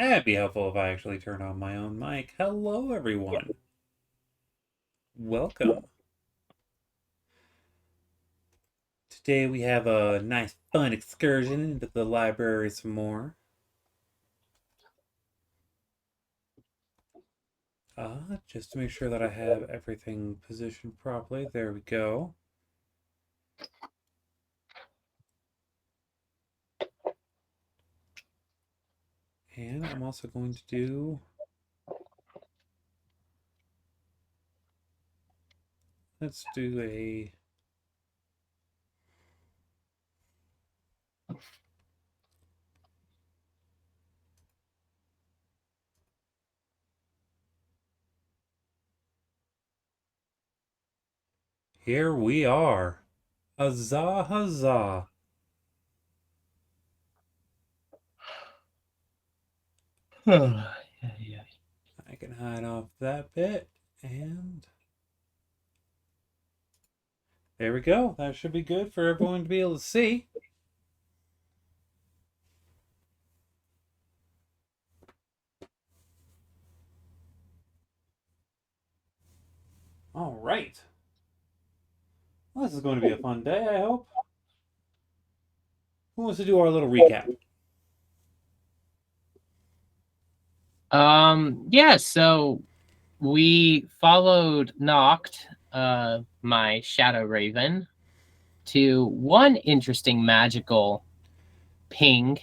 It'd be helpful if I actually turn on my own mic. Hello, everyone. Welcome. Today we have a nice, fun excursion into the library some more. Just to make sure that I have everything positioned properly. There we go. And I'm also going to do... Let's do a... Here we are. Huzzah, huzzah. Yeah. I can hide off that bit, and there we go. That should be good for everyone to be able to see. All right. Well, this is going to be a fun day, I hope. Who wants to do our little recap? Yeah, so we followed Noct, my Shadow Raven, to one interesting magical ping.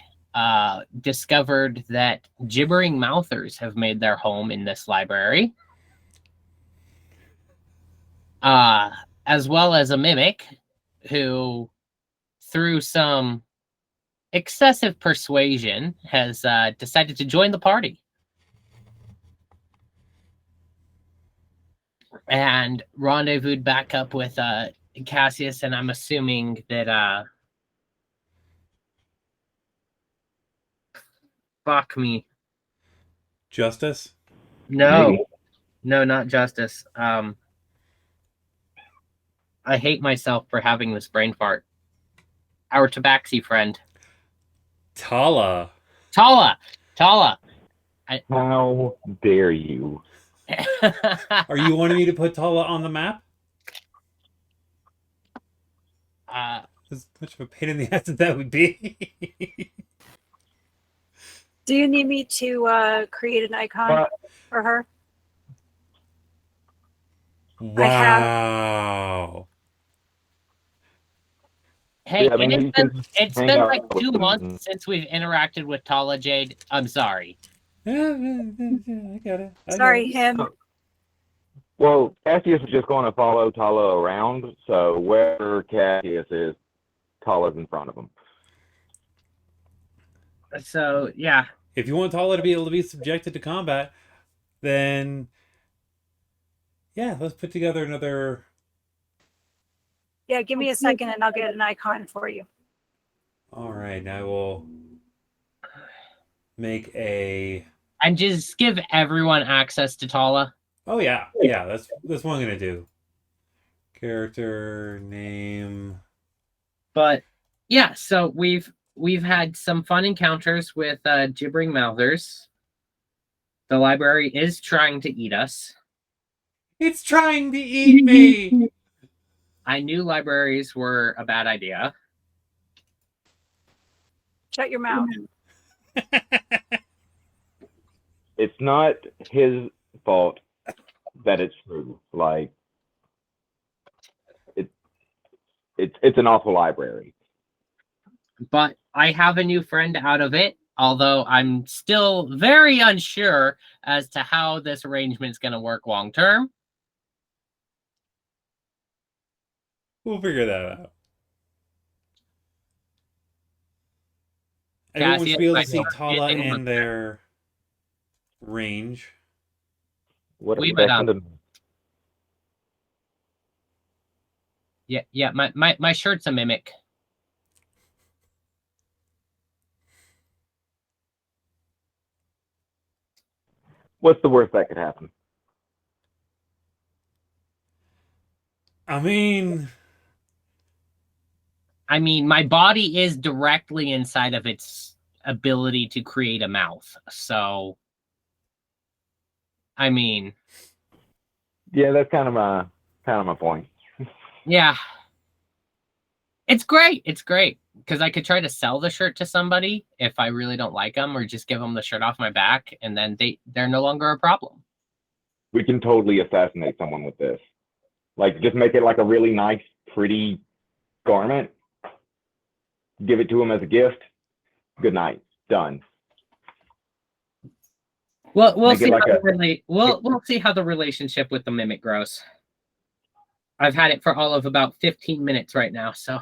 Discovered that gibbering mouthers have made their home in this library. As well as a mimic who, through some excessive persuasion, has decided to join the party. And rendezvoused back up with Cassius, and I'm assuming that fuck me. Justice? No. Maybe. No, not Justice. I hate myself for having this brain fart. Our tabaxi friend. Tala. Tala. How dare you? Are you wanting me to put Tala on the map? As much of a pain in the ass as that would be. Do you need me to create an icon for her? Wow. Hey, Yeah, I mean, it's been like 2 months since we've interacted with Tala Jade. I'm sorry. I got it. Sorry, him. Well, Cassius is just going to follow Tala around, so wherever Cassius is, Tala's in front of him. So, yeah. If you want Tala to be able to be subjected to combat, then yeah, let's put together another... Yeah, give me a second and I'll get an icon for you. All right, I will make a... And just give everyone access to Tala. Oh, yeah. Yeah, that's what I'm going to do. Character, name... But, yeah, so we've had some fun encounters with gibbering mouthers. The library is trying to eat us. It's trying to eat me! I knew libraries were a bad idea. Shut your mouth. It's not his fault that it's true. Like, it's an awful library. But I have a new friend out of it, although I'm still very unsure as to how this arrangement is going to work long term. We'll figure that out. Everyone should be able to see Tala in their range. What We a would, second. Yeah. My shirt's a mimic. What's the worst that could happen? I mean, my body is directly inside of its ability to create a mouth. So, I mean, Yeah, that's kind of my point. yeah, it's great. It's great because I could try to sell the shirt to somebody if I really don't like them, or just give them the shirt off my back, and then they're no longer a problem. We can totally assassinate someone with this. Like, just make it like a really nice, pretty garment. Give it to them as a gift. Good night. Done. Well, we'll Make it see like how a- we'll see how the relationship with the mimic grows. I've had it for all of about 15 minutes right now, so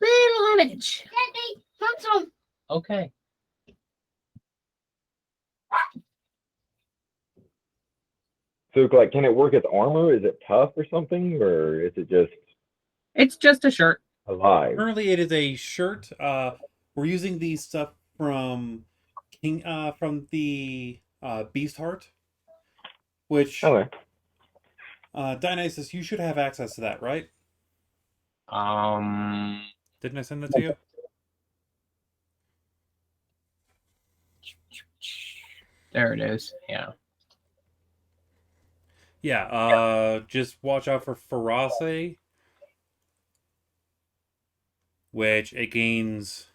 little image. Daddy, want some? Okay. So, like, can it work as armor? Is it tough or something, or is it just It's just a shirt. alive? Currently, it is a shirt. We're using these stuff from from the Beast Heart, which Okay. Dionysus, you should have access to that, right? Um, Didn't I send that to you? there it is. Yeah. Yeah. Just watch out for ferocity, which it gains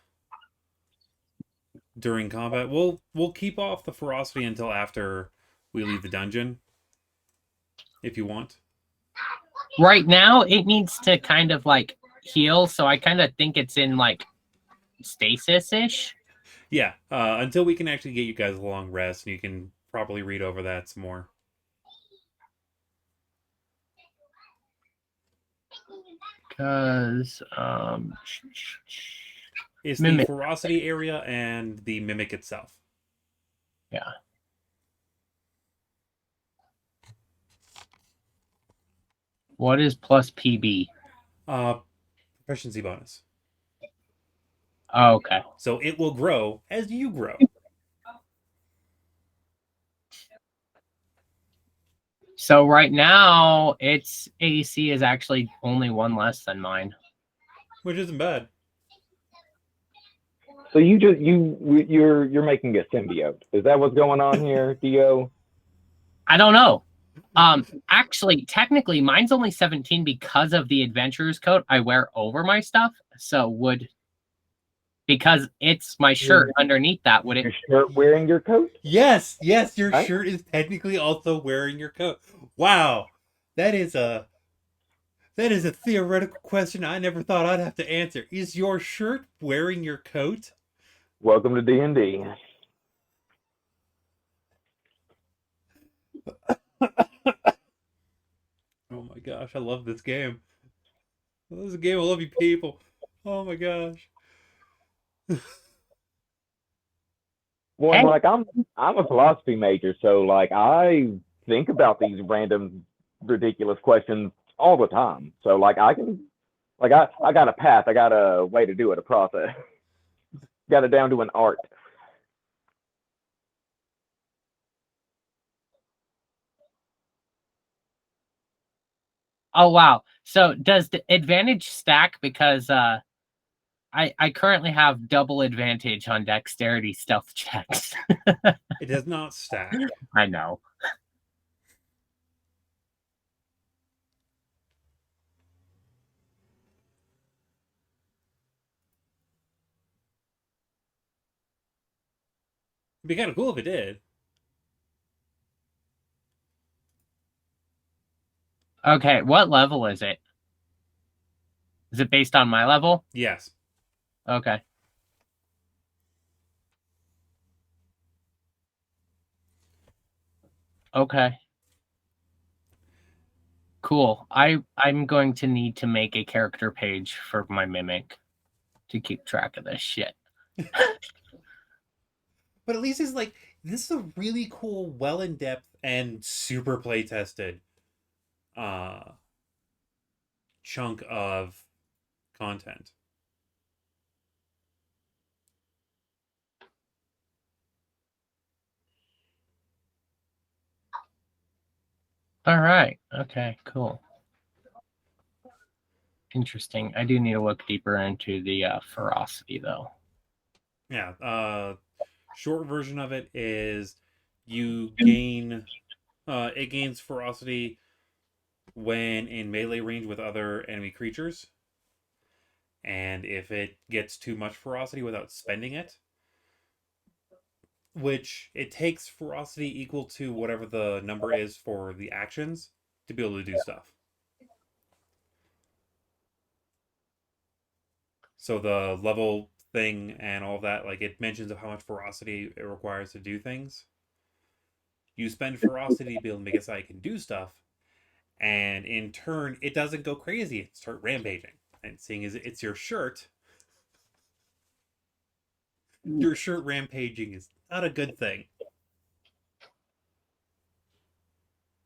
during combat. We'll keep off the ferocity until after we leave the dungeon, if you want. Right now, it needs to kind of like heal, so I kind of think it's in like stasis-ish. Yeah. Until we can actually get you guys a long rest and you can properly read over that some more. Because It's Mimic. the ferocity area and the mimic itself. Yeah. What is plus PB? Proficiency bonus. Oh, okay. So it will grow as you grow. So right now, its AC is actually only one less than mine. Which isn't bad. So you're making a symbiote. Is that what's going on here, Dio? I don't know. Actually, technically, mine's only 17 because of the adventurer's coat I wear over my stuff. So because it's my shirt underneath that, would it? Your shirt wearing your coat? Yes, your Right? shirt is technically also wearing your coat. Wow. That is a theoretical question I never thought I'd have to answer. Is your shirt wearing your coat? Welcome to D&D. Oh my gosh, I love this game. This is a game I love you people. Oh my gosh. Well, Hey. and like I'm a philosophy major, so like I think about these random ridiculous questions all the time. So like I can like I got a path, I got a way to do it, a process. Got it down to an art. Oh wow. So does the advantage stack because I currently have double advantage on dexterity stealth checks. It does not stack. I know. It'd be kind of cool if it did. Okay, what level is it? Is it based on my level? Yes. Okay. Okay. Cool. I'm going to need to make a character page for my mimic to keep track of this shit. But at least it's like, this is a really cool, well in depth, and super play tested chunk of content. All right. Okay, cool. Interesting. I do need to look deeper into the ferocity, though. Yeah. Short version of it is you gain it gains ferocity when in melee range with other enemy creatures. And if it gets too much ferocity without spending it, which it takes ferocity equal to whatever the number is for the actions to be able to do stuff. So the level thing and all that, like it mentions of how much ferocity it requires to do things. You spend ferocity to be able to make it so I can do stuff, and in turn, it doesn't go crazy and start rampaging. And seeing as it's your shirt rampaging is not a good thing.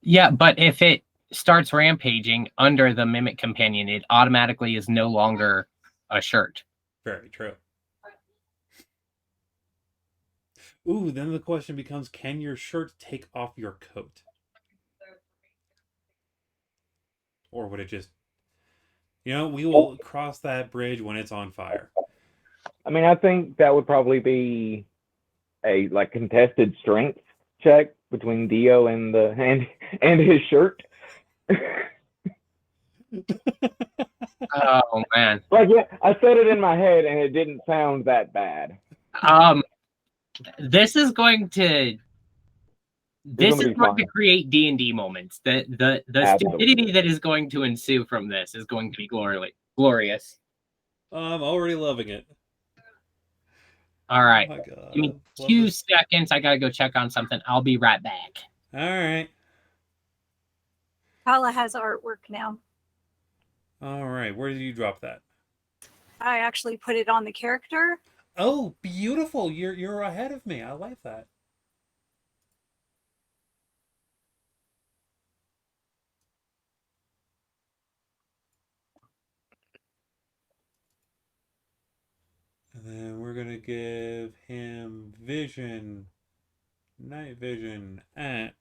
Yeah, but if it starts rampaging under the Mimic Companion, it automatically is no longer a shirt. Very true. Ooh, then the question becomes, can your shirt take off your coat? Or would it just... we will cross that bridge when it's on fire. I mean, I think that would probably be a like contested strength check between Dio and and his shirt. Oh man. Like, yeah, I said it in my head and it didn't sound that bad. This is going to create D&D moments. The stupidity that is going to ensue from this is going to be glorious. I'm already loving it. All right. Oh my God. Give me 2 seconds. I gotta go check on something. I'll be right back. All right. Paula has artwork now. All right. Where did you drop that? I actually put it on the character. Oh, beautiful. You're ahead of me. I like that. And then we're going to give him night vision at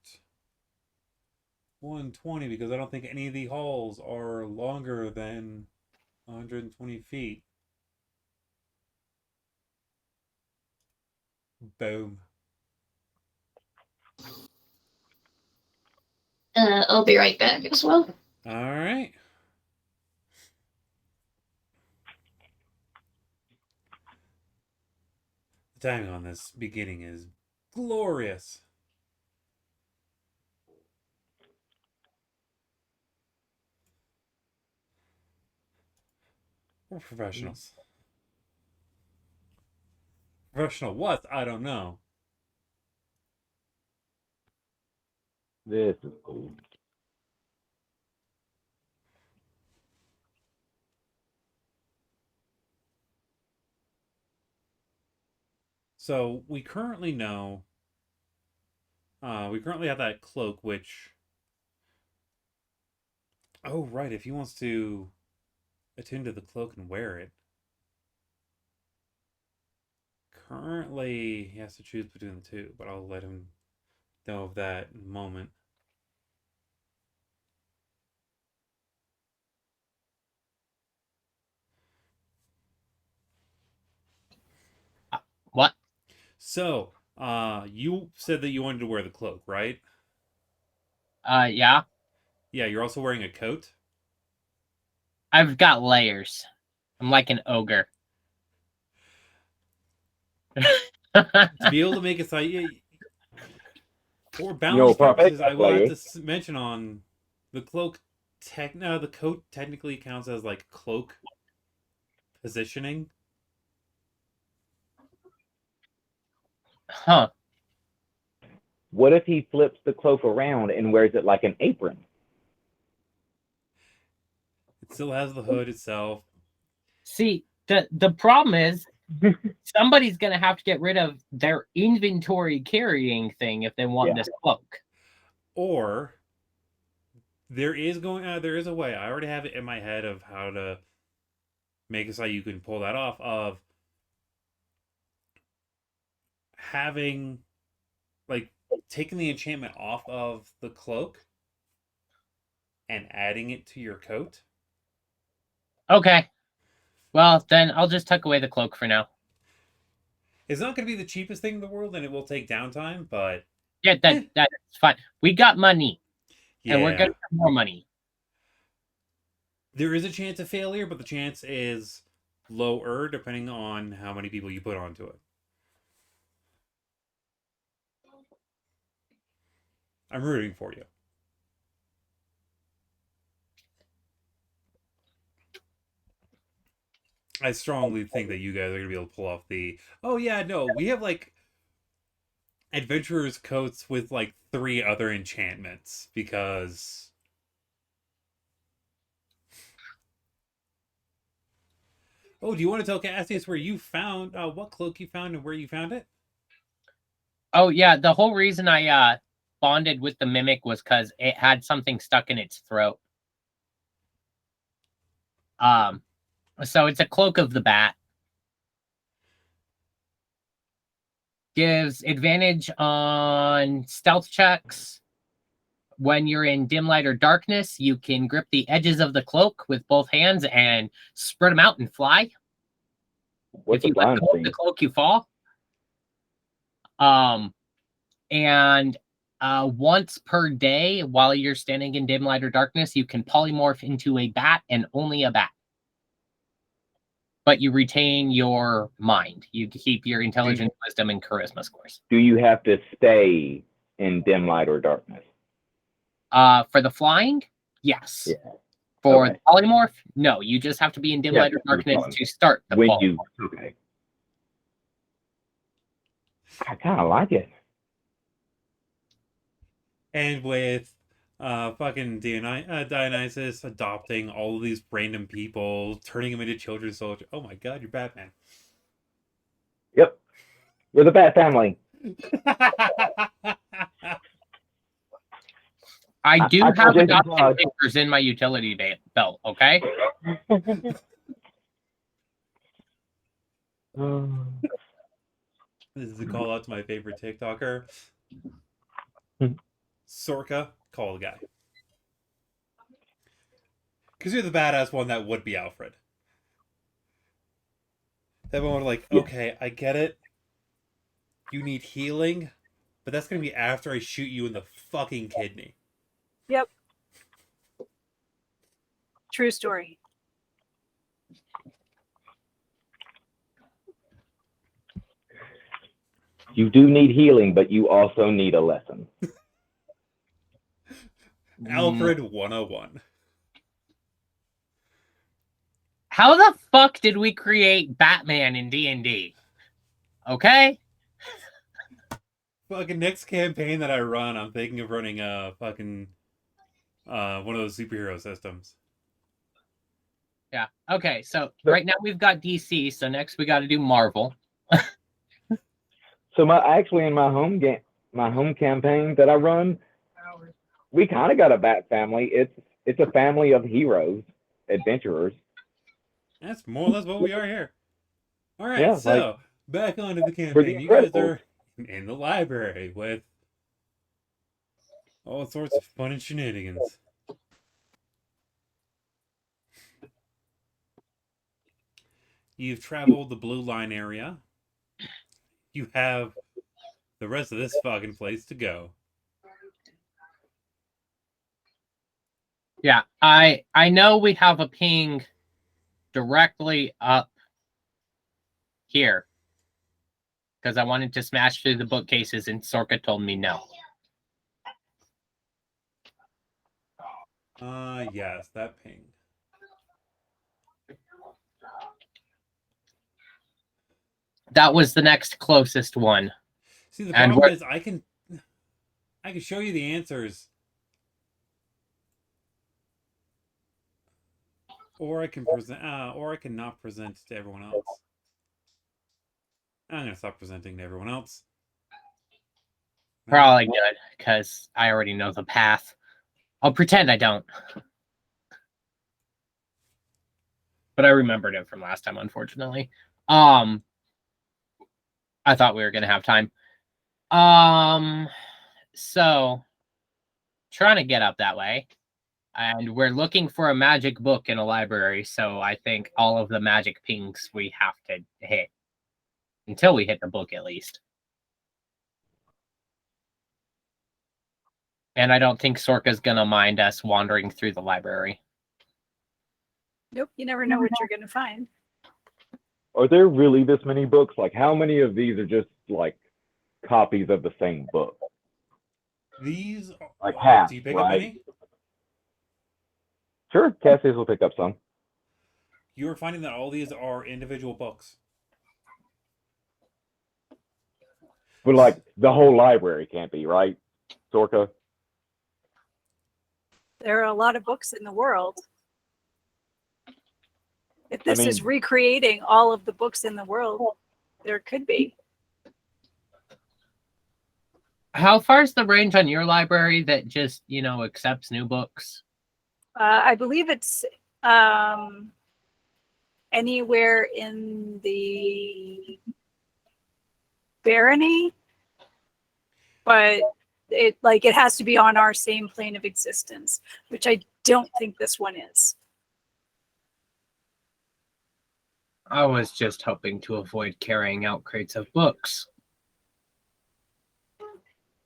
120 because I don't think any of the halls are longer than 120 feet. Boom. I'll be right back as well. All right. The timing on this beginning is glorious. We're professionals. Professional what? I don't know. This is cool. So we currently know. We currently have that cloak, which. Oh right, if he wants to attune to the cloak and wear it. Currently, he has to choose between the two, but I'll let him know of that in a moment. What? So, you said that you wanted to wear the cloak, right? Yeah. Yeah, you're also wearing a coat? I've got layers. I'm like an ogre. To be able to make it so... For balance purposes, I will have to mention on the cloak... the coat technically counts as, like, cloak positioning. Huh. What if he flips the cloak around and wears it like an apron? It still has the hood itself. See, the problem is somebody's gonna have to get rid of their inventory carrying thing if they want this cloak. Or there is a way. I already have it in my head of how to make it so you can pull that off, of having, like, taking the enchantment off of the cloak and adding it to your coat. Okay. Well, then I'll just tuck away the cloak for now. It's not going to be the cheapest thing in the world, and it will take downtime, but Yeah, that's fine. We got money, and we're yeah. gonna have more money. There is a chance of failure, but the chance is lower depending on how many people you put onto it. I'm rooting for you. I strongly think that you guys are going to be able to pull off the. Oh, yeah, no, we have like adventurer's coats with like 3 other enchantments because. Oh, do you want to tell Cassius where you found what cloak you found and where you found it? Oh yeah, the whole reason I bonded with the mimic was because it had something stuck in its throat. So it's a cloak of the bat. Gives advantage on stealth checks. When you're in dim light or darkness, you can grip the edges of the cloak with both hands and spread them out and fly. What's If you the let flying go of speed? the cloak, you fall. And once per day, while you're standing in dim light or darkness, you can polymorph into a bat and only a bat. But you retain your mind. You keep your intelligence, wisdom, and charisma scores. Do you have to stay in dim light or darkness? For the flying, yes. Yeah. For Okay. the polymorph, no. You just have to be in dim light or darkness to start the When polymorph. you okay. I kind of like it. And with fucking Dionysus adopting all of these random people, turning them into children's soldiers. Oh my god, you're Batman. Yep. We're the Bat Family. I do I have Jason adoption Todd. papers in my utility belt, okay? This is a call out to my favorite TikToker. Sorka, call the guy. Because you're the badass one that would be Alfred. Everyone like, okay, I get it. You need healing, but that's going to be after I shoot you in the fucking kidney. Yep. True story. You do need healing, but you also need a lesson. Alfred 101. How the fuck did we create Batman in D&D? Okay? Fucking next campaign that I run, I'm thinking of running a fucking one of those superhero systems. Yeah. Okay, so right now we've got DC, so next we got to do Marvel. So in my home campaign that I run, we kind of got a Bat family. It's a family of heroes, adventurers. That's more or less what we are here. All right, Yeah, so back onto the For the campaign. You guys Incredibles. are in the library with all sorts of fun and shenanigans. You've traveled the Blue Line area. You have the rest of this fucking place to go. Yeah, I know we have a ping directly up here because I wanted to smash through the bookcases and Sorka told me no. Yes, that ping. That was the next closest one. See, the problem is I can show you the answers, or I can present, or I can not present to everyone else. I'm gonna stop presenting to everyone else. Probably good because I already know the path. I'll pretend I don't. But I remembered it from last time, unfortunately. I thought we were gonna have time. So trying to get up that way. And we're looking for a magic book in a library, so I think all of the magic pings we have to hit. Until we hit the book, at least. And I don't think Sorka's gonna mind us wandering through the library. Nope, you never know what you're going to find. Are there really this many books? Like, how many of these are just like copies of the same book? These, Like half, do you pick up right? any? Sure, Cassius will pick up some. You are finding that all these are individual books. But like the whole library can't be, right? Sorka? There are a lot of books in the world. If I this is mean- recreating all of the books in the world, there could be. How far is the range on your library that just, accepts new books? I believe it's anywhere in the barony, but it has to be on our same plane of existence, which I don't think this one is. I was just hoping to avoid carrying out crates of books.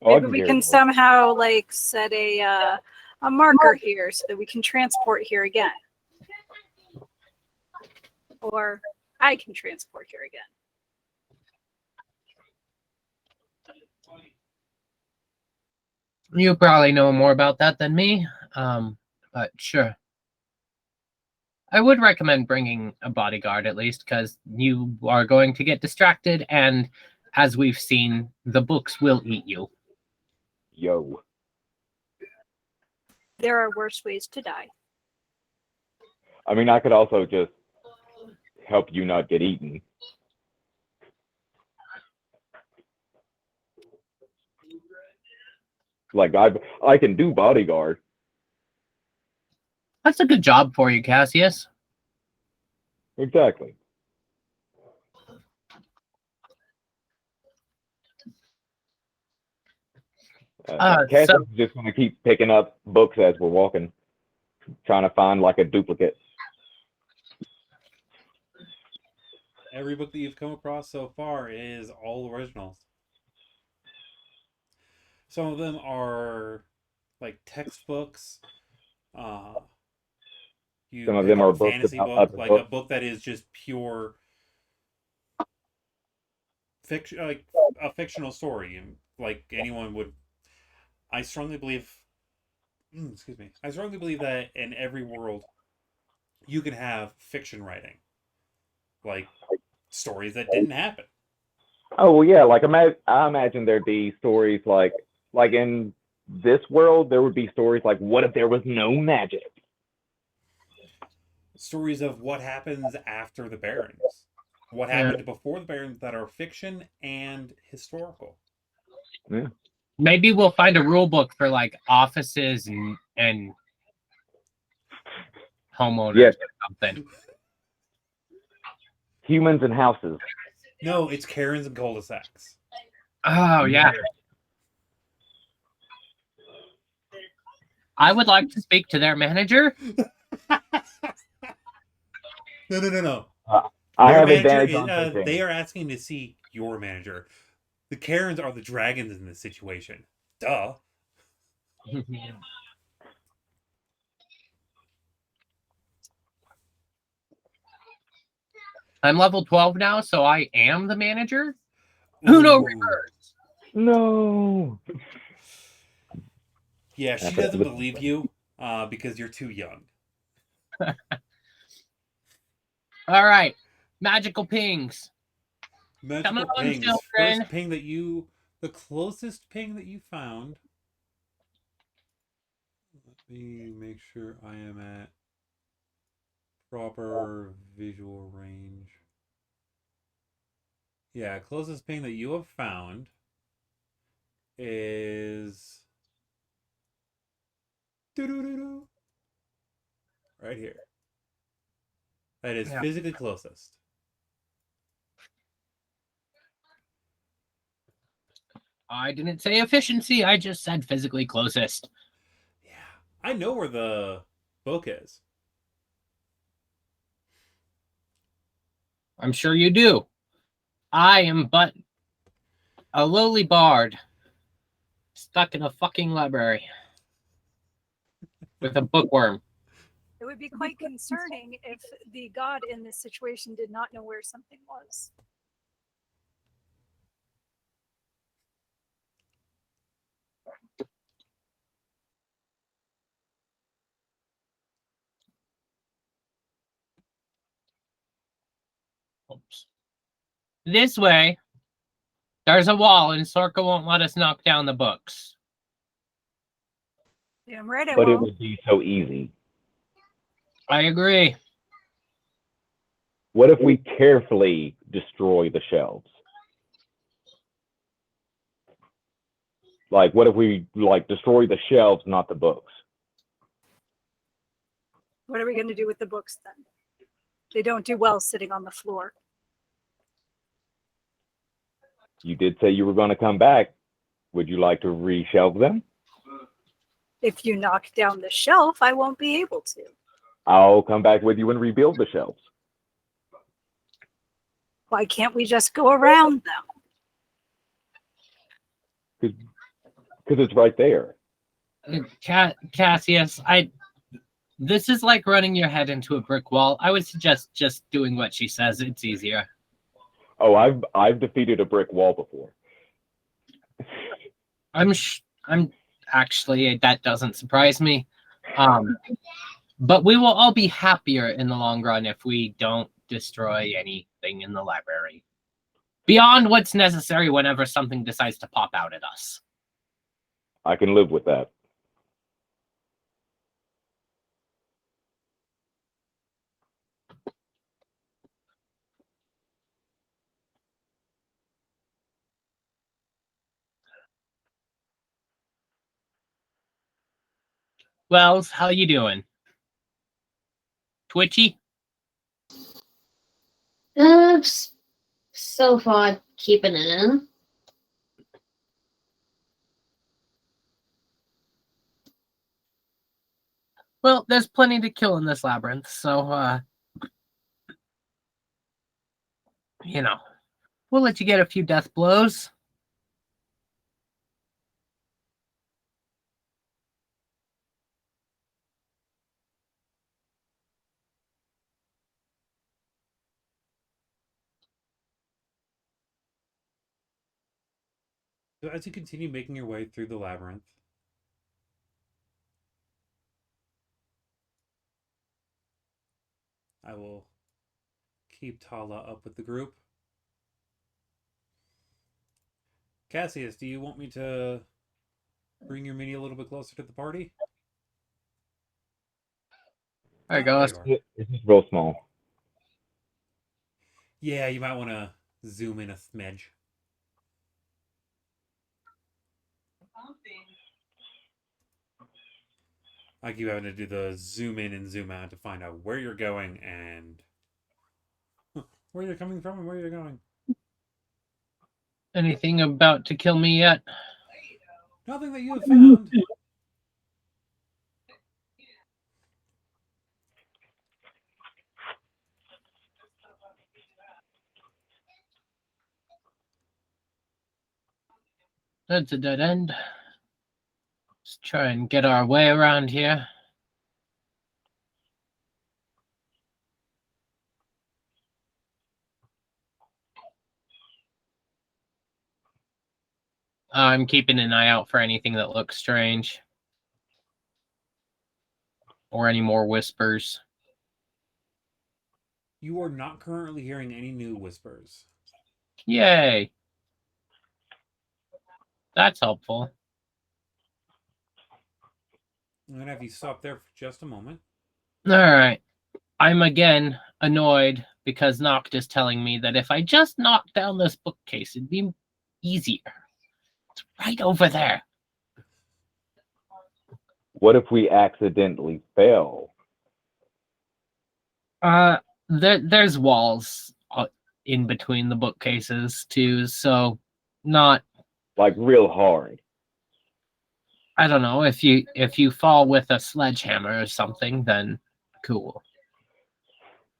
Oh, I Maybe we carry can those. somehow set a marker here so that we can transport here again. Or I can transport here again. You probably know more about that than me, but sure. I would recommend bringing a bodyguard at least, because you are going to get distracted, and as we've seen, the books will eat you. Yo. There are worse ways to die. I mean, I could also just help you not get eaten. Like, I can do bodyguard. That's a good job for you, Cassius. Exactly. Cassius So- is just going to keep picking up books as we're walking, trying to find like a duplicate. Every book that you've come across so far is all originals. Some of them are like textbooks. You Some of pick them up are a books fantasy about book, other like books. a book that is just pure fiction, like a fictional story, and like anyone would. I strongly believe. Excuse me. I strongly believe that in every world, you can have fiction writing, like stories that didn't happen. Oh well, yeah. Like I imagine there'd be stories like in this world there would be stories like, what if there was no magic? Stories of what happens after the Barons, what happened before the Barons, that are fiction and historical. Yeah. Maybe we'll find a rule book for like offices and homeowners Yes. or something. Humans and houses. No, it's Karens and cul-de-sacs. Oh, yeah. I would like to speak to their manager. No. I Their have manager advantage is, on pitching. they are asking to see your manager. The Karens are the dragons in this situation. Duh. I'm level 12 now, so I am the manager. Who knows? No. Yeah, she doesn't believe you because you're too young. All right. Magical pings. Magical on, pings. children. First ping that the closest ping that you found. Let me make sure I am at proper visual range. Yeah, closest ping that you have found is right here. That is physically closest. I didn't say efficiency. I just said physically closest. Yeah. I know where the book is. I'm sure you do. I am but a lowly bard stuck in a fucking library with a bookworm. It would be quite concerning if the god in this situation did not know where something was. Oops. This way, there's a wall, and Sorka won't let us knock down the books. Damn right I But it won't. would be so easy. I agree. What if we carefully destroy the shelves? Like, what if we like destroy the shelves, not the books? What are we going to do with the books then? They don't do well sitting on the floor. You did say you were going to come back. Would you like to reshelve them? If you knock down the shelf, I won't be able to. I'll come back with you and rebuild the shelves. Why can't we just go around them? Because it's right there. Cassius, this is like running your head into a brick wall. I would suggest just doing what she says. It's easier. Oh, I've defeated a brick wall before. I'm actually, that doesn't surprise me. But we will all be happier in the long run if we don't destroy anything in the library. Beyond what's necessary whenever something decides to pop out at us. I can live with that. Wells, how you doing? Twitchy? So far, keeping it in. Well, there's plenty to kill in this labyrinth, so, you know, we'll let you get a few death blows. So as you continue making your way through the labyrinth, I will keep Tala up with the group. Cassius, do you want me to bring your mini a little bit closer to the party? There it Oh, goes. you are. It's just real small. Yeah, you might want to zoom in a smidge. I keep having to do the zoom in and zoom out to find out where you're going and where you're coming from and where you're going. Anything about to kill me yet? Nothing that you have found. That's a dead end. Let's try and get our way around here. I'm keeping an eye out for anything that looks strange. Or any more whispers. You are not currently hearing any new whispers. Yay! That's helpful. I'm going to have you stop there for just a moment. Alright. I'm again annoyed because Noct is telling me that if I just knocked down this bookcase, it'd be easier. It's right over there. What if we accidentally fail? There's walls in between the bookcases too, so not Like real hard. I don't know, if you fall with a sledgehammer or something, then cool.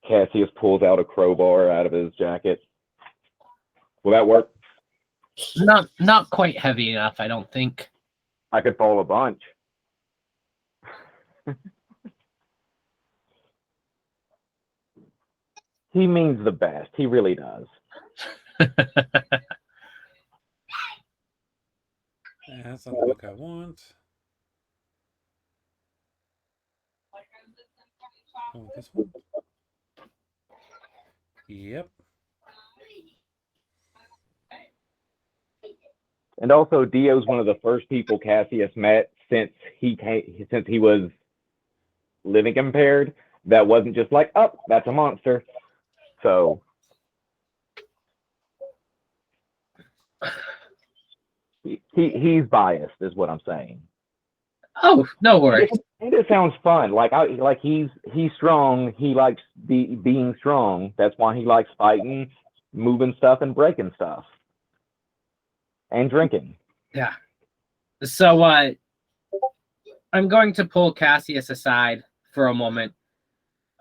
Cassius pulls out a crowbar out of his jacket. Will that work? Not quite heavy enough, I don't think. I could fall a bunch. He means the best. He really does. That's not the book I want. Oh, this one? Yep. And also, Dio's one of the first people Cassius met since he was living impaired. That wasn't just like, oh, that's a monster. So he's biased, is what I'm saying. Oh, no worries. And it sounds fun. He's strong. He likes being strong. That's why he likes fighting, moving stuff, and breaking stuff, and drinking. Yeah. So I'm going to pull Cassius aside for a moment.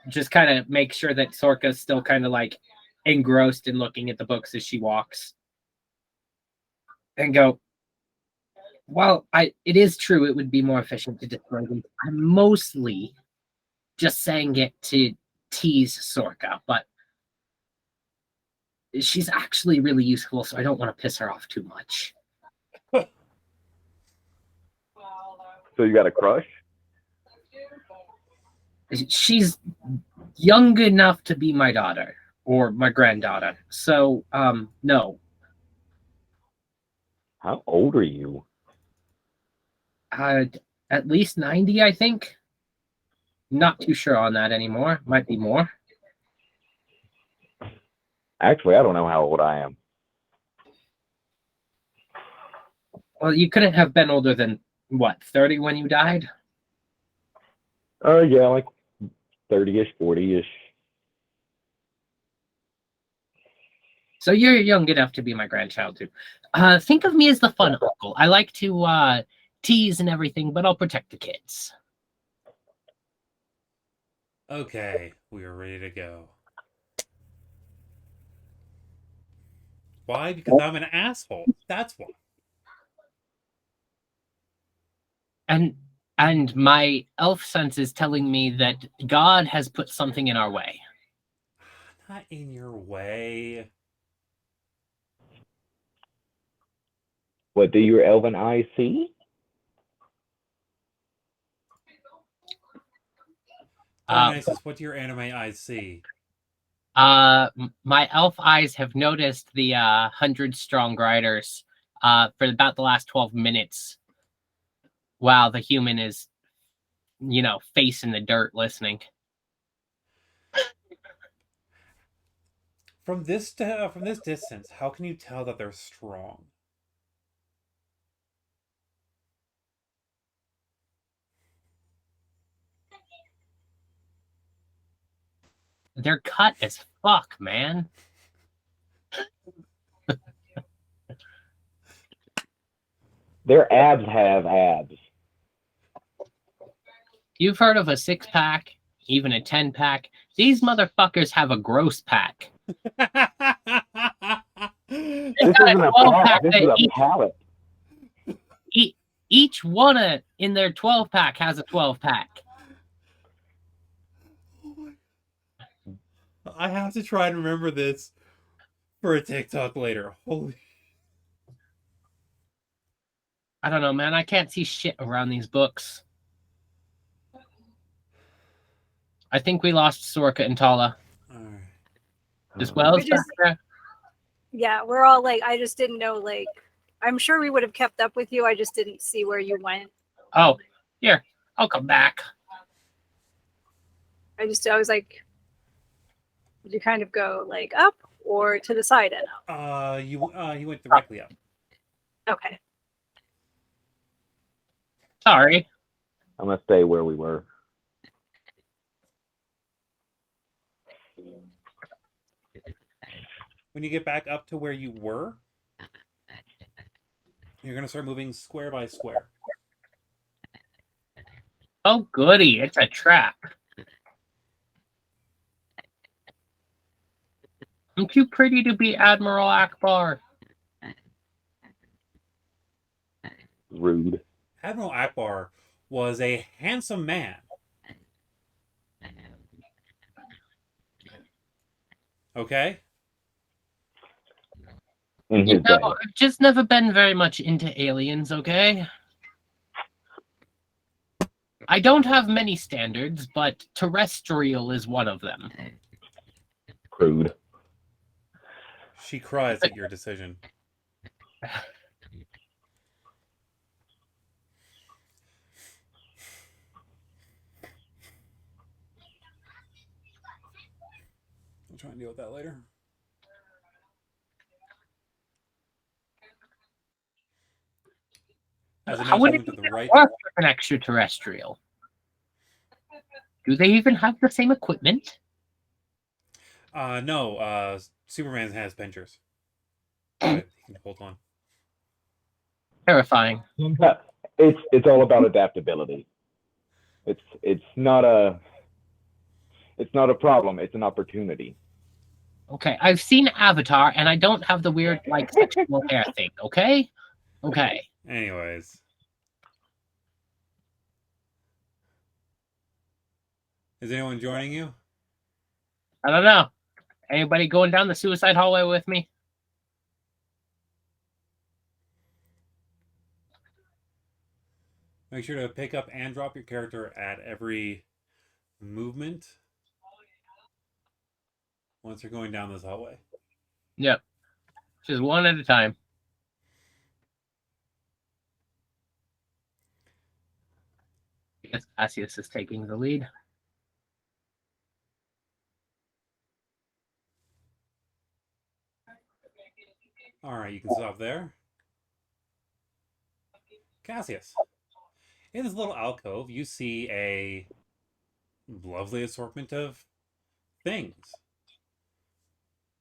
Just kind of make sure that Sorka's still kind of like engrossed in looking at the books as she walks. And go, well, it is true it would be more efficient to destroy them. I'm mostly just saying it to tease Sorka, but she's actually really useful, so I don't want to piss her off too much. So you got a crush? She's young enough to be my daughter or my granddaughter. So, no. How old are you? At least 90, I think. Not too sure on that anymore. Might be more. Actually, I don't know how old I am. Well, you couldn't have been older than, what, 30 when you died? Yeah, like 30-ish, 40-ish. So you're young enough to be my grandchild, too. Think of me as the fun uncle. I like to tease and everything, but I'll protect the kids. Okay, we are ready to go. Why? Because I'm an asshole. That's why. And my elf sense is telling me that God has put something in our way. Not in your way. What do your elven eyes see? Dionysus, what do your anime eyes see? My elf eyes have noticed the 100-strong riders for about the last 12 minutes while the human is, face in the dirt listening. From this distance, how can you tell that they're strong? They're cut as fuck, man. Their abs have abs. You've heard of a 6-pack, even a 10-pack. These motherfuckers have a gross pack. This isn't a pack. This is a pallet. Each one in their 12-pack has a 12-pack. I have to try and remember this for a TikTok later. Holy. I don't know, man. I can't see shit around these books. I think we lost Sorka and Tala. All right. As well as Yeah, we're all like, I just didn't know, like, I'm sure we would have kept up with you. I just didn't see where you went. Oh, here. I'll come back. I was like, did you kind of go like up or to the side and up? You went directly up. Okay. Sorry. I'm gonna stay where we were. When you get back up to where you were, you're gonna start moving square by square. Oh, goody. It's a trap. I'm too pretty to be Admiral Akbar. Rude. Admiral Akbar was a handsome man. Okay? In You his know, day. I've just never been very much into aliens, okay? I don't have many standards, but terrestrial is one of them. Crude. She cries at your decision. We'll try and deal with that later. As a How note, would you it went to the even right. work with an extraterrestrial? Do they even have the same equipment? No, Superman has pinchers. But he can hold on. Terrifying. It's all about adaptability. It's not a problem. It's an opportunity. Okay, I've seen Avatar, and I don't have the weird, like, sexual hair thing, okay? Okay. Anyways. Is anyone joining you? I don't know. Anybody going down the suicide hallway with me? Make sure to pick up and drop your character at every movement once you're going down this hallway. Yep. Just one at a time. Yes, Cassius is taking the lead. Alright, you can stop there. Cassius. In this little alcove, you see a lovely assortment of things.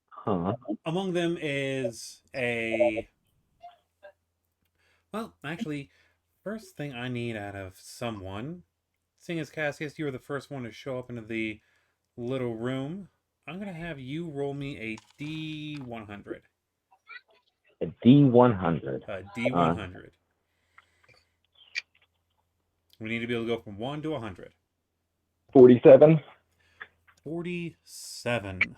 Huh. Among them is a... Well, actually, first thing I need out of someone, seeing as Cassius, you were the first one to show up into the little room, I'm going to have you roll me a D100. A D100. A D100. We need to be able to go from 1 to 100. 47. 47.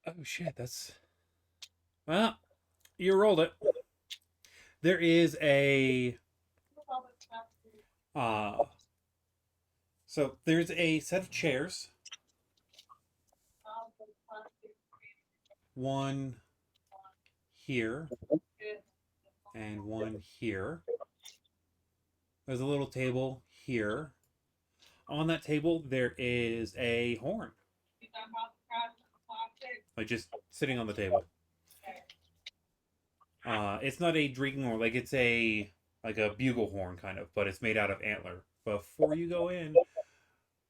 Oh shit, that's... Well, you rolled it. There is a... So there's a set of chairs. One here. And one here. There's a little table here. On that table, there is a horn. Like just sitting on the table. It's not a drinking horn, like it's a bugle horn kind of, but it's made out of antler. Before you go in,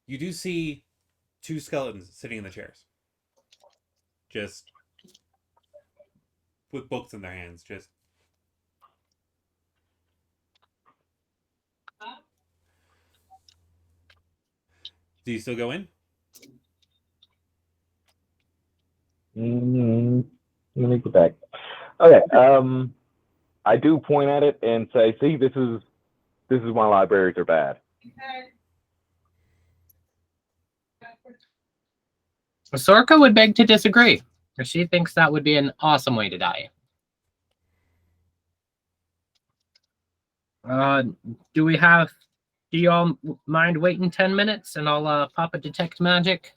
you do see two skeletons sitting in the chairs. Just with books in their hands, just do you still go in? Let me get back. Okay. I do point at it and say, "See, this is why libraries are bad." Sorka would beg to disagree. She thinks that would be an awesome way to die. Uh, do we have? Do you all mind waiting 10 minutes and I'll pop a detect magic?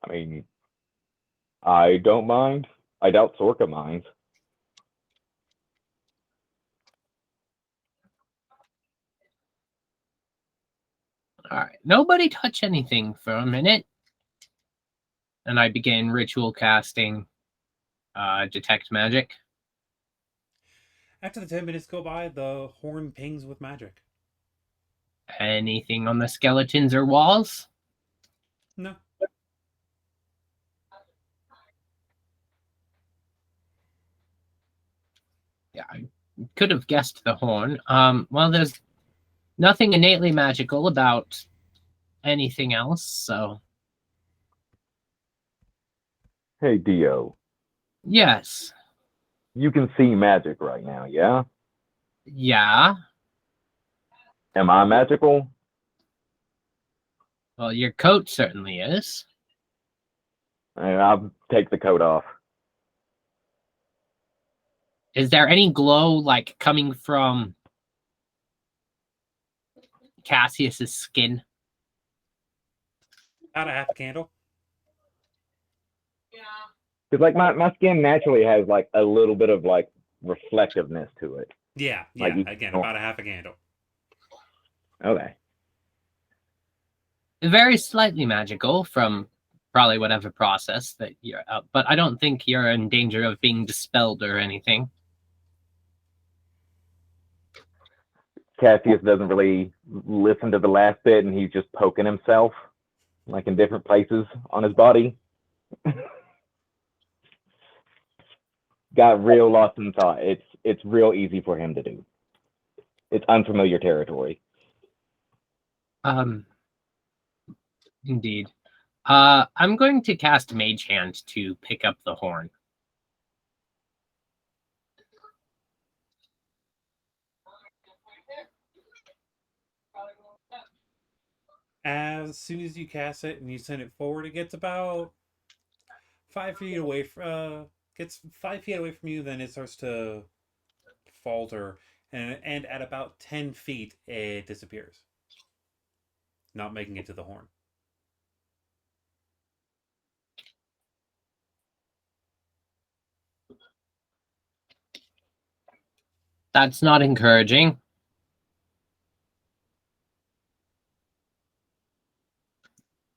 I mean, I don't mind. I doubt Sorka minds. All right. Nobody touch anything for a minute. And I begin ritual casting detect magic. After the 10 minutes go by, the horn pings with magic. Anything on the skeletons or walls? No. Yeah, I could have guessed the horn. Well, there's nothing innately magical about anything else, so Hey, Dio, yes. you can see magic right now, yeah? Yeah. Am I magical? Well, your coat certainly is. I'll take the coat off. Is there any glow like coming from Cassius's skin? About a half a candle. Because like my skin naturally has like a little bit of like reflectiveness to it. Yeah, Like yeah. Again, about a half a candle. Okay. Very slightly magical from probably whatever process that you're up, but I don't think you're in danger of being dispelled or anything. Cassius doesn't really listen to the last bit, and he's just poking himself, like in different places on his body. Got real lost in thought. It's real easy for him to do. It's unfamiliar territory. Indeed. I'm going to cast Mage Hand to pick up the horn. As soon as you cast it and you send it forward, it gets about 5 feet away gets 5 feet away from you, then it starts to falter, and at about 10 feet it disappears, not making it to the horn. That's not encouraging.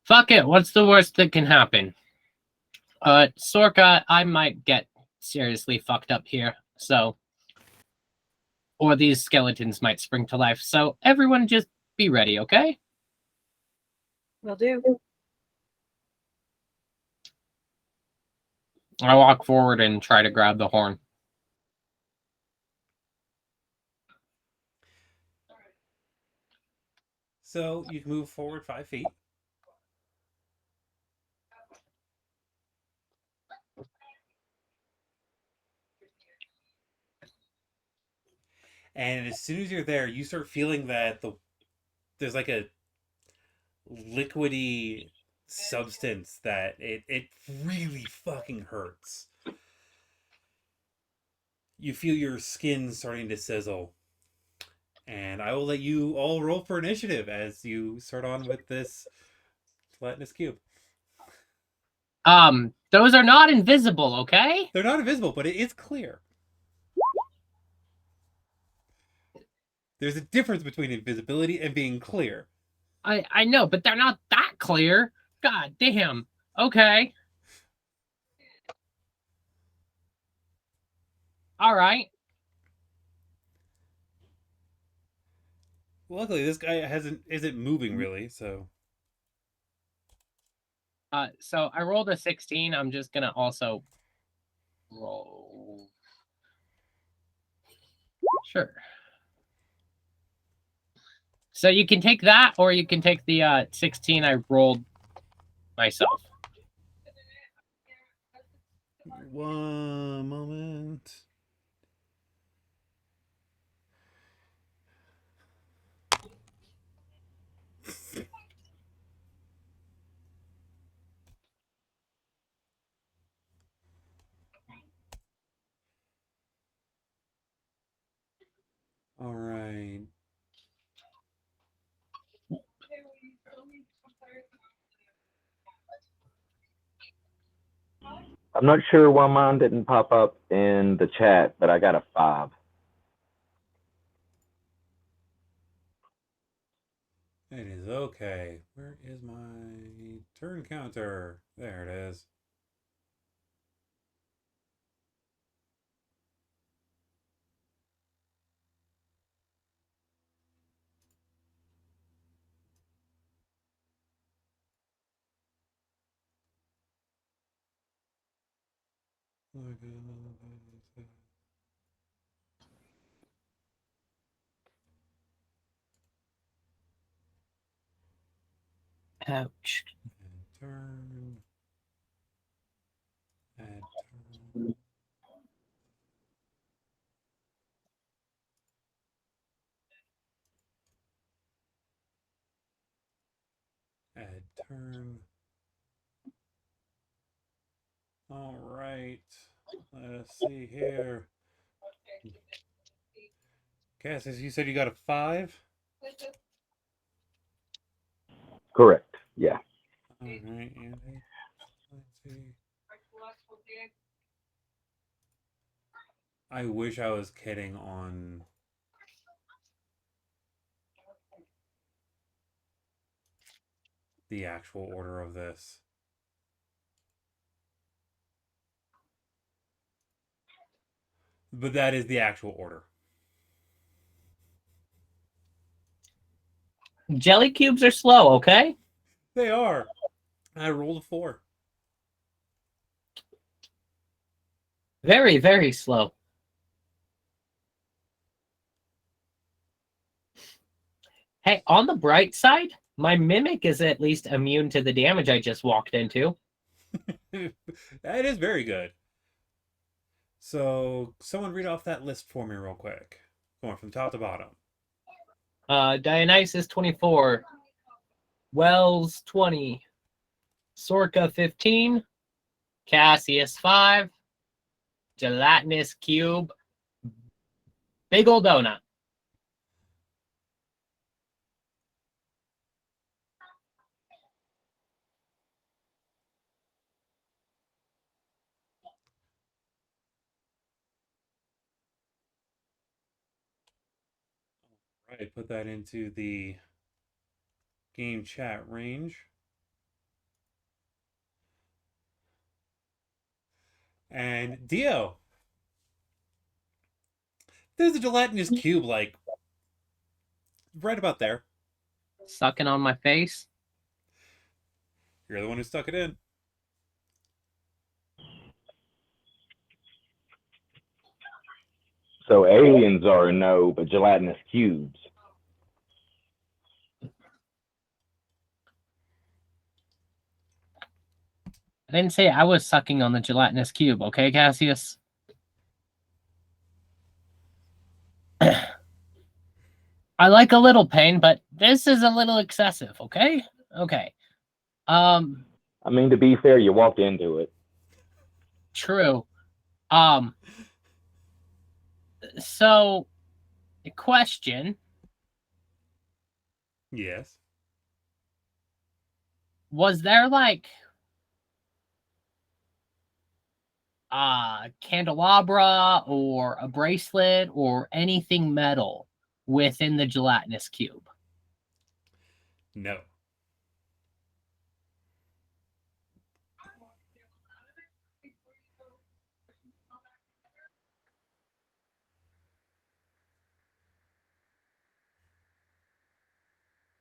Fuck it, what's the worst that can happen? Sorka, I might get seriously fucked up here, so... Or these skeletons might spring to life, so everyone just be ready, okay? Will do. I walk forward and try to grab the horn. So you can move forward 5 feet. And as soon as you're there, you start feeling that there's like a liquidy substance that it really fucking hurts. You feel your skin starting to sizzle. And I will let you all roll for initiative as you start on with this gelatinous cube. Those are not invisible, okay? They're not invisible, but it is clear. There's a difference between invisibility and being clear. I know, but they're not that clear. God damn. Okay. All right. Luckily, this guy isn't moving really, so. So I rolled a 16. I'm just gonna also roll. Sure. So you can take that, or you can take the 16 I rolled myself. One moment. All right. I'm not sure why mine didn't pop up in the chat, but I got a 5. It is okay. Where is my turn counter? There it is. Ouch. Add turn. Add turn. Add turn. All right. Let's see here. Cassius, you said you got a 5? Correct. Yeah. All right, Andy. Let's see. I wish I was kidding on the actual order of this. But that is the actual order. Jelly cubes are slow, okay? They are. I rolled a 4. Very, very slow. Hey, on the bright side, my mimic is at least immune to the damage I just walked into. That is very good. So, someone read off that list for me real quick. Going from top to bottom. Dionysus 24, Wells 20, Sorka 15, Cassius 5, Gelatinous Cube, Big Ol' Donut. Right, put that into the game chat range. And Dio, there's a gelatinous cube, like right about there. Sucking on my face. You're the one who stuck it in. So aliens are a no, but gelatinous cubes. I didn't say I was sucking on the gelatinous cube, okay, Cassius? I like a little pain, but this is a little excessive, okay? Okay. I mean, to be fair, you walked into it. True. So question, Yes. was there like a candelabra or a bracelet or anything metal within the gelatinous cube? No.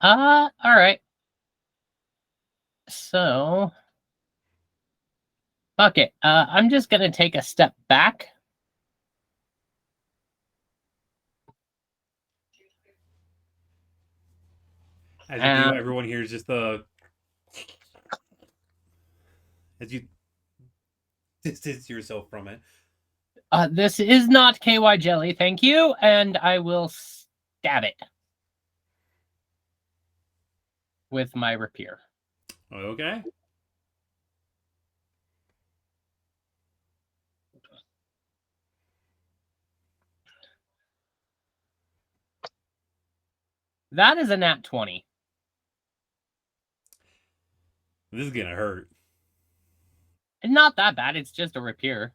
All right. So fuck it. I'm just gonna take a step back. As you do, everyone hears just the as you distance yourself from it. This is not KY jelly, thank you, and I will stab it with my rapier. Okay. That is a nat 20. This is gonna hurt. Not that bad. It's just a rapier.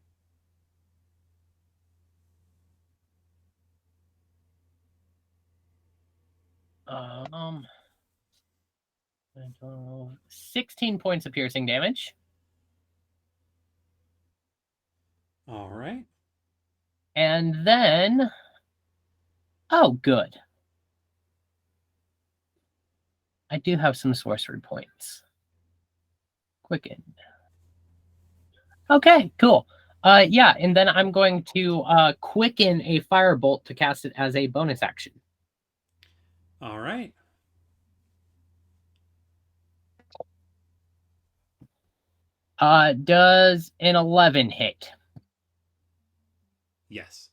Um, 16 points of piercing damage. All right. And then, oh, good. I do have some sorcery points. Quicken. Okay, cool. Yeah, and then I'm going to quicken a firebolt to cast it as a bonus action. All right. Does an 11 hit? Yes.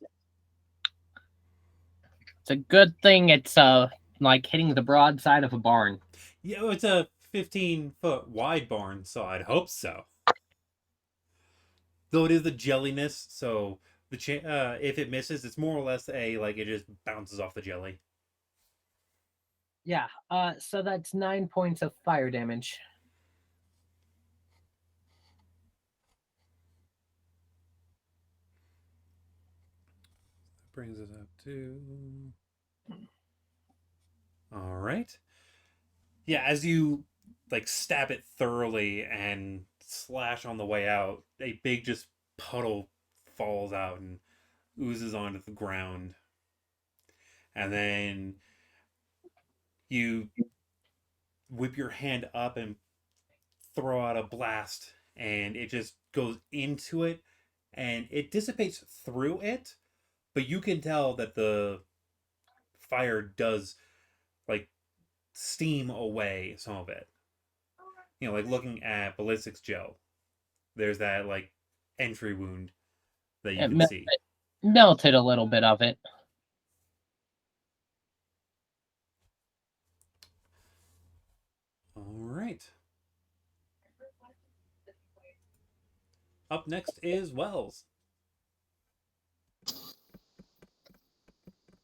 It's a good thing it's like hitting the broadside of a barn. Yeah, it's a 15-foot wide barn, so I'd hope so. Though it is the jelliness, so the if it misses, it's more or less like it just bounces off the jelly. Yeah. So that's 9 points of fire damage. Brings it up to. All right. Yeah, as you like stab it thoroughly and slash on the way out, a big just puddle falls out and oozes onto the ground. And then you whip your hand up and throw out a blast, and it just goes into it, and it dissipates through it, but you can tell that the fire does like steam away some of it. You know, like looking at ballistics gel, there's that like entry wound that you It can see. melted a little bit of it. All right. Up next is Wells.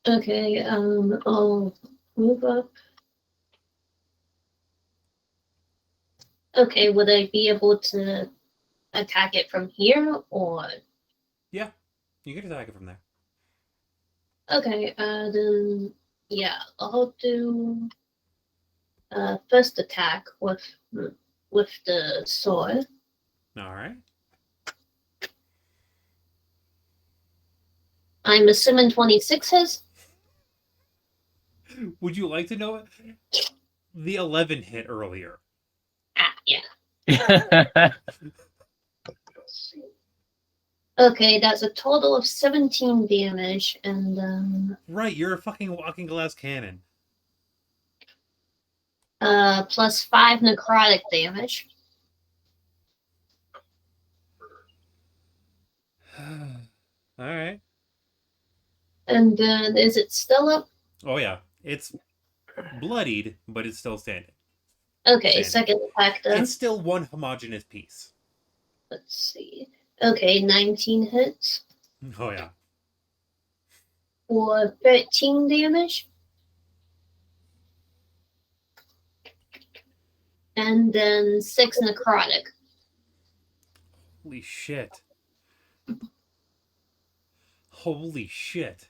Okay, I'll move up. Okay, would I be able to attack it from here or? Yeah, you can attack it from there. Okay, then yeah, I'll do first attack with the sword. All right. I'm assuming 26 hits. Would you like to know it? The 11 hit earlier. Ah, yeah. Okay, that's a total of 17 damage, and Right, you're a fucking walking glass cannon. plus 5 necrotic damage. All right. And then is it still up? Oh yeah, it's bloodied, but it's still standing. Okay, Standing. second attack then. It's still one homogeneous piece. Let's see. Okay, 19 hits Oh yeah. for 13 damage. And then 6 necrotic. Holy shit. Holy shit.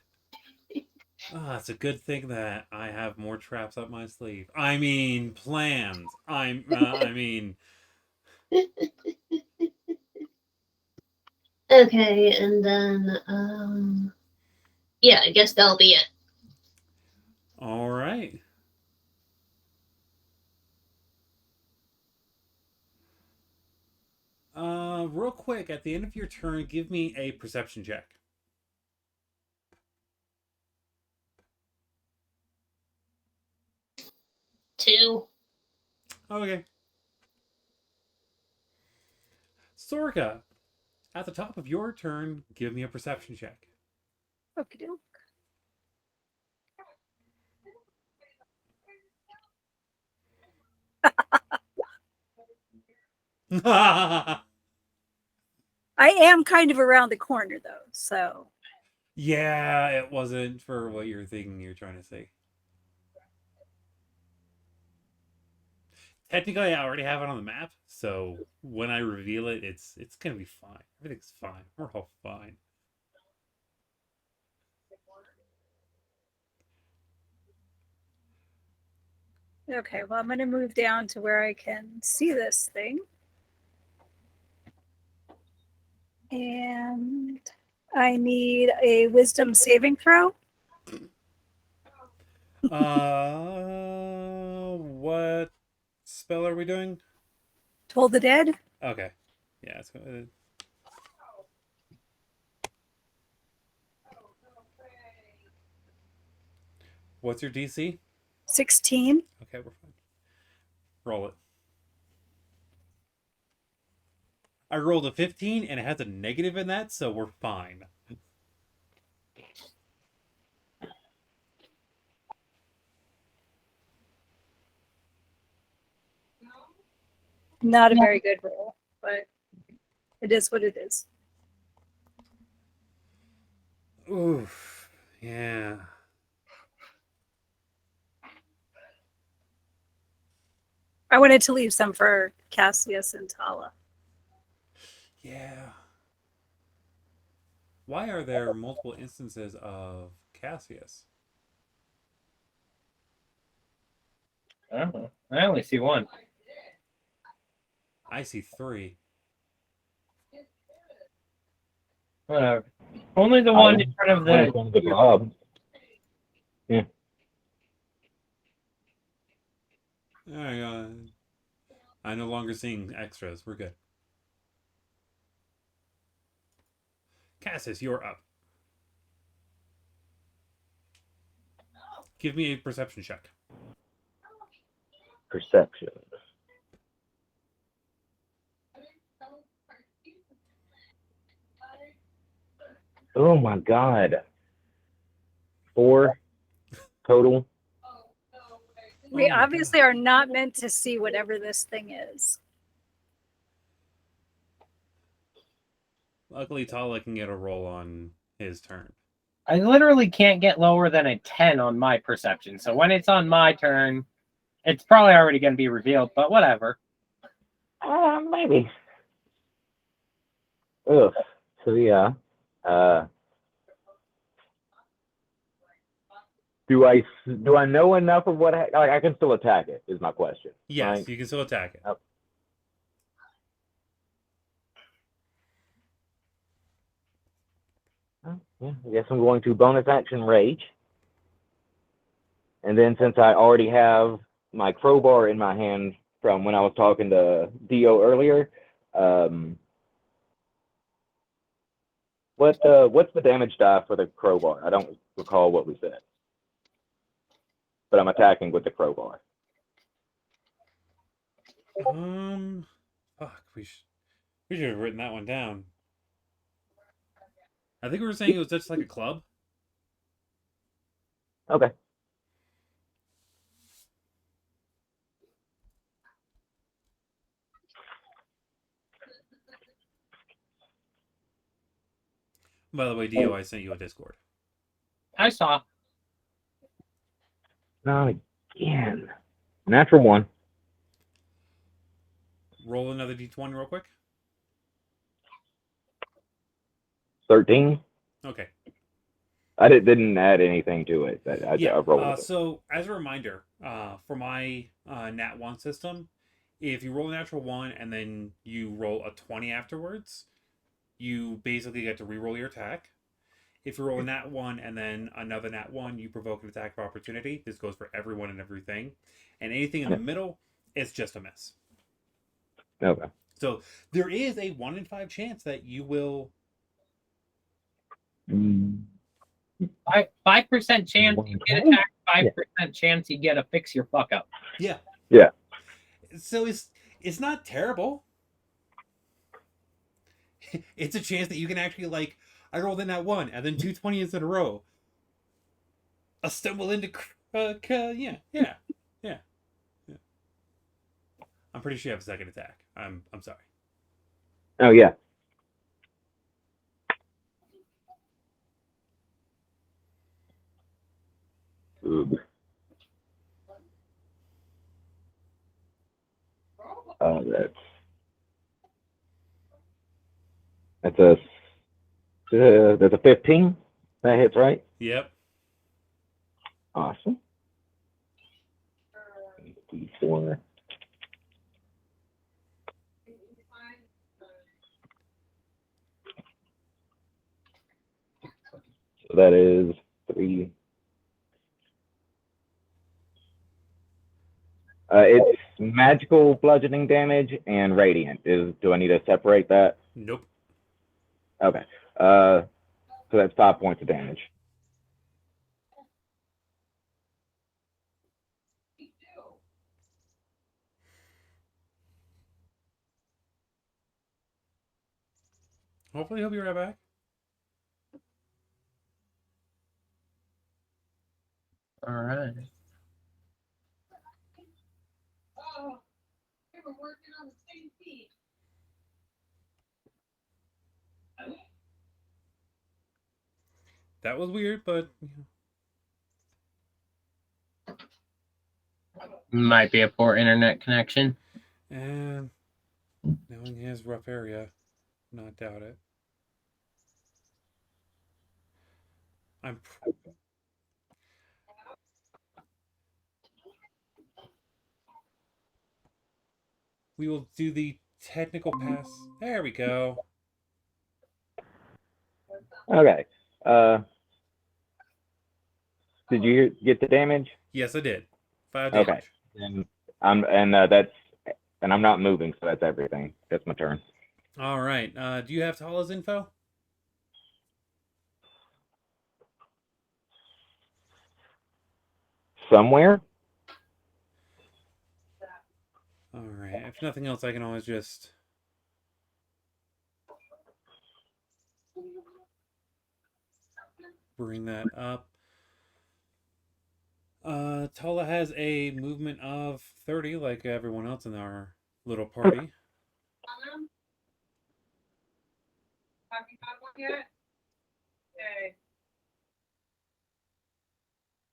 Ah, it's a good thing that I have more traps up my sleeve. I mean, plans. I mean. Okay, and then yeah, I guess that'll be it. All right. Real quick, at the end of your turn, give me a perception check. Two. Okay. Sorka, at the top of your turn, give me a perception check. Okie doke. I am kind of around the corner though, so Yeah, it wasn't for what you're thinking you're trying to say. technically I already have it on the map, so when I reveal it, it's gonna be fine. Everything's fine. We're all fine. Okay, well, I'm going to move down to where I can see this thing. And I need a wisdom saving throw. What spell are we doing? Toll the Dead. Okay. Yeah. What's your DC? 16. Okay, we're fine. Roll it. I rolled a 15 and it has a negative in that, so we're fine. Not a very good roll, but it is what it is. Oof. Yeah. I wanted to leave some for Cassius and Tala. Yeah. Why are there multiple instances of Cassius? I don't know. I only see one. I see 3. Whatever. Only the one in front of the. One of the Bob. Yeah. I'm no longer seeing extras. We're good. Cassius, you're up. Give me a perception check. Perception. Oh my god. 4 total. We Oh my obviously are not meant to see whatever this thing is. Luckily, Tala can get a roll on his turn. I literally can't get lower than a 10 on my perception. So when it's on my turn, it's probably already going to be revealed, but whatever. Maybe. Ugh. So yeah. Do I know enough of what I can still attack it? Is my question. Yes, right? you can still attack it. Oh. Yeah, I guess I'm going to bonus action rage. And then since I already have my crowbar in my hand from when I was talking to Dio earlier, what's the damage die for the crowbar? I don't recall what we said. But I'm attacking with the crowbar. Fuck, we should have written that one down. I think we were saying it was just like a club. Okay. By the way, Dio, I sent you a Discord. I saw. Not again. Natural 1. Roll another d20 real quick. 13. Okay. I didn't add anything to it. I rolled with it. So, as a reminder, for my Nat 1 system, if you roll a natural 1 and then you roll a 20 afterwards, you basically get to reroll your attack. If you roll a Nat 1 and then another Nat 1, you provoke an attack of opportunity. This goes for everyone and everything. And anything in the middle, it's just a miss. Okay. So, there is a 1 in 5 chance that you will... 5% chance you get attacked, 5% chance you get a fix your fuck up. Yeah. Yeah. So it's not terrible. It's a chance that you can actually, like, I rolled in that 1 and then 2 20s in a row. I'll stumble into yeah. I'm pretty sure you have a second attack. I'm sorry. Oh yeah. Ooh. That's a that's a 15. That hits, right? Yep. Awesome. D4. So that is 3. It's magical bludgeoning damage and radiant. Do I need to separate that? Nope. Okay. So that's 5 points of damage. Hopefully he'll be right back. All right. That was weird, but Might be a poor internet connection. and knowing his rough area, not doubt it. We will do the technical pass. There we go. Okay. Did you get the damage? Yes, I did. 5 Okay. damage. And I'm not moving, so that's everything. That's my turn. All right. Do you have Tala's info? Somewhere? All right. If nothing else, I can always just bring that up. Tala has a movement of 30, like everyone else in our little party. Have you had one yet? Okay.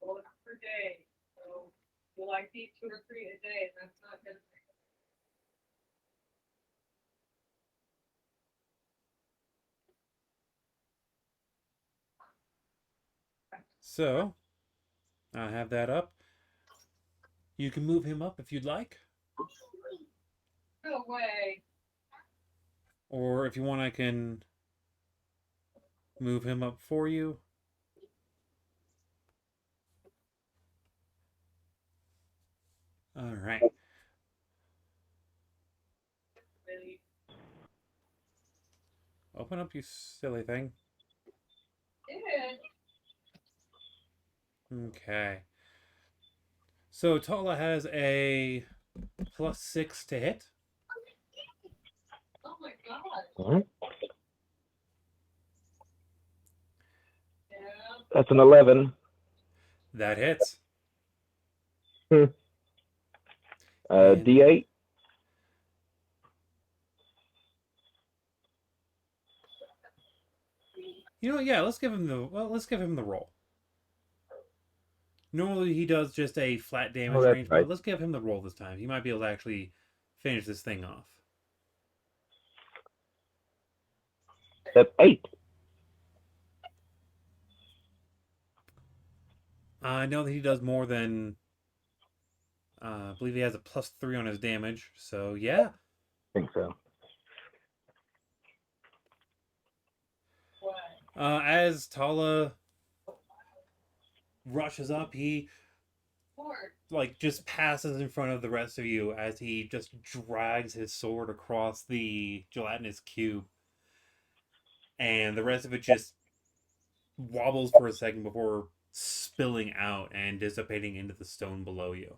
Well, it's per day. So you like to eat 2 or 3 a day, and that's not good. So, I have that up. You can move him up if you'd like. No way. Or if you want, I can move him up for you. All right. Really? Open up, you silly thing. Did. Okay. So Tala has a +6 to hit. Oh my god. Mhm. Yeah. That's an 11. That hits. And And- D8. You know, yeah, let's give him the roll. Normally he does just a flat damage that's range, right. but let's give him the roll this time. He might be able to actually finish this thing off. That's 8. I know that he does more than. I believe he has a +3 on his damage. So yeah. I think so. What? As Tala rushes up, he Lord. just passes in front of the rest of you as he just drags his sword across the gelatinous cube, and the rest of it just wobbles for a second before spilling out and dissipating into the stone below you.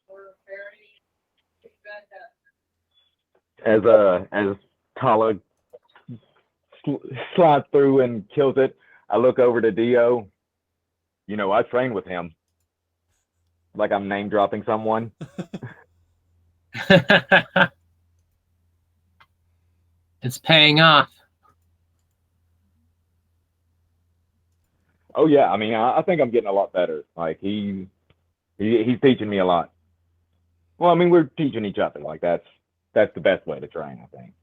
We're very As Tala slides through and kills it, I look over to Dio. You know, I trained with him. Like I'm name dropping someone. It's paying off. Oh yeah, I mean, I think I'm getting a lot better. Like he's teaching me a lot. Well, I mean, we're teaching each other. Like that's the best way to train, I think.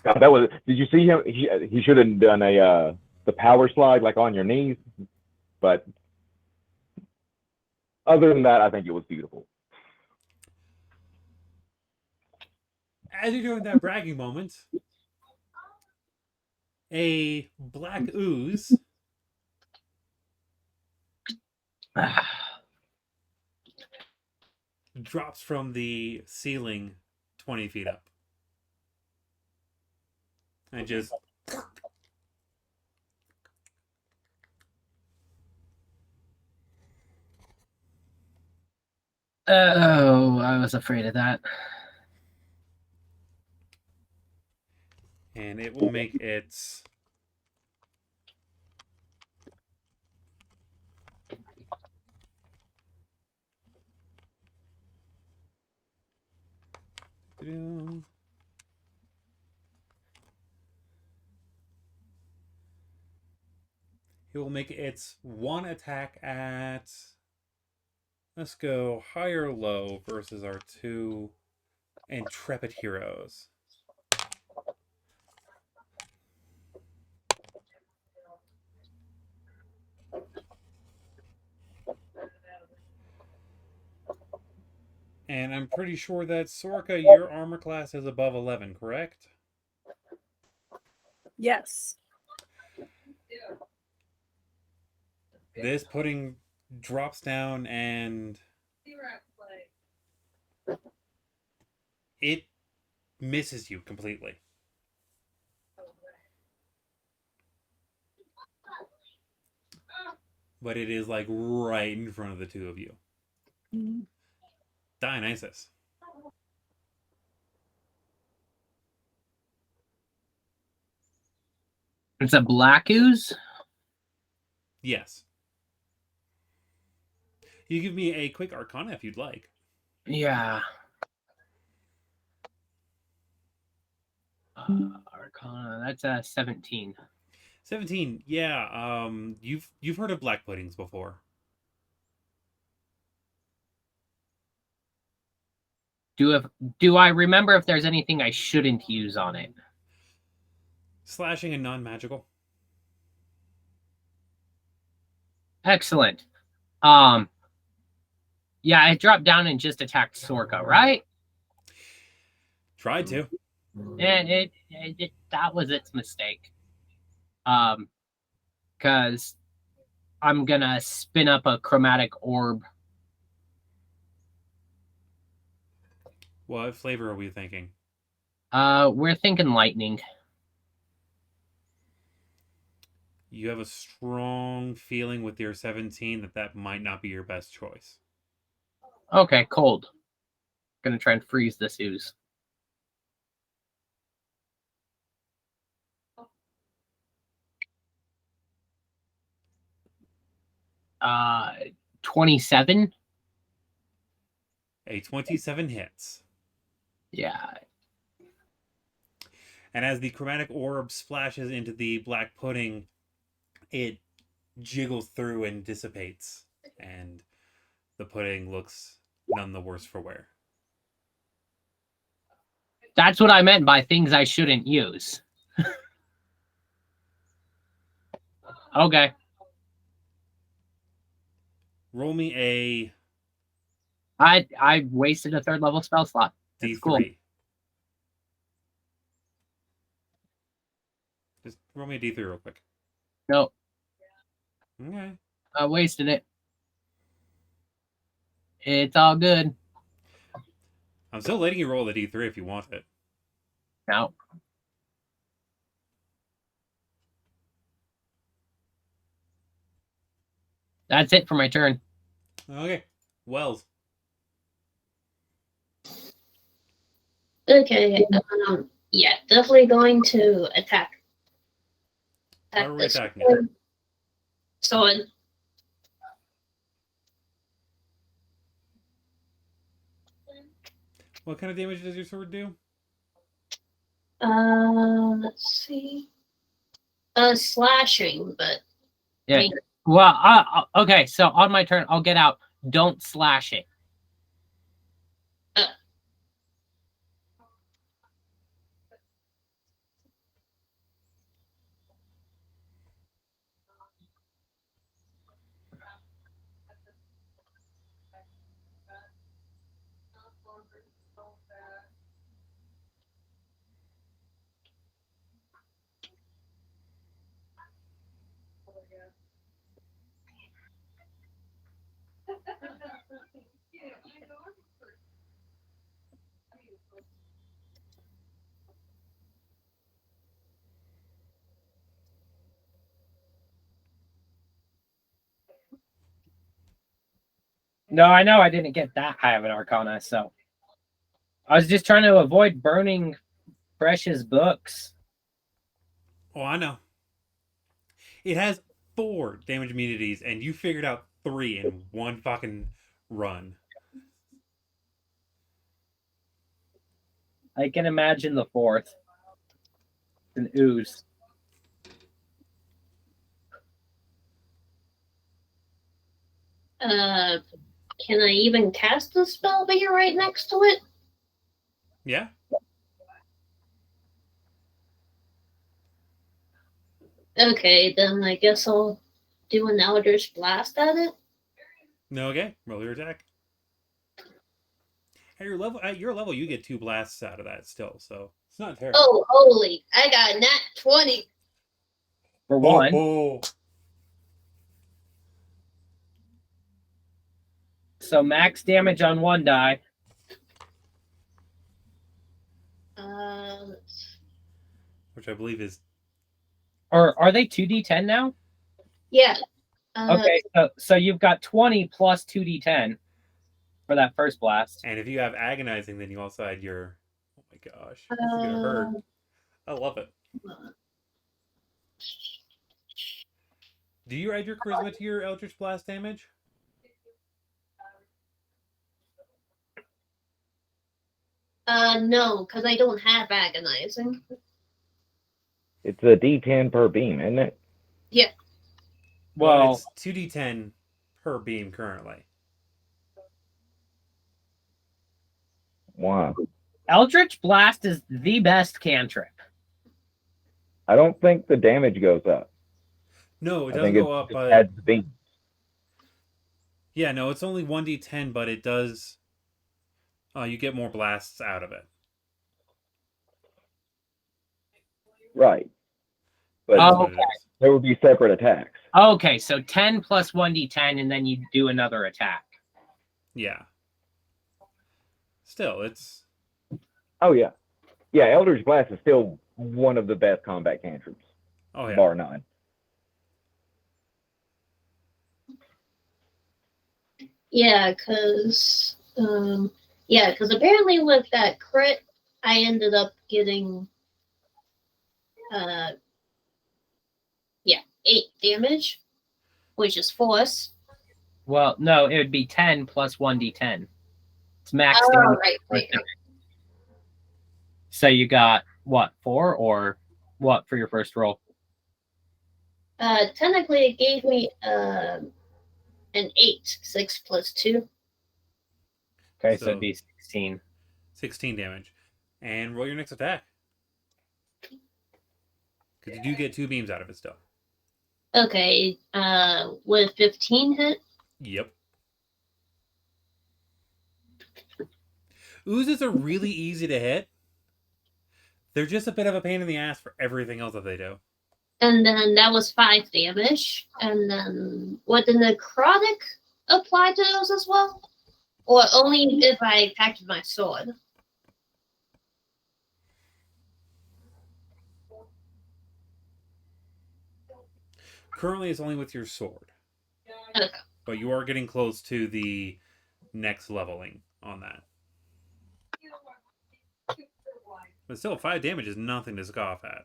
God, that was. Did you see him? He should have done the power slide like on your knees. But other than that, I think it was beautiful. As you're doing that bragging moment, a black ooze drops from the ceiling 20 feet up. And just Oh, I was afraid of that. and it will make its He will make its one attack at. Let's go high or low versus our two intrepid heroes. And I'm pretty sure that Sorka, your armor class is above 11, correct? Yes. This pudding drops down and it misses you completely. But it is like right in front of the two of you. Dionysus. It's a black ooze? Yes. You give me a quick arcana if you'd like. Yeah. Arcana, that's a 17. 17. Yeah. You've heard of black puddings before. Do I remember if there's anything I shouldn't use on it? Slashing and non-magical. Excellent. Yeah, it dropped down and just attacked Sorka, right? Tried to. And that was its mistake. Because I'm gonna spin up a chromatic orb. What flavor are we thinking? We're thinking lightning. You have a strong feeling with your 17 that that might not be your best choice. Okay, cold. Gonna try and freeze this ooze. 27. A 27 hits. Yeah. And as the chromatic orb splashes into the black pudding, it jiggles through and dissipates. And the pudding looks none the worse for wear. That's what I meant by things I shouldn't use. Okay. Roll me a I wasted a 3rd level spell slot. That's D3. cool. Just roll me a D3 real quick. No, Okay. I wasted it. It's all good. I'm still letting you roll the D3 if you want it. No. That's it for my turn. Okay. Wells. Okay. Yeah, definitely going to attack. How are we this attacking it? sword. What kind of damage does your sword do? Let's see. Slashing, but Yeah. I mean, Well, okay. So on my turn, I'll get out. Don't slash it. No, I know I didn't get that high of an Arcana, so I was just trying to avoid burning precious books. Oh, I know. It has 4 damage immunities, and you figured out 3 in one fucking run. I can imagine the fourth. An ooze. Can I even cast the spell while you're right next to it? Yeah? Okay, then I guess I'll do an Eldritch Blast at it. No, okay. Roll your attack. At your level, you get 2 blasts out of that still, so it's not terrible. Oh, holy! I got a nat 20. For one. Oh. So max damage on one die. Which I believe is... Or are they 2d10 now? Yeah. Okay, so you've got 20 plus 2d10 for that first blast. And if you have agonizing, then you also had your... Oh my gosh. This is gonna hurt. I love it. Do you add your charisma to your Eldritch Blast damage? No, because I don't have agonizing. It's a D10 per beam, isn't it? Yeah. Well, Well, it's 2d10 per beam currently. Wow. Eldritch Blast is the best cantrip. I don't think the damage goes up. No, it I doesn't think go it up, just but... adds beams. Yeah, no, it's only 1d10, but it does... you get more blasts out of it. Right. But That's Oh, what it is. there would be separate attacks. Okay, so 10 plus 1d10, and then you do another attack. Yeah. Still, it's... Oh, yeah. Yeah, Eldritch Blast is still one of the best combat cantrips, Oh, yeah. bar none. Yeah, because apparently with that crit, I ended up getting 8 damage, which is force. Well, no, it would be 10 plus 1d10. It's max Oh, damage. right. So you got, what, 4 or what for your first roll? Technically, it gave me an 8. 6 plus 2. Okay, so So- it'd be 16. 16 damage. And roll your next attack. Because you do get 2 beams out of it still. Okay, with 15 hit? Yep. Oozes are really easy to hit. They're just a bit of a pain in the ass for everything else that they do. And then that was 5 damage. And then would the necrotic apply to those as well? Or only if I attacked with my sword? Currently, it's only with your sword. Okay. But you are getting close to the next leveling on that. But still, 5 damage is nothing to scoff at.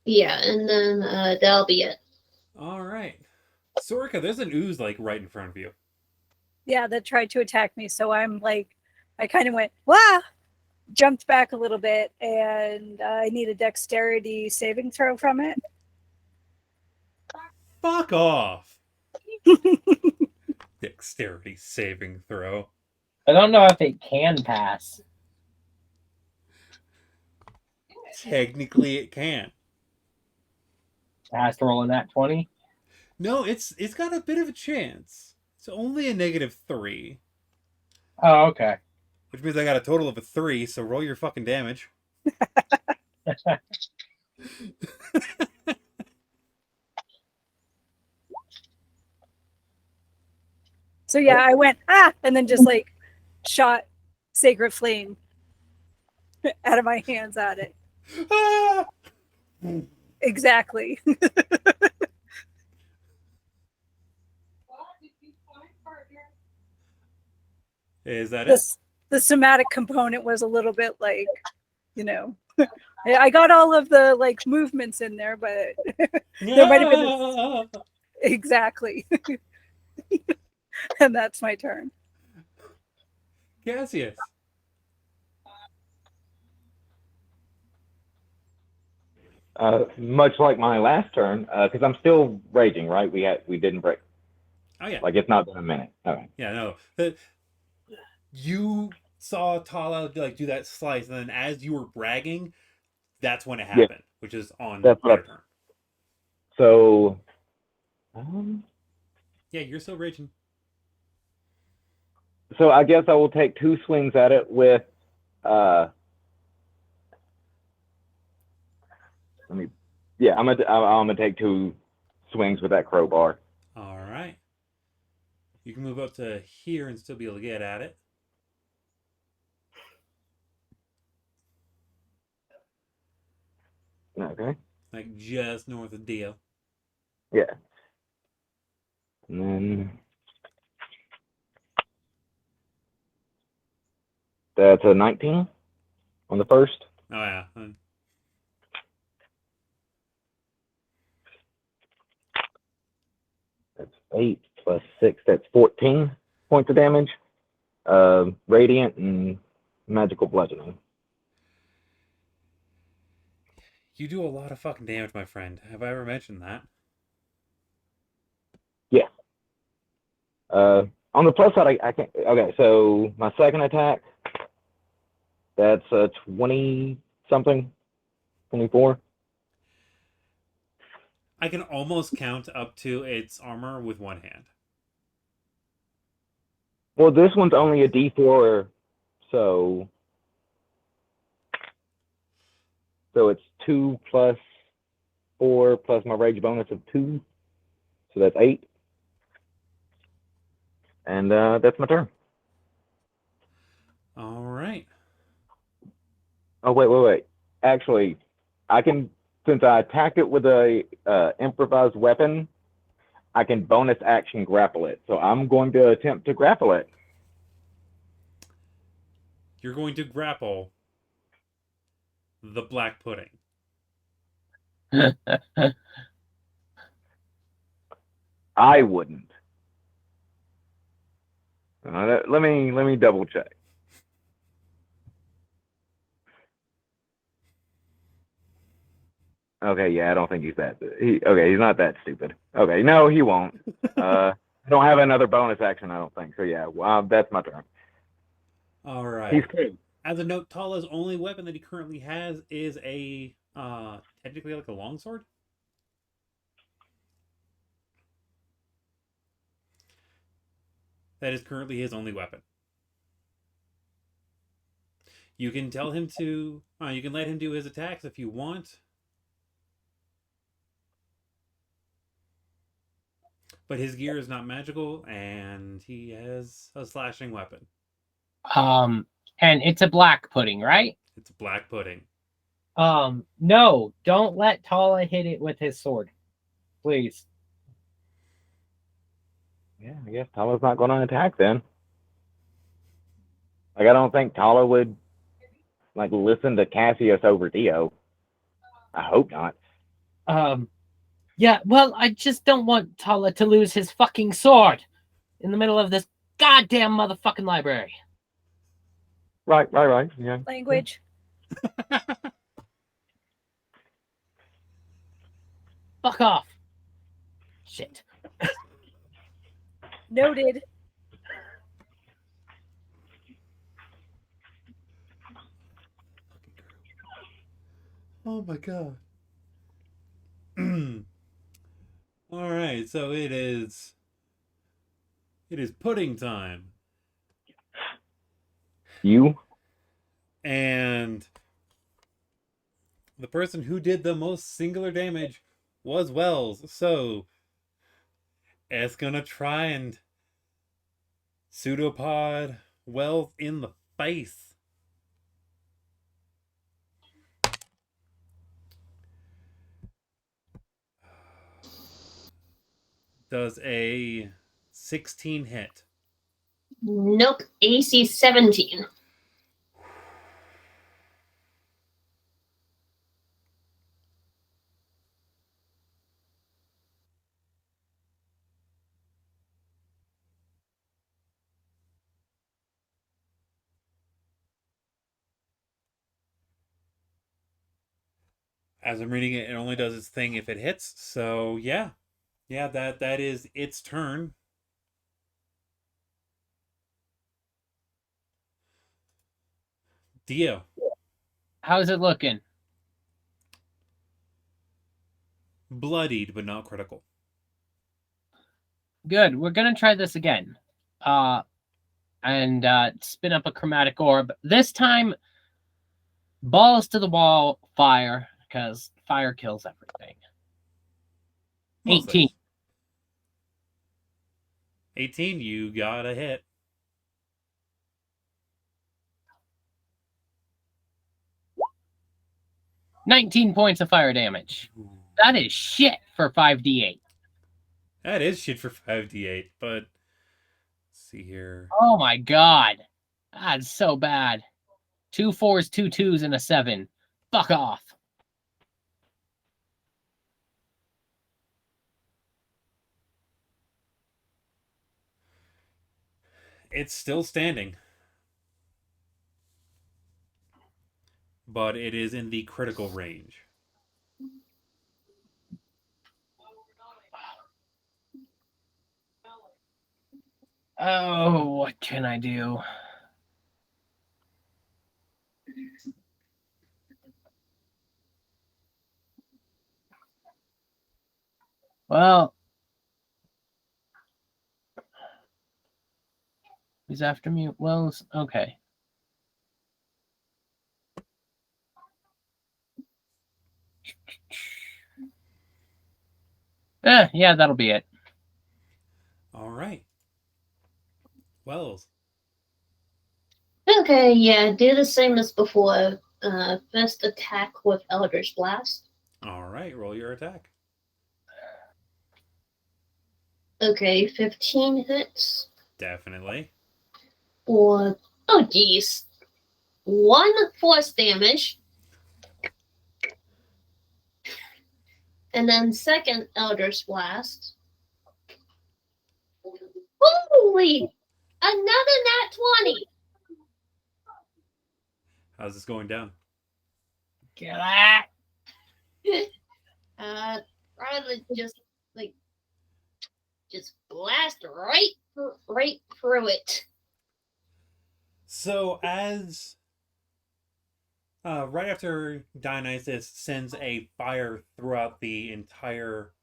Yeah, and then that'll be it. Alright. Sorika, there's an ooze, like, right in front of you. Yeah, that tried to attack me. So I'm like, I kind of went, wah! Jumped back a little bit, and I need a dexterity saving throw from it. Fuck off! Dexterity saving throw. I don't know if it can pass. Technically, it can. It has to roll in that 20. No, it's got a bit of a chance. It's only a -3. Oh, okay. Which means I got a total of a 3, so roll your fucking damage. So yeah, I went, and then just like shot Sacred Flame out of my hands at it. Ah! Exactly. Is that it? The somatic component was a little bit like, you know, I got all of the like movements in there, but there might have been exactly. And that's my turn. Cassius. Much like my last turn, because I'm still raging, right? We didn't break. Oh yeah. Like it's not been a minute. Okay. Yeah, no. You saw Tala like do that slice, and then as you were bragging, that's when it Yeah, happened, which is on that's what your I. turn. So, Yeah, you're still raging. so I guess I will take two swings at it with. Uh, Let me. Yeah, I'm gonna take two swings with that crowbar. All right. You can move up to here and still be able to get at it. Okay. Like just north of Dio. Yeah. And then that's a 19 on the first. Oh yeah. That's 8 plus 6. That's 14 points of damage. Radiant and magical bludgeoning. You do a lot of fucking damage, my friend. Have I ever mentioned that? Yeah. On the plus side, I can't. Okay, so my second attack, that's 20 something, 24. I can almost count up to its armor with one hand. Well, this one's only a D4, so it's 2 plus 4 plus my rage bonus of 2, so that's 8. And that's my turn. All right. Oh wait. Actually, I can, since I attacked it with a improvised weapon, I can bonus action grapple it. So I'm going to attempt to grapple it. You're going to grapple the black pudding. I wouldn't. Let me double check. Okay, yeah, I don't think he's that. He's not that stupid. Okay, no, he won't. I don't have another bonus action, I don't think. So yeah, well, that's my turn. All right. He's cool. As a note, Tala's only weapon that he currently has is a technically like a longsword. That is currently his only weapon. You can tell him to. You can let him do his attacks if you want. But his gear is not magical, and he has a slashing weapon. And it's a black pudding, right? It's black pudding. No, don't let Tala hit it with his sword, please. Yeah, I guess Tala's not going to attack then. Like, I don't think Tala would like listen to Cassius over Dio. I hope not. Yeah, well, I just don't want Tala to lose his fucking sword in the middle of this goddamn motherfucking library. Right. Yeah. Language. Fuck off. Shit. Noted. Oh my god. All right, so it is pudding time. You? And the person who did the most singular damage was Wells. So it's gonna try and pseudopod Wells in the face. Does a 16 hit? Nope. AC 17. As I'm reading it, it only does its thing if it hits. So yeah, that is its turn. Dio, How's it looking? bloodied but not critical. Good. We're gonna try this again. And spin up a chromatic orb. This time, balls to the wall, fire, because fire kills everything. Most 18. things. 18, you got a hit. $19 points of fire damage. That is shit for 5d8. That is shit for 5d8, but let's see here. Oh my god. That's so bad. 2 4s, 2 2s, and a 7. Fuck off. It's still standing, but it is in the critical range. Oh, what can I do? Well, he's after me. Well, okay. Yeah, that'll be it. All right. Wells. Okay, yeah, do the same as before. First attack with Eldritch Blast. All right, roll your attack. Okay, 15 hits. Definitely. Or, oh geez. 1 force damage. And then second Eldritch Blast. Holy! Another nat 20! How's this going down? Get that. Rather just blast right through it. So as right after Dionysus sends a fire throughout the entire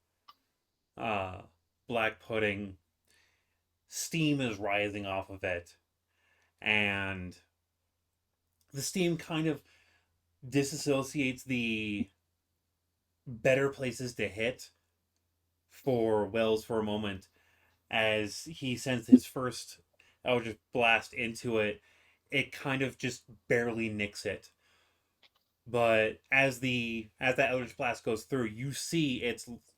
black pudding, steam is rising off of it, and the steam kind of disassociates the better places to hit for Wells for a moment as he sends his first Eldritch Blast into it. It kind of just barely nicks it. But as that Eldritch Blast goes through, you see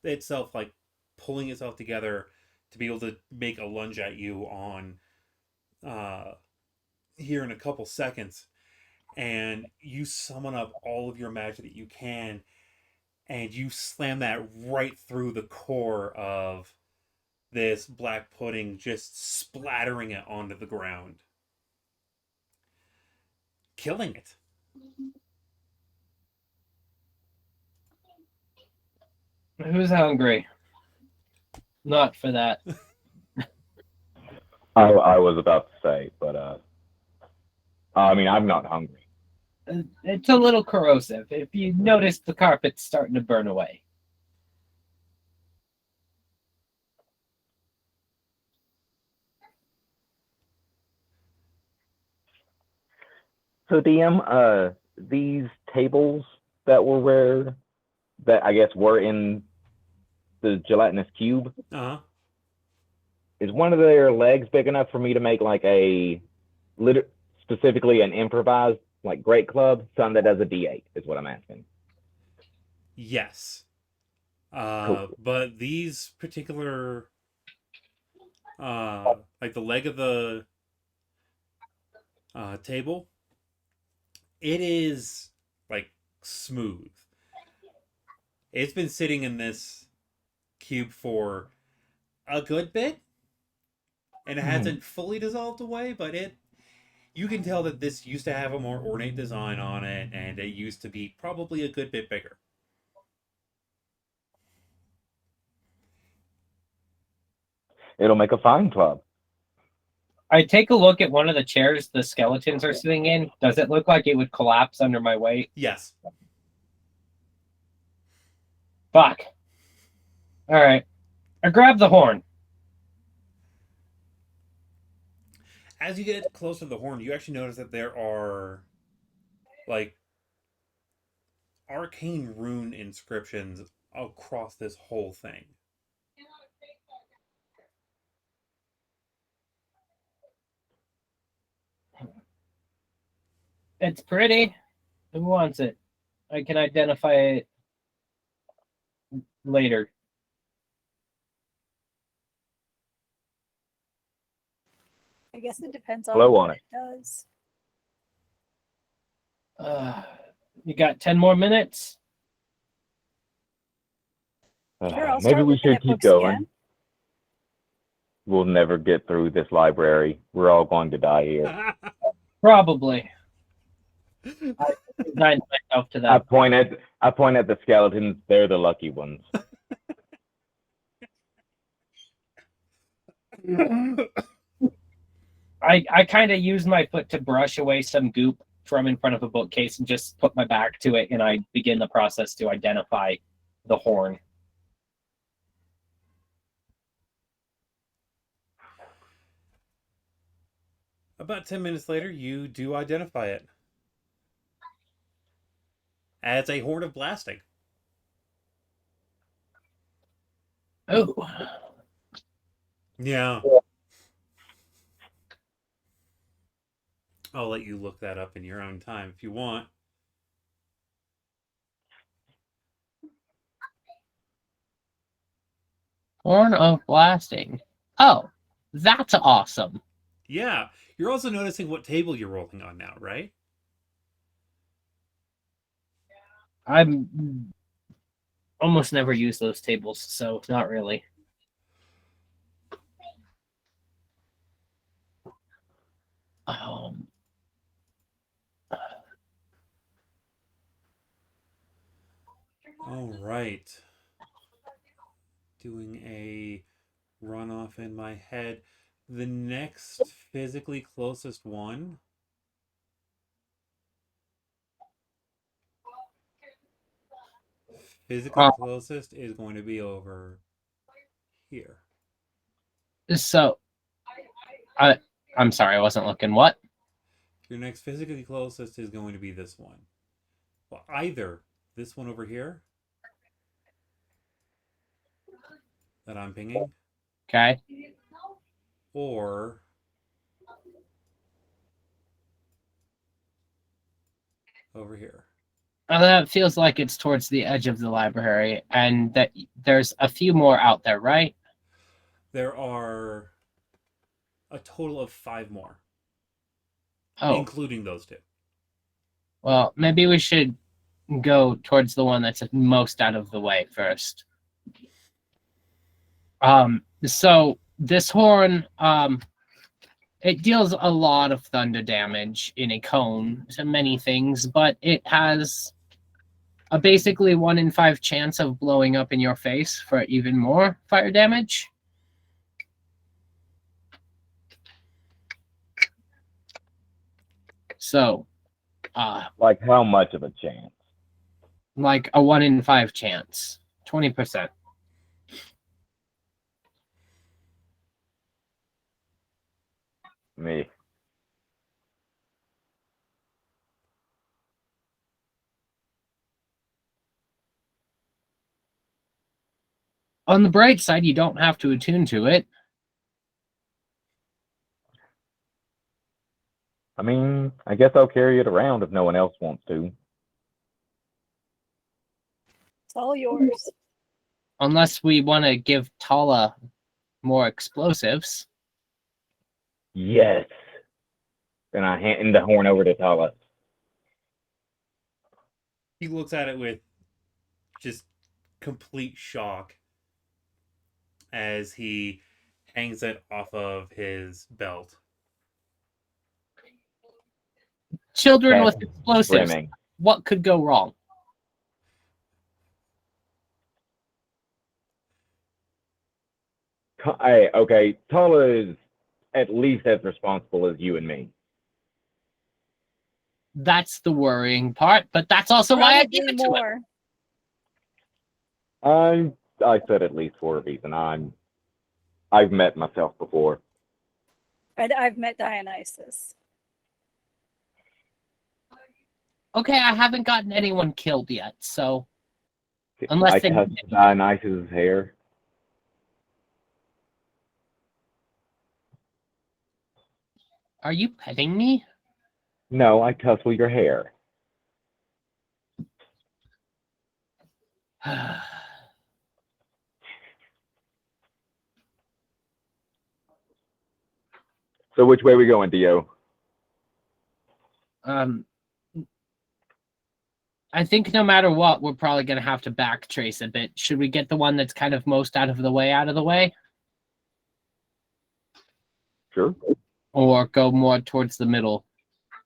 itself like pulling itself together to be able to make a lunge at you on here in a couple seconds. And you summon up all of your magic that you can, and you slam that right through the core of this black pudding, just splattering it onto the ground, killing it. Who's hungry? Not for that. I was about to say, but I mean, I'm not hungry. It's a little corrosive. If you notice, the carpet's starting to burn away. So DM, these tables that that I guess were in the gelatinous cube, Uh-huh. is one of their legs big enough for me to make like specifically an improvised like great club, something that does a D8 is what I'm asking. Yes. Cool. But these particular like the leg of the table, it is like smooth. It's been sitting in this cube for a good bit, and it hasn't fully dissolved away, but you can tell that this used to have a more ornate design on it, and it used to be probably a good bit bigger. It'll make a fine club. I take a look at one of the chairs the skeletons are sitting in. Does it look like it would collapse under my weight? Yes. Fuck. All right. I grab the horn. As you get closer to the horn, you actually notice that there are like arcane rune inscriptions across this whole thing. It's pretty. Who wants it? I can identify it later. I guess it depends on Blow what on it does. You got 10 more minutes? Sure, I'll Maybe start we looking should at keep books going. again. We'll never get through this library. We're all going to die here. Probably. I resigned myself to I that. point at the skeletons. They're the lucky ones. I kind of use my foot to brush away some goop from in front of a bookcase and just put my back to it, and I begin the process to identify the horn. About 10 minutes later, you do identify it as a horn of blasting. Oh. Yeah. I'll let you look that up in your own time if you want. Horn of blasting. Oh, that's awesome. Yeah. You're also noticing what table you're rolling on now, right? I'm almost never use those tables, so not really. All right. Doing a runoff in my head. The next physically closest one closest is going to be over here. So, I'm sorry, I wasn't looking. What? Your next physically closest is going to be this one. Well, either this one over here that I'm pinging. Okay. Or over here. That feels like it's towards the edge of the library, and that there's a few more out there, right? There are a total of 5 more. Oh. Including those 2. Well, maybe we should go towards the one that's most out of the way first. So this horn, it deals a lot of thunder damage in a cone to many things, but it has a basically 1 in 5 chance of blowing up in your face for even more fire damage. So, like how much of a chance? Like a 1 in 5 chance, 20%. Me. On the bright side, you don't have to attune to it. I mean, I guess I'll carry it around if no one else wants to. It's all yours. Unless we want to give Tala more explosives. Yes. Then I hand the horn over to Tala. He looks at it with just complete shock as he hangs it off of his belt. Children with Cast explosives. brimming. What could go wrong? Hey, okay, Tala is at least as responsible as you and me. That's the worrying part, but that's also why I Probably give it to him. more. I said at least for a reason. I've met myself before. And I've met Dionysus. Okay, I haven't gotten anyone killed yet, so unless I they touched Dionysus' hair. are you petting me? No, I tussle your hair. So which way are we going, Dio? I think no matter what, we're probably going to have to backtrace a bit. Should we get the one that's kind of most out of the way? Sure. Or go more towards the middle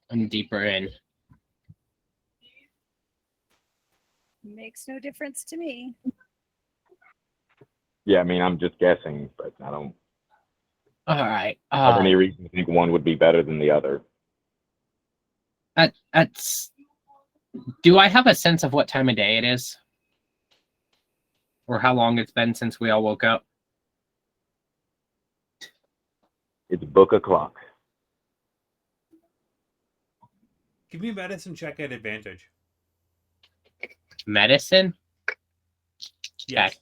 and deeper in? Makes no difference to me. Yeah, I mean, I'm just guessing, but I don't All right. have any reason to think one would be better than the other. Do I have a sense of what time of day it is? Or how long it's been since we all woke up? It's book o'clock. Give me a medicine check at advantage. Medicine? Yes. Okay.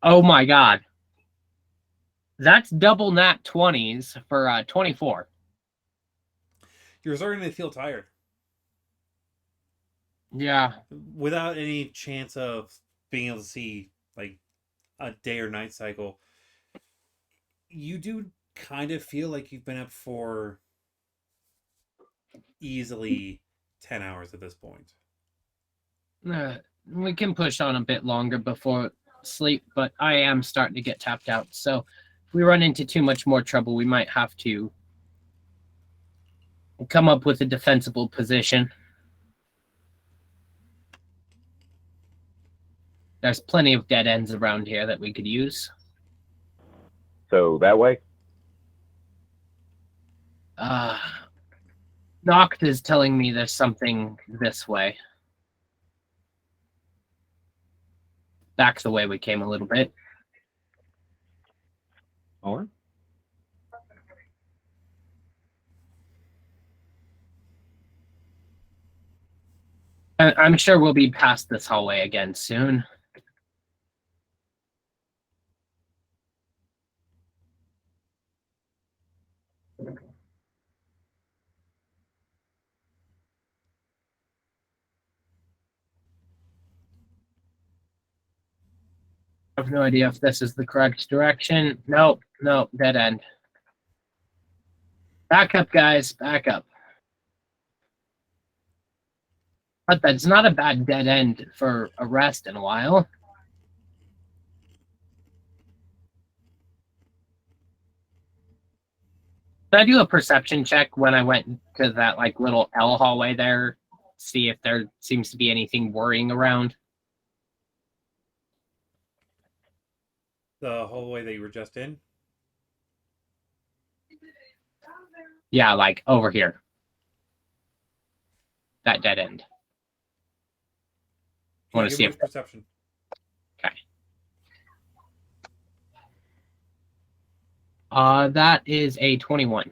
Oh my god. That's double nat 20s for 24. You're starting to feel tired. Yeah. Without any chance of being able to see like a day or night cycle, you do kind of feel like you've been up for easily 10 hours at this point. We can push on a bit longer before sleep, but I am starting to get tapped out. So if we run into too much more trouble, we might have to come up with a defensible position. There's plenty of dead ends around here that we could use. So that way? Noct is telling me there's something this way. Back the way we came a little bit. All right. I'm sure we'll be past this hallway again soon. I have no idea if this is the correct direction. Nope, dead end. Back up, guys, back up. But that's not a bad dead end for a rest in a while. Did I do a perception check when I went to that like little L hallway there? See if there seems to be anything worrying around. The hallway that you were just in? Yeah, like over here. That dead end. I want to give see me if perception. Okay. That is a 21.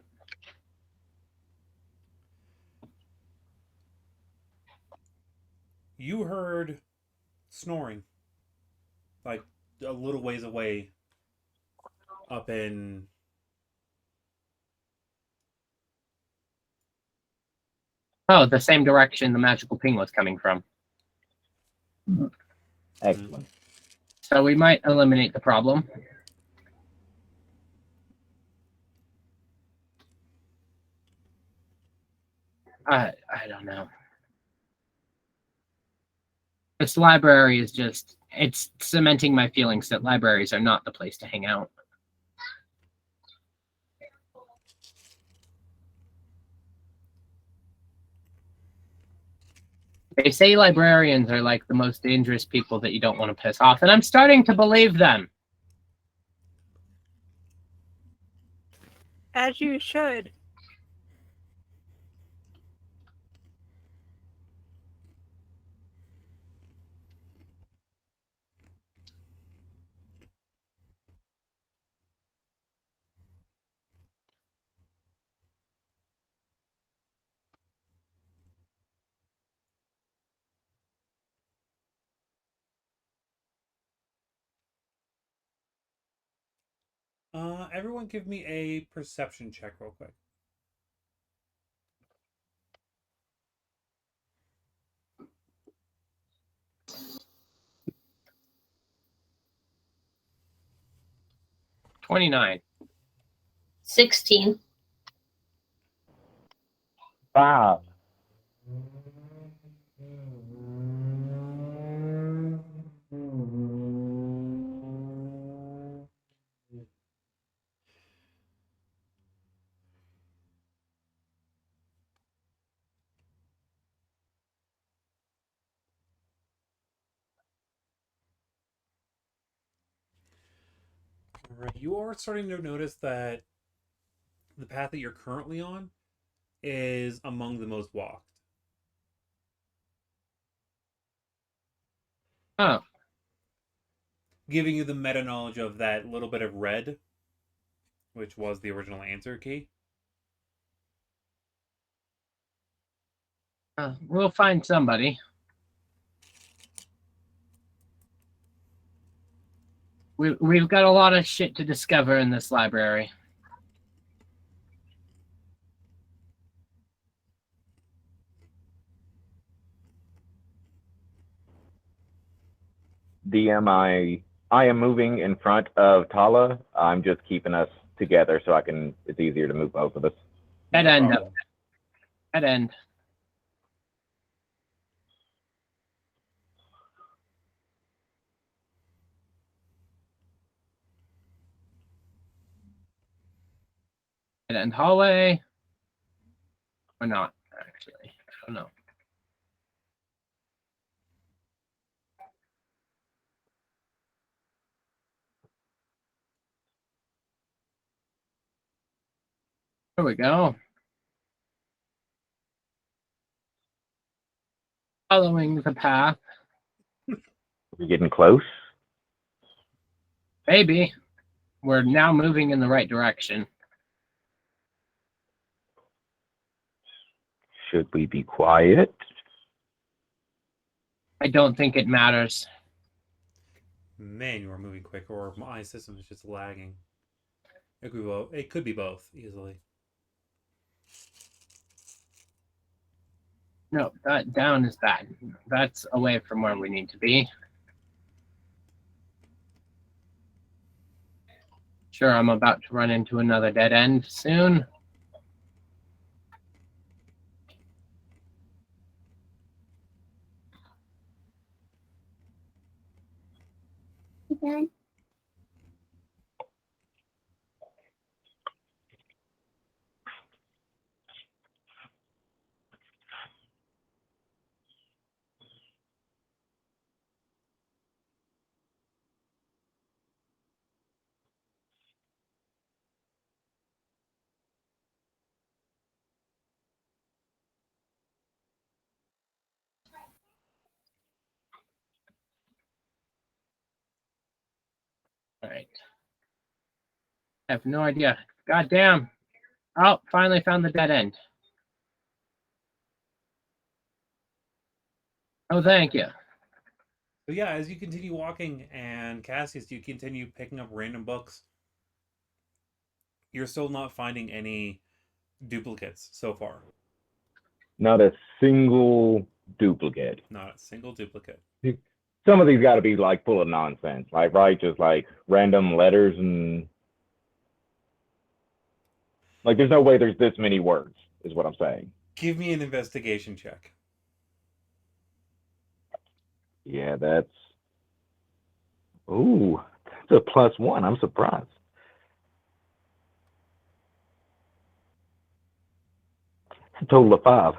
You heard snoring, like a little ways away, up in. Oh, the same direction the magical ping was coming from. Excellent. So we might eliminate the problem. I don't know. This library is just, it's cementing my feelings that libraries are not the place to hang out. They say librarians are like the most dangerous people that you don't want to piss off, and I'm starting to believe them. As you should. Everyone give me a perception check real quick. $29. 16. 5. All right, you are starting to notice that the path that you're currently on is among the most walked. Oh, Giving you the meta knowledge of that little bit of red, which was the original answer key. we'll find somebody. We've got a lot of shit to discover in this library. DM, I am moving in front of Tala. I'm just keeping us together so it's easier to move both of us. Dead No end. problem. Dead end. Dead end hallway. Or not, actually. I don't know. There we go. Following the path. We're getting close. Maybe. We're now moving in the right direction. Should we be quiet? I don't think it matters. Man, you are moving quick, or my system is just lagging. It could be both. It could be both easily. No, that down is bad. That's away from where we need to be. Sure, I'm about to run into another dead end soon. Okay. All right. I have no idea. God damn. Oh, finally found the dead end. Oh, thank you. So yeah, as you continue walking, and Cassius, you continue picking up random books. You're still not finding any duplicates so far. Not a single duplicate. Not a single duplicate. Some of these got to be like full of nonsense, like right, just like random letters and like there's no way there's this many words, is what I'm saying. Give me an investigation check. Yeah, that's. Ooh, that's a +1. I'm surprised. It's a total of 5.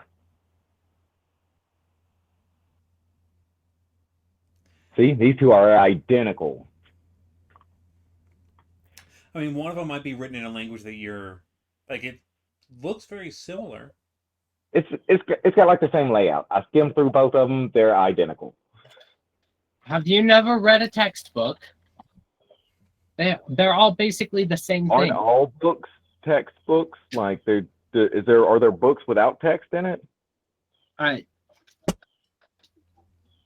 See, these two are identical. I mean, one of them might be written in a language that you're like. It looks very similar. It's got like the same layout. I skimmed through both of them. They're identical. Have you never read a textbook? They're all basically the same Aren't thing. all books textbooks? Like, are there books without text in it?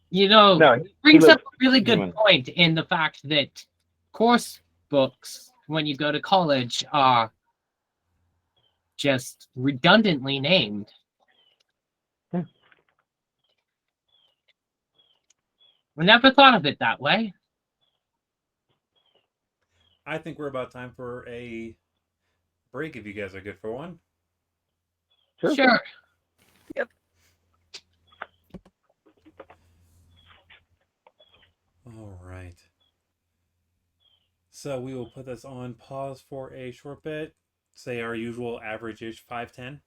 You know, No, brings up looks a really good human. point in the fact that course books, when you go to college, are just redundantly named. Yeah. I never thought of it that way. I think we're about time for a break. If you guys are good for one. Sure. Yep. All right. So we will put this on pause for a short bit. Say our usual average-ish 5-10.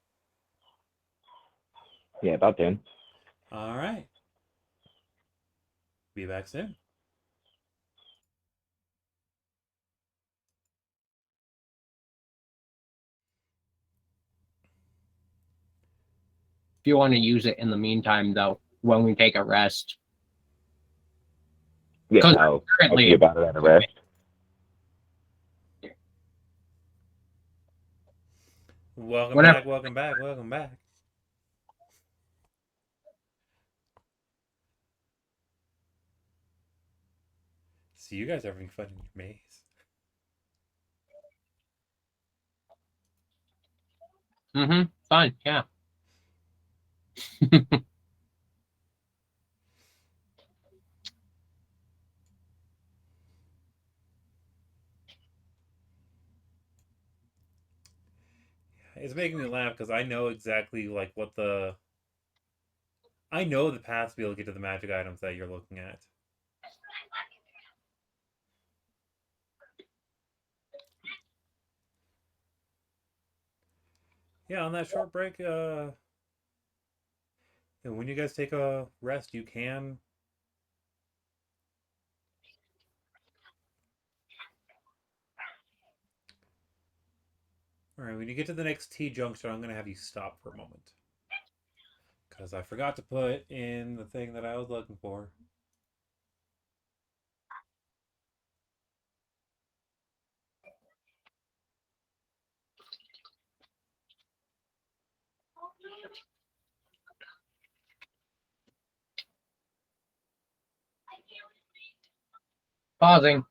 Yeah, about 10. All right. Be back soon. If you want to use it in the meantime, though, when we take a rest. Yeah, 'Cause I'll currently- see about it at a rest. Welcome Whenever- back, welcome back, welcome back. See, you guys are having fun in your maze. Fine, yeah. It's making me laugh because I know exactly like what the. I know the path to be able to get to the magic items that you're looking at. Yeah, on that short break, when you guys take a rest, you can. All right, when you get to the next T junction, I'm going to have you stop for a moment. Because I forgot to put in the thing that I was looking for. Pausing.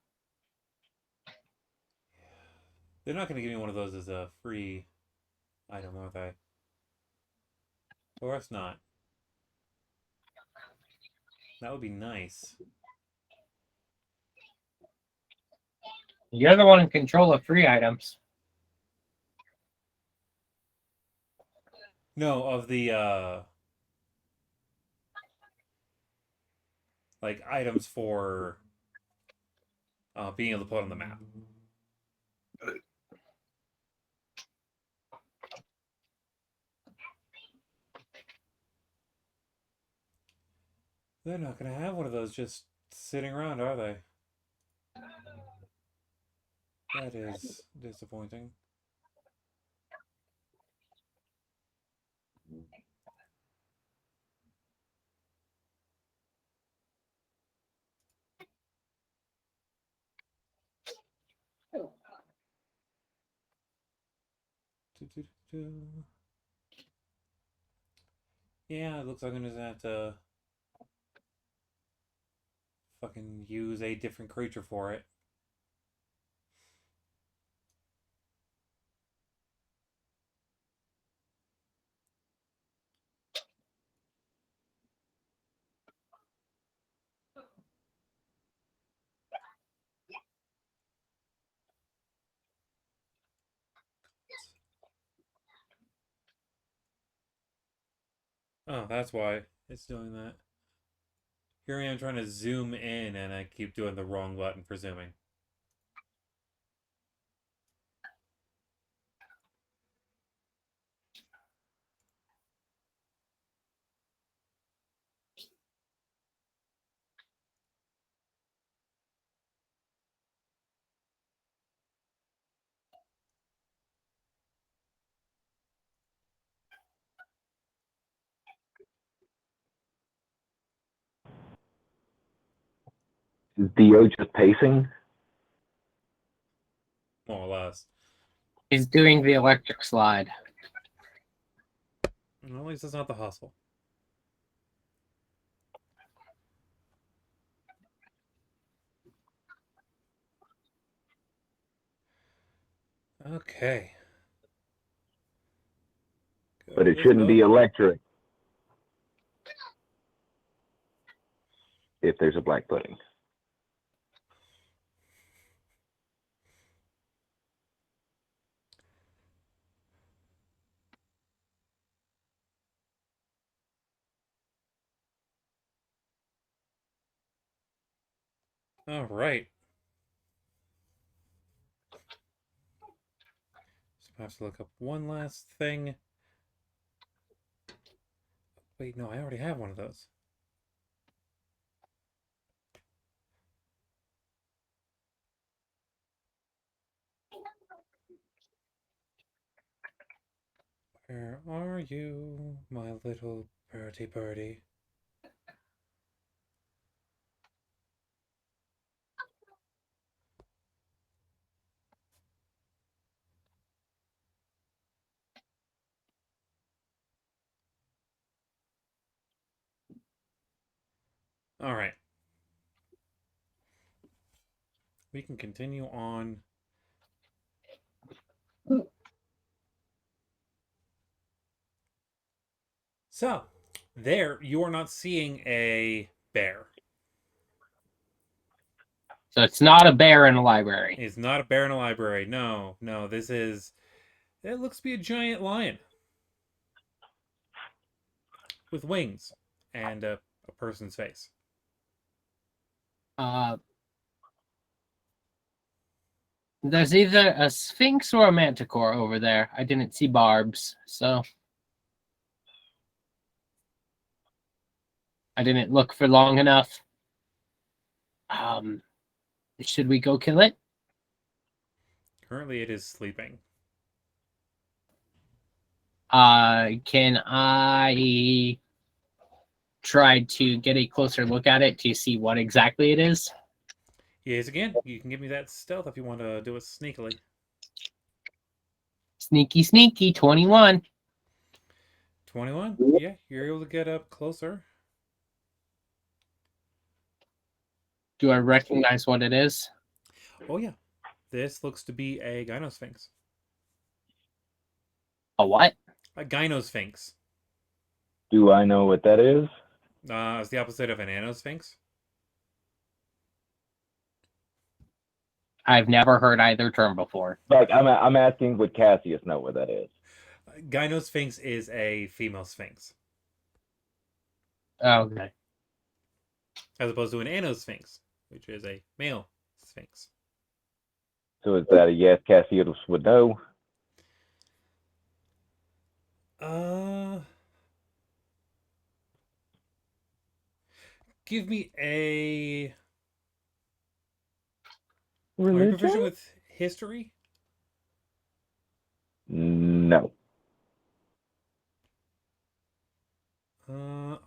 They're not going to give me one of those as a free item, are they? Or if not. That would be nice. You're the one in control of free items. No, of the like items for being able to put on the map. They're not going to have one of those just sitting around, are they? That is disappointing. Yeah, it looks like I'm just gonna have to fucking use a different creature for it. Oh, that's why it's doing that. Here I am trying to zoom in, and I keep doing the wrong button for zooming. Is Dio just pacing? More or less. He's doing the electric slide. Well, at least it's not the hustle. Okay. But Go it with shouldn't be both. electric if there's a black pudding. All right. So I have to look up one last thing. Wait, no, I already have one of those. Where are you, my little birdie birdie? All right. We can continue on. So, there, you are not seeing a bear. So it's not a bear in a library. It's not a bear in a library. No, no, this is. It looks to be a giant lion with wings and a person's face. There's either a sphinx or a manticore over there. I didn't see barbs, so I didn't look for long enough. Should we go kill it? Currently, it is sleeping. Can I try to get a closer look at it to see what exactly it is? Yes, again, you can give me that stealth if you want to do it sneakily. Sneaky, sneaky, 21. 21? Yeah, you're able to get up closer. Do I recognize what it is? Oh, yeah. This looks to be a gynosphinx. A what? A gynosphinx. Do I know what that is? It's the opposite of an anosphinx. I've never heard either term before. Like, I'm asking, would Cassius know what that is? Gynosphinx is a female sphinx, Okay. as opposed to an anosphinx, which is a male sphinx. So is that a yes, Cassius would know? Give me a. Are you Religion? proficient with history? No.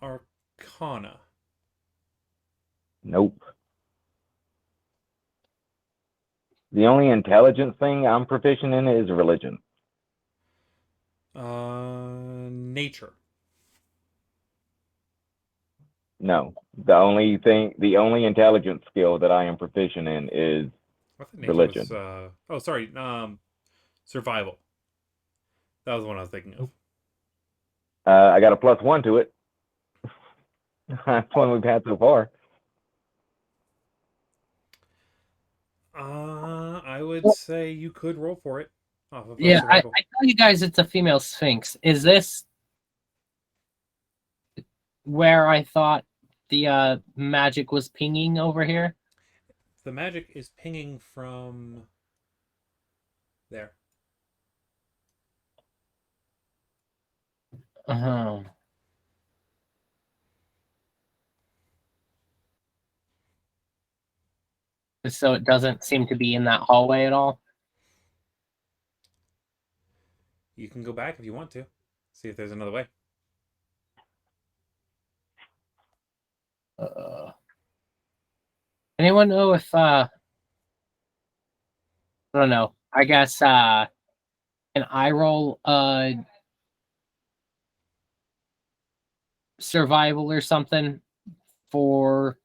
Arcana. Nope. The only intelligence thing I'm proficient in is religion. Nature. No. The only intelligence skill that I am proficient in is I thought nature religion. was. Oh, sorry. Survival. That was the one I was thinking of. I got a +1 to it. That's one we've had so far. I would say you could roll for it off of Yeah, I survival. tell you guys it's a female sphinx. Is this where I thought the magic was pinging over here? The magic is pinging from there. Uh-huh. So it doesn't seem to be in that hallway at all? You can go back if you want to. See if there's another way. Anyone know if I don't know. I guess can I roll survival or something for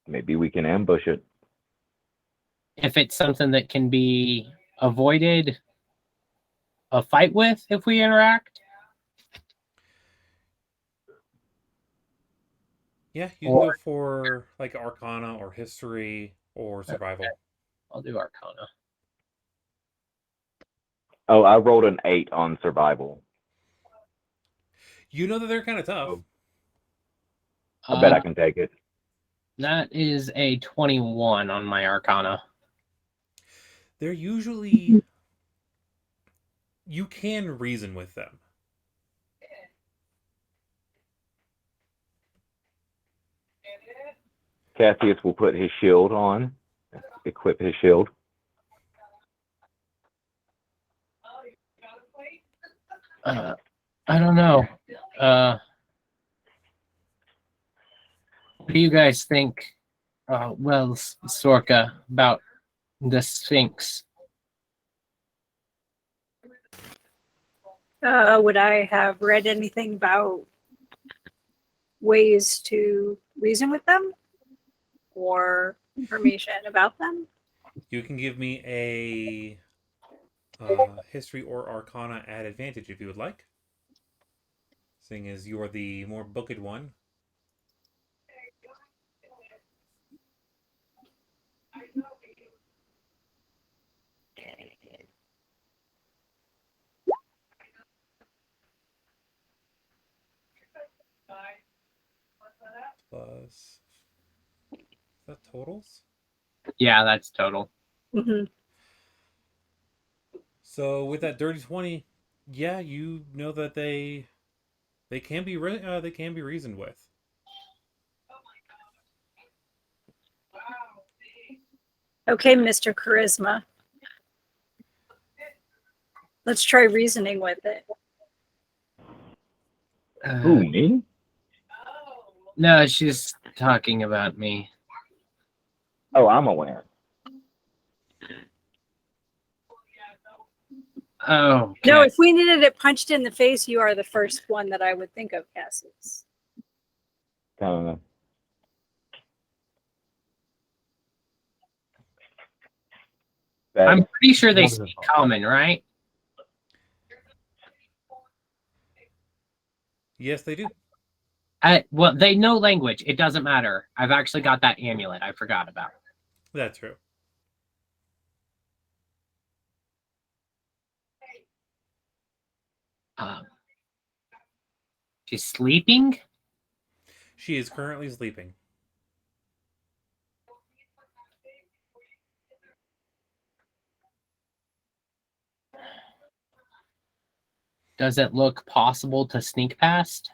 Maybe we can ambush it. if it's something that can be avoided a fight with if we interact? Yeah, you can go for like Arcana or History or Survival. I'll do Arcana. Oh, I rolled an 8 on survival. You know that they're kind of tough. I bet I can take it. That is a 21 on my Arcana. They're usually you can reason with them. Cassius will put his shield on, equip his shield. I don't know. What do you guys think, Sorka, about the Sphinx? Would I have read anything about ways to reason with them or information about them? You can give me a History or Arcana at advantage if you would like. Seeing as you are the more booked one. Plus, is that totals? Yeah, that's total. Mm-hmm. So with that dirty 20, yeah, you know that they can be they can be reasoned with. Okay, Mr. Charisma. Let's try reasoning with it. Who, me? No, she's talking about me. Oh, I'm aware. Oh, okay. No, if we needed it punched in the face, you are the first one that I would think of, Cassius. That I'm pretty sure they speak common, right? Yes, they do. Well, they know language. It doesn't matter. I've actually got that amulet I forgot about. That's true. She's sleeping? She is currently sleeping. Does it look possible to sneak past?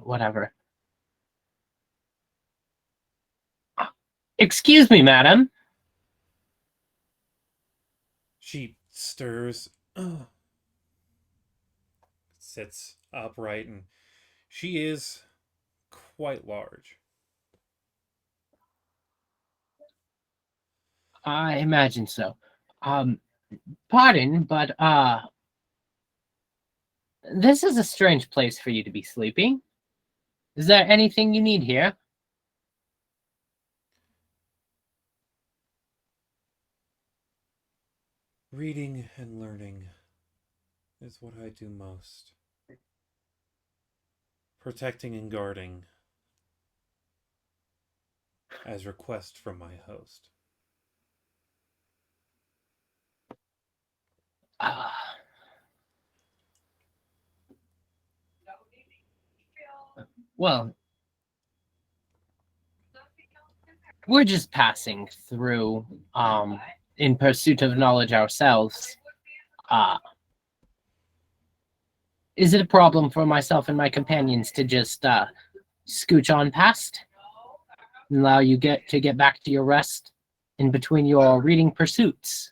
Whatever. Excuse me, madam. She stirs, sits upright, and she is quite large. I imagine so. Pardon, but this is a strange place for you to be sleeping. Is there anything you need here? Reading and learning is what I do most. Protecting and guarding as request from my host. Well, we're just passing through in pursuit of knowledge ourselves. Is it a problem for myself and my companions to just scooch on past and allow you to get back to your rest in between your reading pursuits?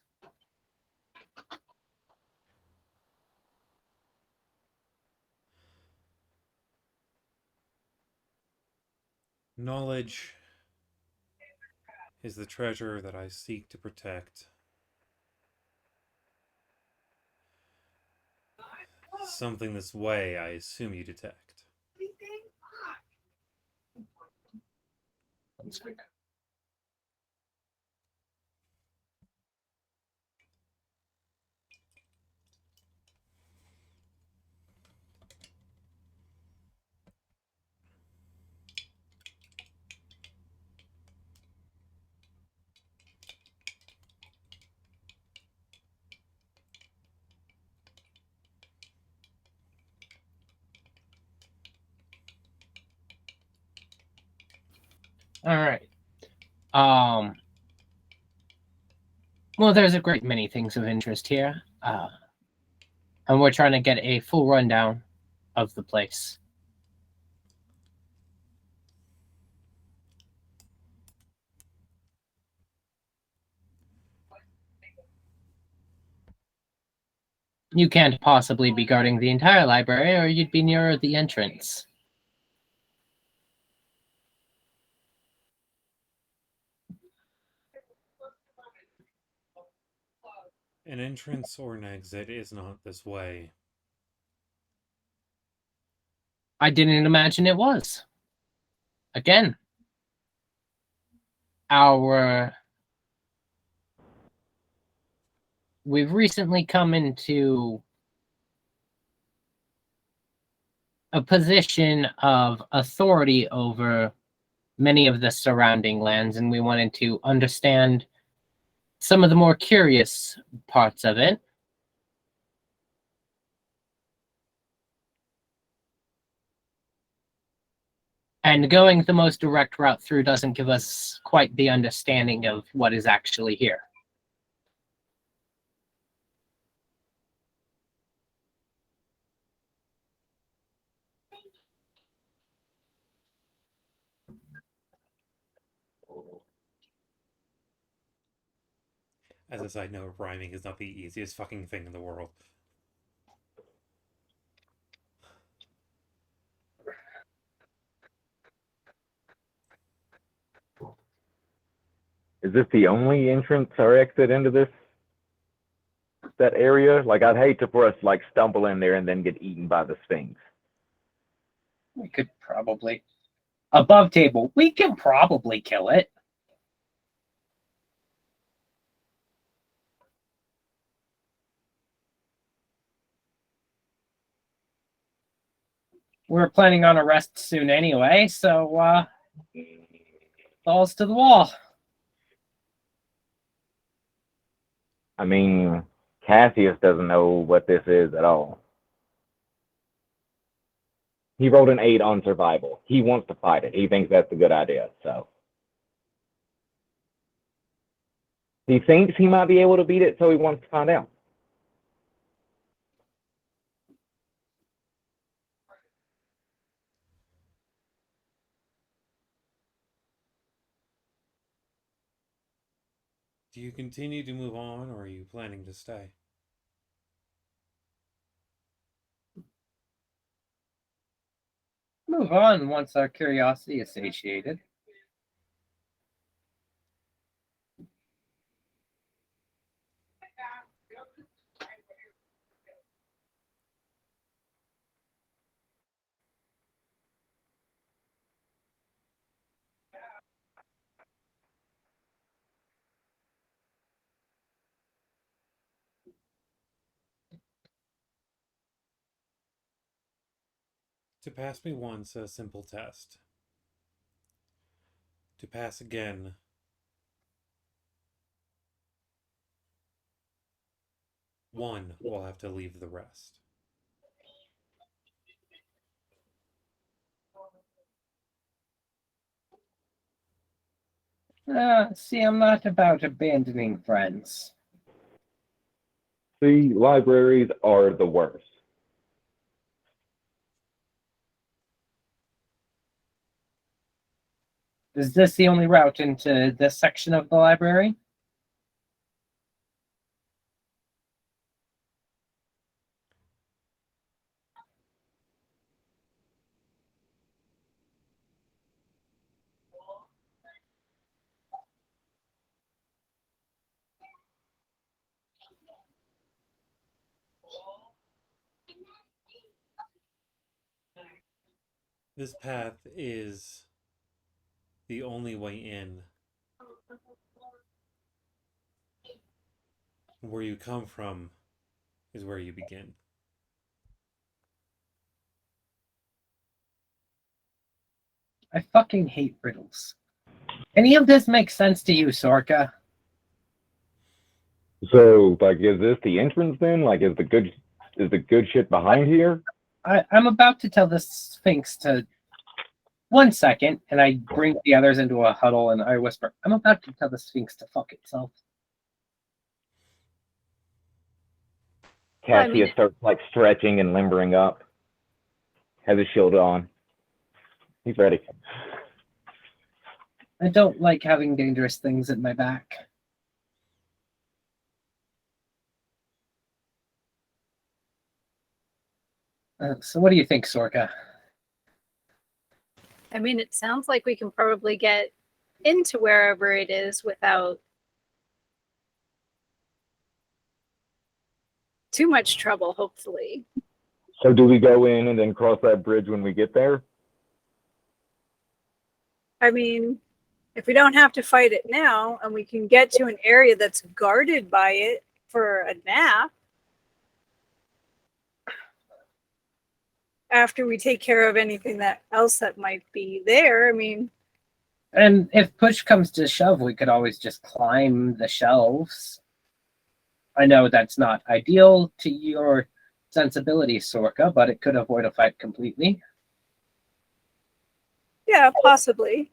Knowledge is the treasure that I seek to protect. Something this way, I assume you detect. All right. Well, there's a great many things of interest here, and we're trying to get a full rundown of the place. You can't possibly be guarding the entire library, or you'd be nearer the entrance. An entrance or an exit is not this way. I didn't imagine it was. Again, we've recently come into a position of authority over many of the surrounding lands, and we wanted to understand some of the more curious parts of it. And going the most direct route through doesn't give us quite the understanding of what is actually here. As a side note, rhyming is not the easiest fucking thing in the world. Is this the only entrance or exit into that area? Like, I'd hate for us like stumble in there and then get eaten by the Sphinx. We could probably above table. We can probably kill it. We're planning on a rest soon anyway, so balls to the wall. I mean, Cassius doesn't know what this is at all. He rolled an 8 on survival. He wants to fight it. He thinks that's a good idea. So he thinks he might be able to beat it, so he wants to find out. Do you continue to move on, or are you planning to stay? Move on once our curiosity is satiated. To pass me once, a simple test. To pass again, one will have to leave the rest. See, I'm not about abandoning friends. See, libraries are the worst. Is this the only route into this section of the library? This path is the only way in. Where you come from is where you begin. I fucking hate riddles. Any of this makes sense to you, Sorka? So, like, is this the entrance then? Like, is the good shit behind here? I'm about to tell the Sphinx to 1 second, and I bring the others into a huddle and I whisper, I'm about to tell the Sphinx to fuck itself. Well, I Cassius mean, starts like stretching and limbering up. Has his shield on. He's ready. I don't like having dangerous things at my back. So what do you think, Sorka? I mean, it sounds like we can probably get into wherever it is without too much trouble, hopefully. So do we go in and then cross that bridge when we get there? I mean, if we don't have to fight it now and we can get to an area that's guarded by it for a nap after we take care of anything else that might be there, I mean, And if push comes to shove, we could always just climb the shelves. I know that's not ideal to your sensibilities, Sorka, but it could avoid a fight completely. yeah, possibly.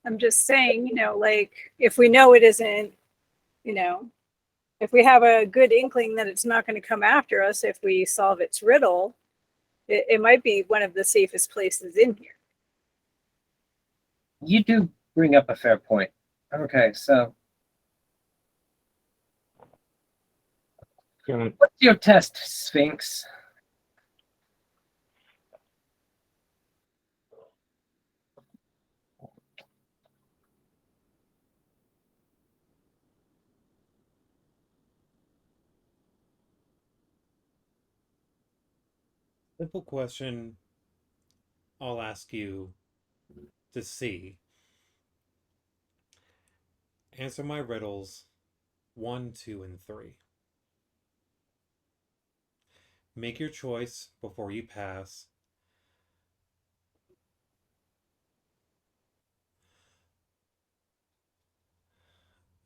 I'm just saying, like, if we know it isn't, if we have a good inkling that it's not going to come after us if we solve its riddle, it might be one of the safest places in here. You do bring up a fair point. Okay, so what's your test, Sphinx? Simple question I'll ask you to see. Answer my riddles 1, 2, and 3. Make your choice before you pass.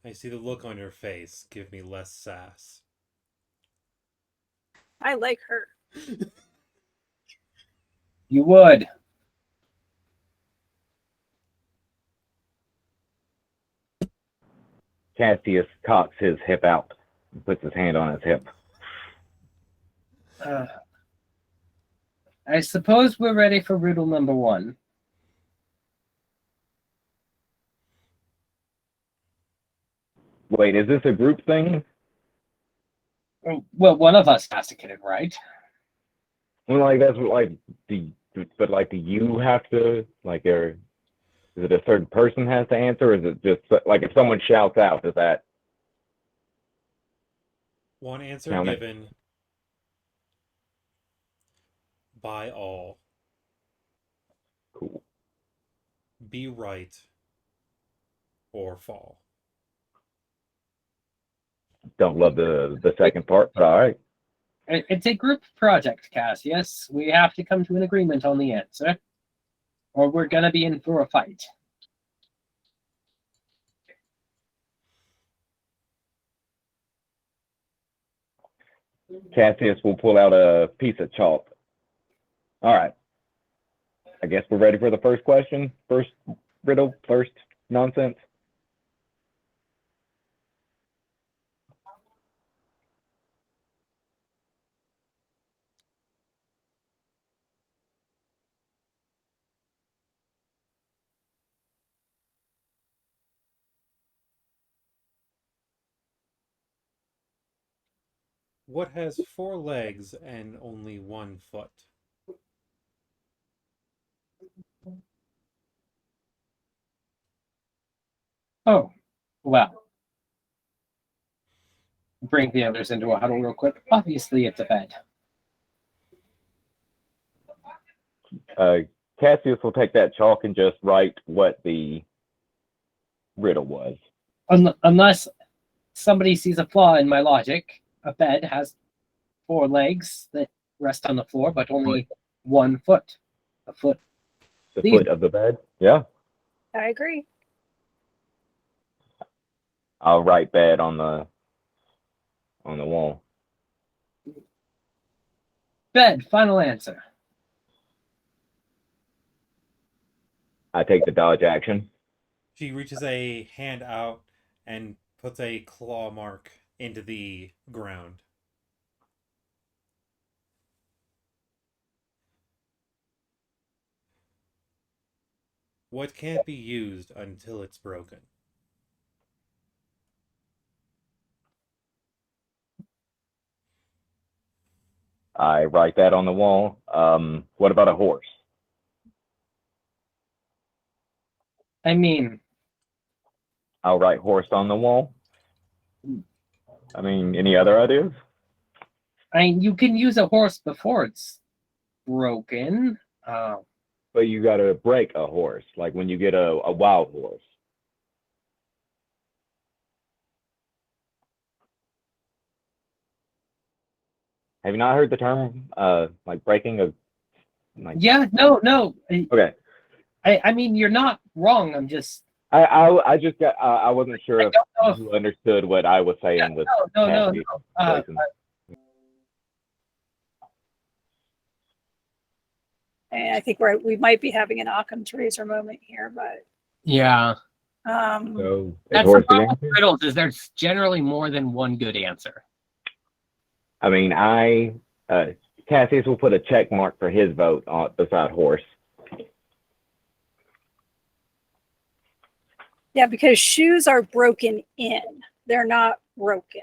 I see the look on your face. Give me less sass. I like her. You would. Cassius cocks his hip out and puts his hand on his hip. I suppose we're ready for riddle number 1. Wait, is this a group thing? Well, one of us has to get it right. Well, like that's what like do you have to like is it a certain person has to answer? Or is it just like if someone shouts out, does that One answer count it? given by all. Cool. Be right or fall. Don't love the second part, but all right. It's a group project, Cassius. We have to come to an agreement on the answer, or we're gonna be in for a fight. Cassius will pull out a piece of chalk. All right. I guess we're ready for the first question. First riddle, first nonsense. What has 4 legs and only 1 foot? Oh, well. Bring the others into a huddle real quick. Obviously, it's a bed. Cassius will take that chalk and just write what the riddle was. Unless somebody sees a flaw in my logic, a bed has 4 legs that rest on the floor, but only 1 foot. A foot. The foot of the bed. Yeah. I agree. I'll write bed on the wall. Bed, final answer. I take the dodge action. She reaches a hand out and puts a claw mark into the ground. What can't be used until it's broken? I write that on the wall. What about a horse? I mean, I'll write horse on the wall. I mean, any other ideas? you can use a horse before it's broken. But you got to break a horse, like when you get a wild horse. Have you not heard the term, like breaking a? Like, Yeah, no. okay. I mean, you're not wrong. I'm just. I just got. I wasn't sure if don't know if- you understood what I was saying with No. Cassie. And I think we might be having an Occam's razor moment here, but Yeah. So That's the horse the problem with answer? riddles is there's generally more than one good answer. I mean, Cassius will put a check mark for his vote beside horse. yeah, because shoes are broken in. They're not broken.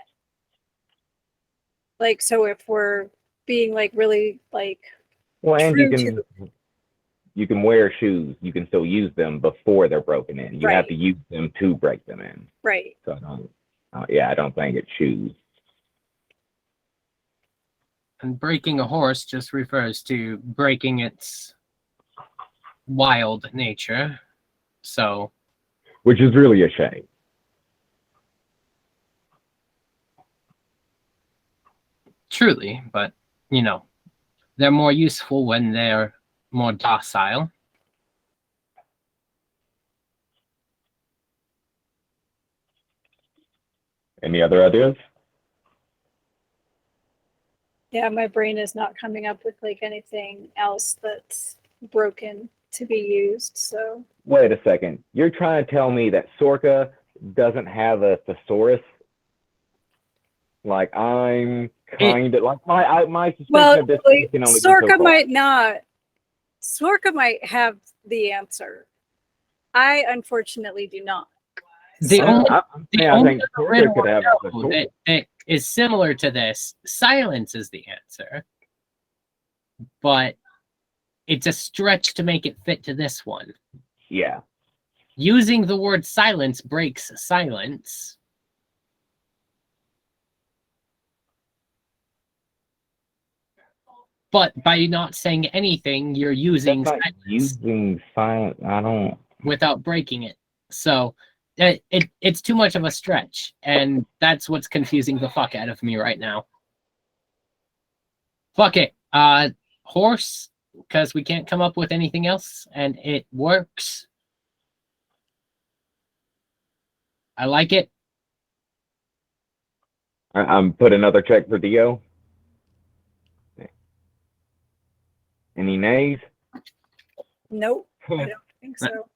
Like, so if we're being like really like Well, and true you can wear shoes. You can still use them before they're broken in. You have Right. to use them to break them in. right. So I don't think it's shoes. And breaking a horse just refers to breaking its wild nature. So, Which is really a shame. truly, but, they're more useful when they're more docile. Any other ideas? Yeah, my brain is not coming up with like anything else that's broken to be used. So Wait a second. You're trying to tell me that Sorka doesn't have a thesaurus? Like I'm kind of like my suspicion well, of this like, can only go so Sorka far. might not. Sorka might have the answer. I unfortunately do not. The So- only, I'm the saying I only think Sorka riddle could I have know a thesaurus. that is similar to this, silence is the answer. But it's a stretch to make it fit to this one. Yeah. Using the word silence breaks silence. But by not saying anything, you're using That's not silence using silence. I don't. without breaking it. So it's too much of a stretch, and that's what's confusing the fuck out of me right now. Fuck it. Horse, because we can't come up with anything else, and it works. I like it. I'm put another check for Dio. Any nays? Nope, I don't think so.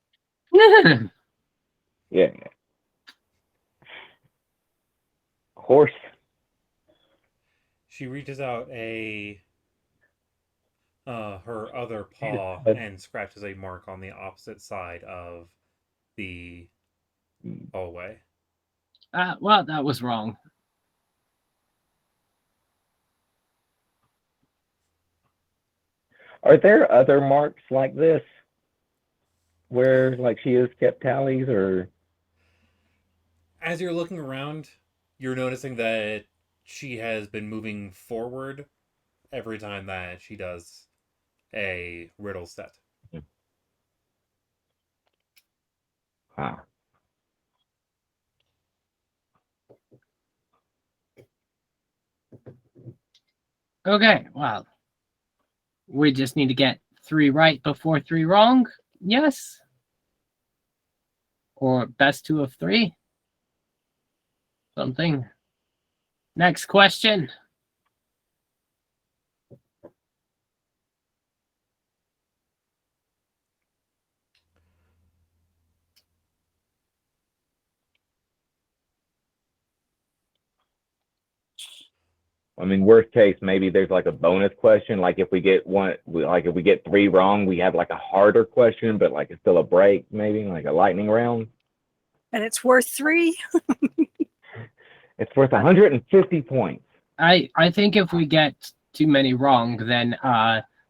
Yeah. Horse. She reaches out her other paw and scratches a mark on the opposite side of the hallway. Well, that was wrong. Are there other marks like this where like she has kept tallies or? As you're looking around, you're noticing that she has been moving forward every time that she does a riddle set. Ah. Okay, well, we just need to get 3 right before 3 wrong. Yes. Or best 2 of 3. Something. Next question. I mean, worst case, maybe there's like a bonus question. Like if we get if we get 3 wrong, we have like a harder question, but like it's still a break, maybe like a lightning round. And it's worth 3. It's worth 150 points. I think if we get too many wrong, then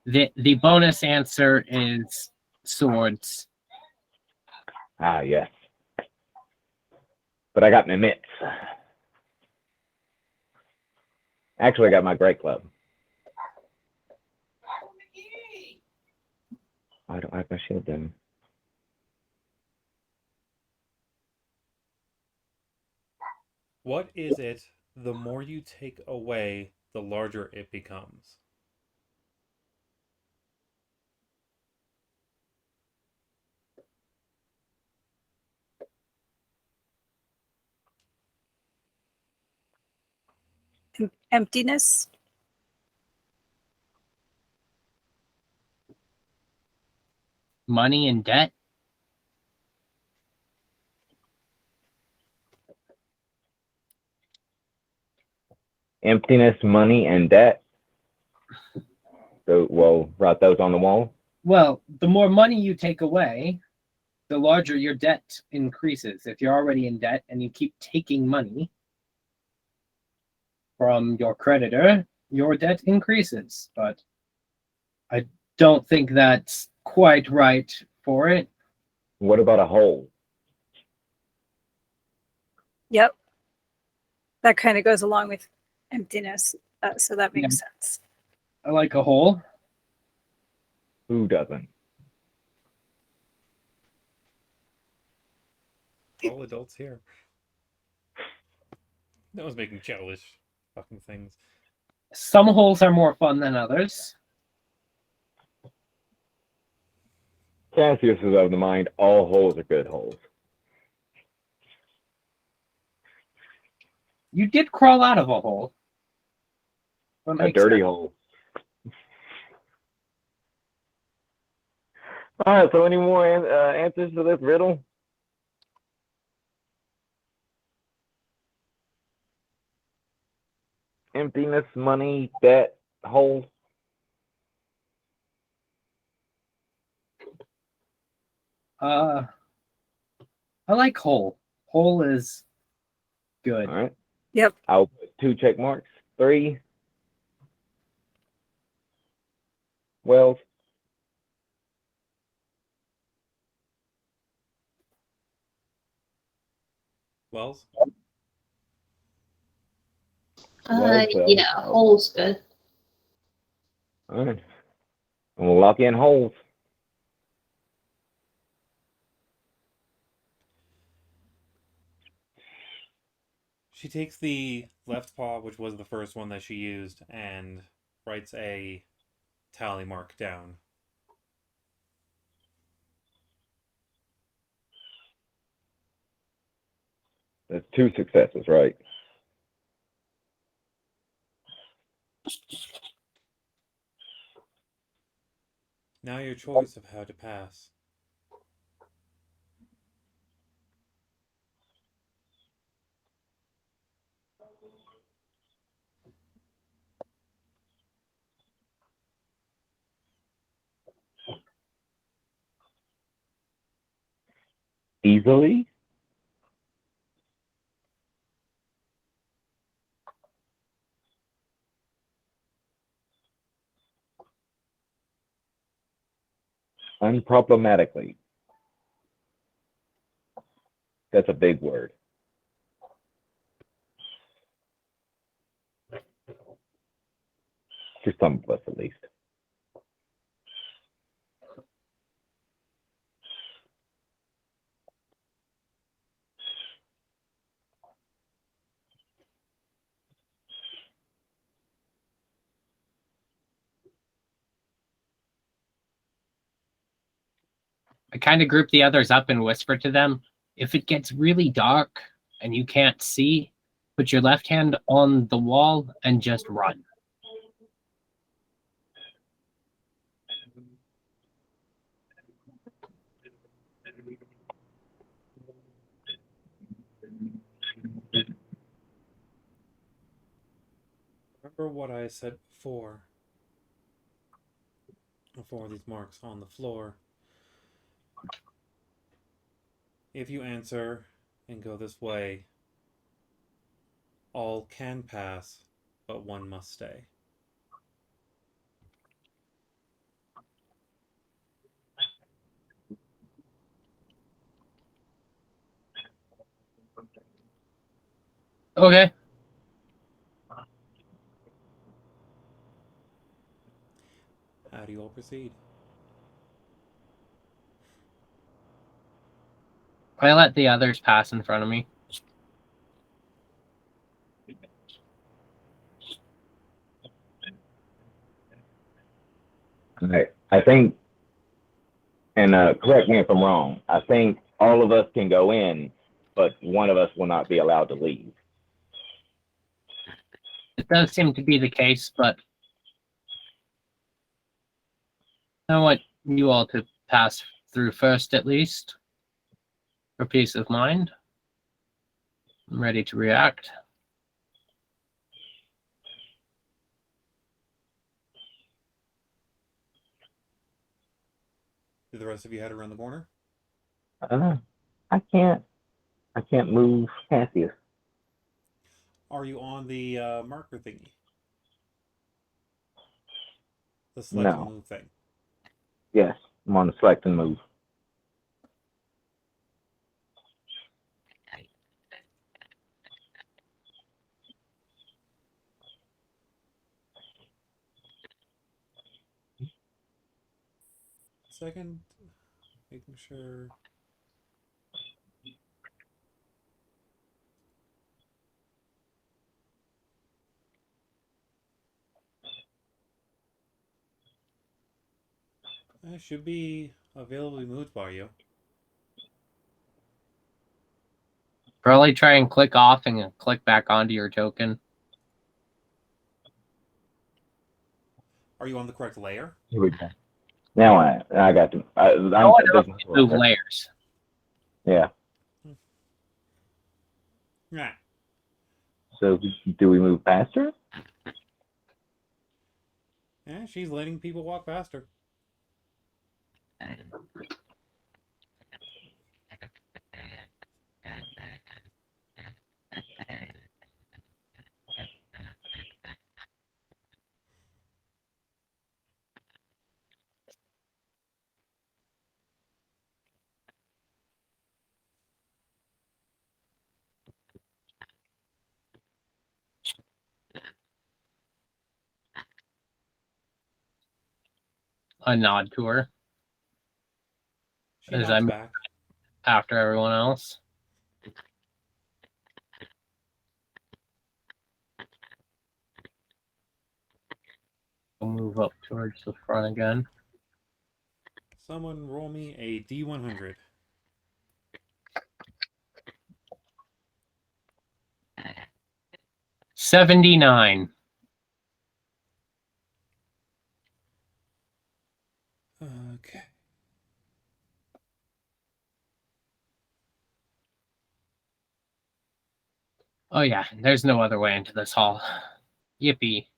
the bonus answer is swords. Ah, yes. But I got my mitts. Actually, I got my great club. I don't have my shield then. What is it? The more you take away, the larger it becomes. Emptiness. Money and debt. Emptiness, money, and debt. So we'll write those on the wall. Well, the more money you take away, the larger your debt increases. If you're already in debt and you keep taking money from your creditor, your debt increases. But I don't think that's quite right for it. What about a hole? Yep. That kind of goes along with emptiness. So that makes sense. I like a hole. Who doesn't? All adults here. No one's making childish fucking things. Some holes are more fun than others. Cassius is of the mind all holes are good holes. You did crawl out of a hole. A dirty hole. All right, so any more answers to this riddle? Emptiness, money, debt, hole. I like hole. Hole is good. All right. Yep. I'll put 2 check marks. 3. Wells. Wells? Well. Yeah, hole's good. All right. And we'll lock in holes. She takes the left paw, which was the first one that she used, and writes a tally mark down. That's 2 successes, right? Now your choice of how to pass. Easily? Unproblematically. That's a big word. For some of us, at least. I kind of group the others up and whisper to them, if it gets really dark and you can't see, put your left hand on the wall and just run. Remember what I said before. Before these marks on the floor. If you answer and go this way, all can pass, but one must stay. Okay. How do you all proceed? I let the others pass in front of me. I think, and correct me if I'm wrong, I think all of us can go in, but one of us will not be allowed to leave. It does seem to be the case, but I want you all to pass through first, at least, for peace of mind. I'm ready to react. Do the rest of you head around the corner? I can't move Cassius. Are you on the marker thingy? The select and No. move thing. Yes, I'm on the select and move. Second, making sure. That should be availably moved by you. Probably try and click off and click back onto your token. Are you on the correct layer? Here we go. Now I got to. No one else can move layers. Yeah. Nah. So do we move past her? Yeah, she's letting people walk past her. A nod to her She as nods I'm back. after everyone else. I'll move up towards the front again. Someone roll me a D100. 79. Oh yeah, there's no other way into this hall. Yippee.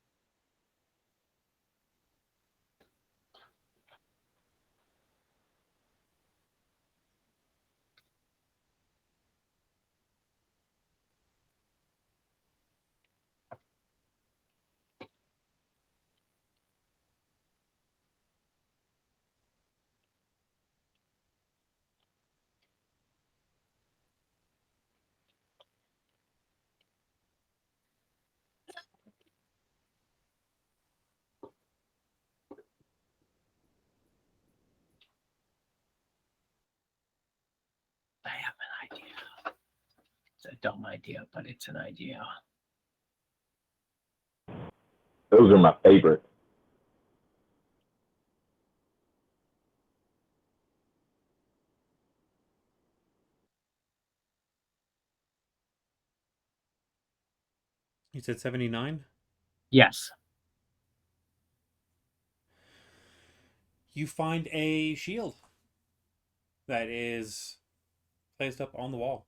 I have an idea. It's a dumb idea, but it's an idea. Those are my favorite. You said 79? Yes. You find a shield that is placed up on the wall.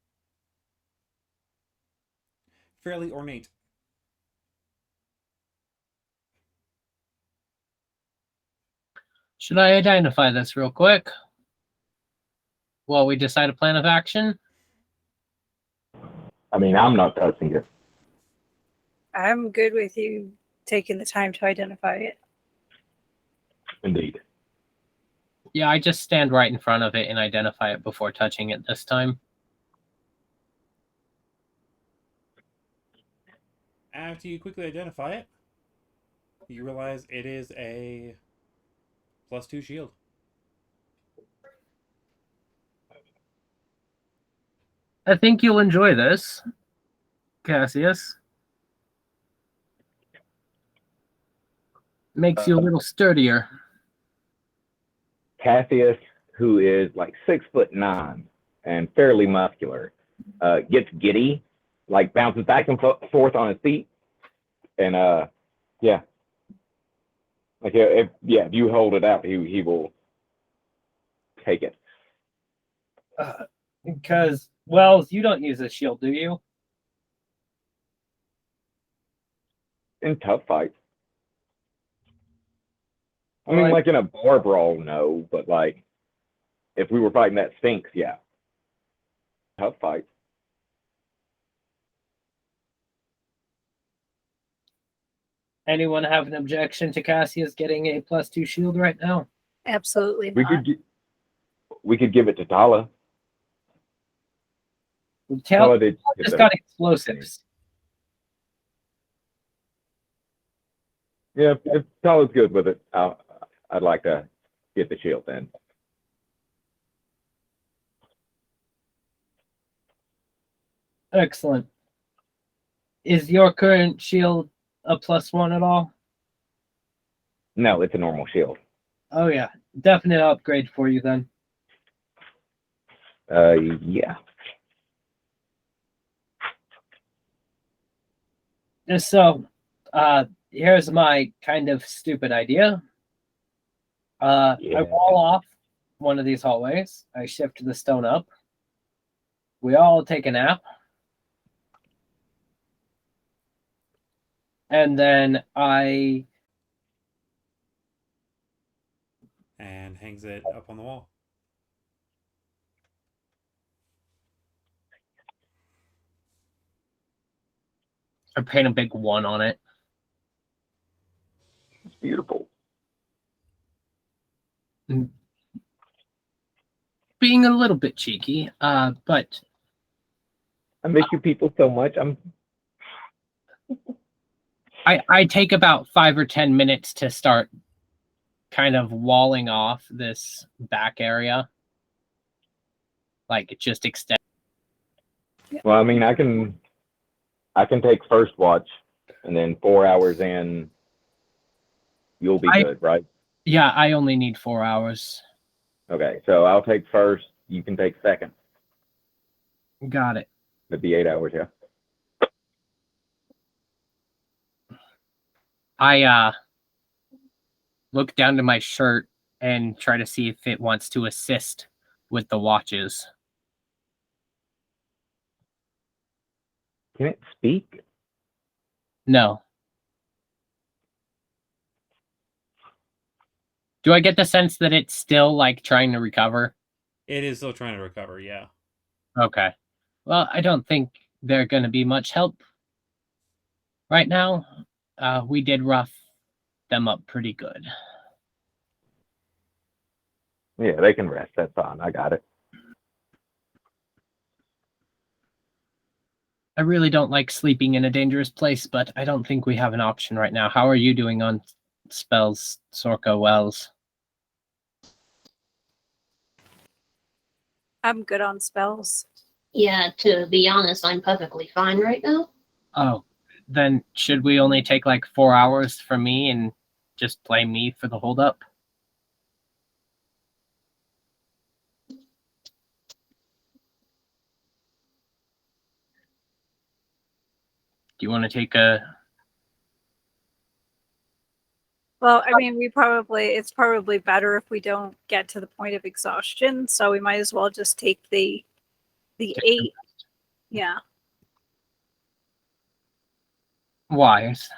Fairly ornate. Should I identify this real quick while we decide a plan of action? I mean, I'm not touching it. I'm good with you taking the time to identify it. Indeed. Yeah, I just stand right in front of it and identify it before touching it this time. After you quickly identify it, you realize it is a +2 shield. I think you'll enjoy this, Cassius. Makes you a little sturdier. Cassius, who is like 6'9" and fairly muscular, gets giddy, like bounces back and forth on his feet, and yeah, like if you hold it out, he will take it. Because Wells, you don't use a shield, do you? In tough fights. I Well, mean, like in a bar brawl, no, but like if we were fighting that Sphinx, yeah. Tough fight. Anyone have an objection to Cassius getting a +2 shield right now? Absolutely We not. we could give it to Tala. Tala did just got explosives. Yeah, if Tala's good with it, I'd like to get the shield then. Excellent. Is your current shield a +1 at all? No, it's a normal shield. Oh yeah, definite upgrade for you then. Yeah. Just so, here's my kind of stupid idea. I wall off one of these hallways. I shift the stone up. We all take a nap. And then I... And hangs it up on the wall. I paint a big 1 on it. It's beautiful. Being a little bit cheeky, but I miss you people so much. I take about 5 or 10 minutes to start kind of walling off this back area. Like it just extends. Well, I mean, I can take first watch, and then 4 hours in, you'll be good, right? Yeah, I only need 4 hours. Okay, so I'll take first. You can take second. Got it. It'd be 8 hours, yeah. I look down to my shirt and try to see if it wants to assist with the watches. Can it speak? No. Do I get the sense that it's still like trying to recover? It is still trying to recover, yeah. Okay. Well, I don't think they're going to be much help right now. We did rough them up pretty good. Yeah, they can rest. That's fine. I got it. I really don't like sleeping in a dangerous place, but I don't think we have an option right now. How are you doing on spells, Sorka Wells? I'm good on spells. Yeah, to be honest, I'm perfectly fine right now. Oh, then should we only take like 4 hours from me and just play me for the holdup? Do you want to take a... Well, I mean, it's probably better if we don't get to the point of exhaustion, so we might as well just take the 8. Yeah. Wise?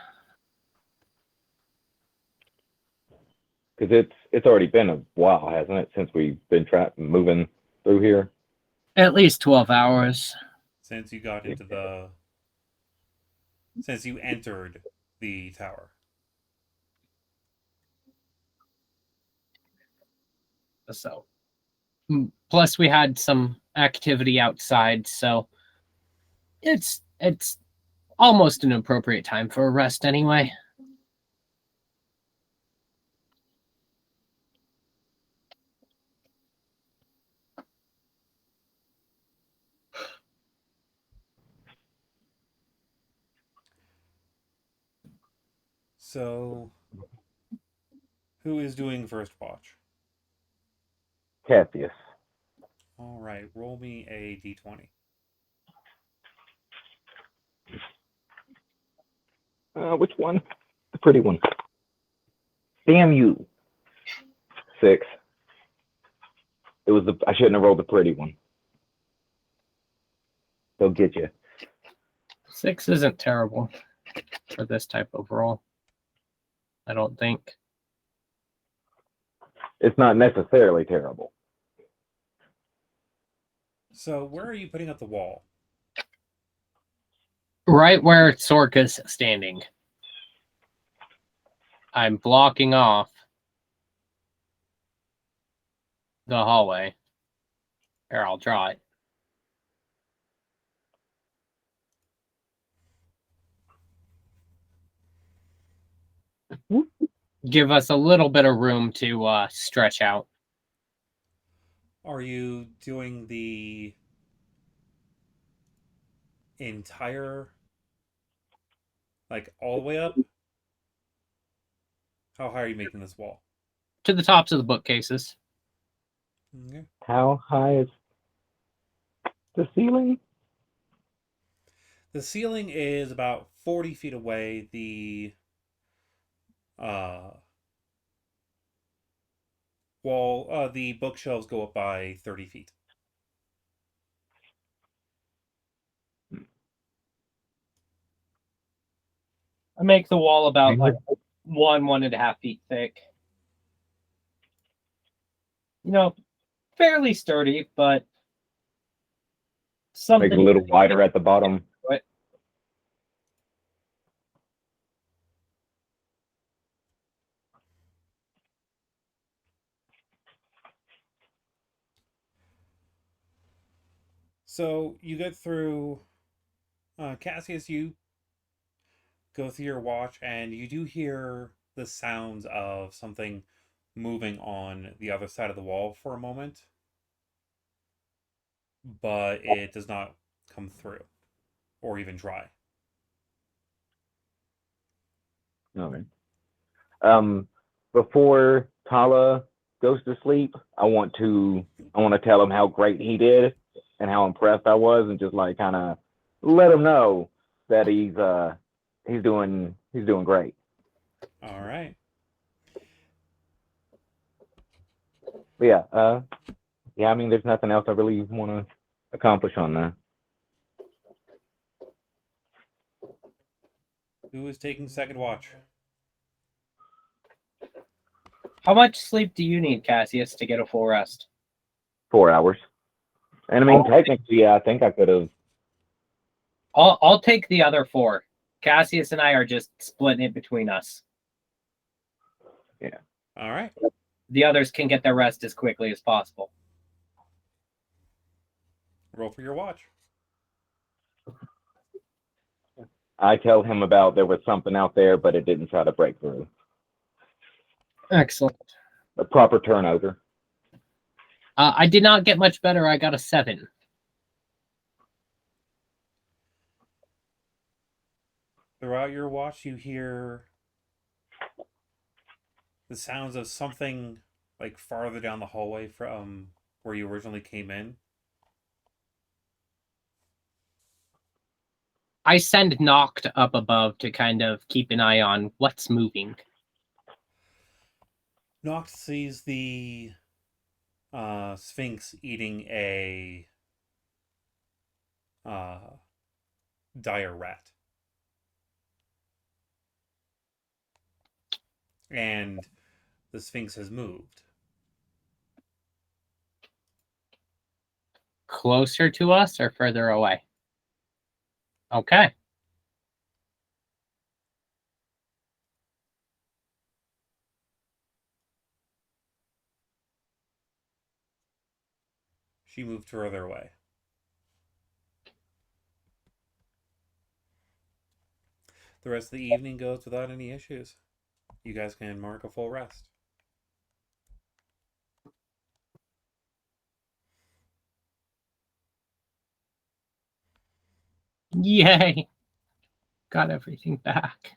Because it's already been a while, hasn't it, since we've been moving through here? At least 12 hours. Since you got into the... Since you entered the tower. So, plus we had some activity outside, so it's almost an appropriate time for a rest anyway. So, who is doing first watch? Cassius. All right, roll me a d20. Which one? The pretty one. Damn you. 6. I shouldn't have rolled the pretty one. They'll get you. 6 isn't terrible for this type of roll, I don't think. It's not necessarily terrible. So, where are you putting up the wall? Right where Sorka's standing. I'm blocking off the hallway. Here, I'll draw it. Give us a little bit of room to stretch out. Are you doing the entire, like, all the way up? How high are you making this wall? To the tops of the bookcases. Okay. How high is the ceiling? The ceiling is about 40 feet away. The the bookshelves go up by 30 feet. I make the wall about like 1.5 feet thick. You know, fairly sturdy, but something Make it a little wider at the bottom. What? So you get through, Cassius, you go through your watch and you do hear the sounds of something moving on the other side of the wall for a moment, but it does not come through or even try. Okay. Before Tala goes to sleep, I want to tell him how great he did and how impressed I was, and just like kind of let him know that he's doing great. All right. But yeah. I mean, there's nothing else I really want to accomplish on that. Who is taking second watch? How much sleep do you need, Cassius, to get a full rest? 4 hours. And I mean, technically, yeah, I think I could have. I'll take the other 4. Cassius and I are just splitting it between us. All right. The others can get their rest as quickly as possible. Roll for your watch. I tell him about there was something out there, but it didn't try to break through. Excellent. A proper turnover. I did not get much better. I got a 7. Throughout your watch, you hear the sounds of something like farther down the hallway from where you originally came in. I send Noct up above to kind of keep an eye on what's moving. Noct sees the Sphinx eating a dire rat. And the Sphinx has moved. Closer to us or further away? Okay. She moved further away. The rest of the evening goes without any issues. You guys can mark a full rest. Yay. Got everything back.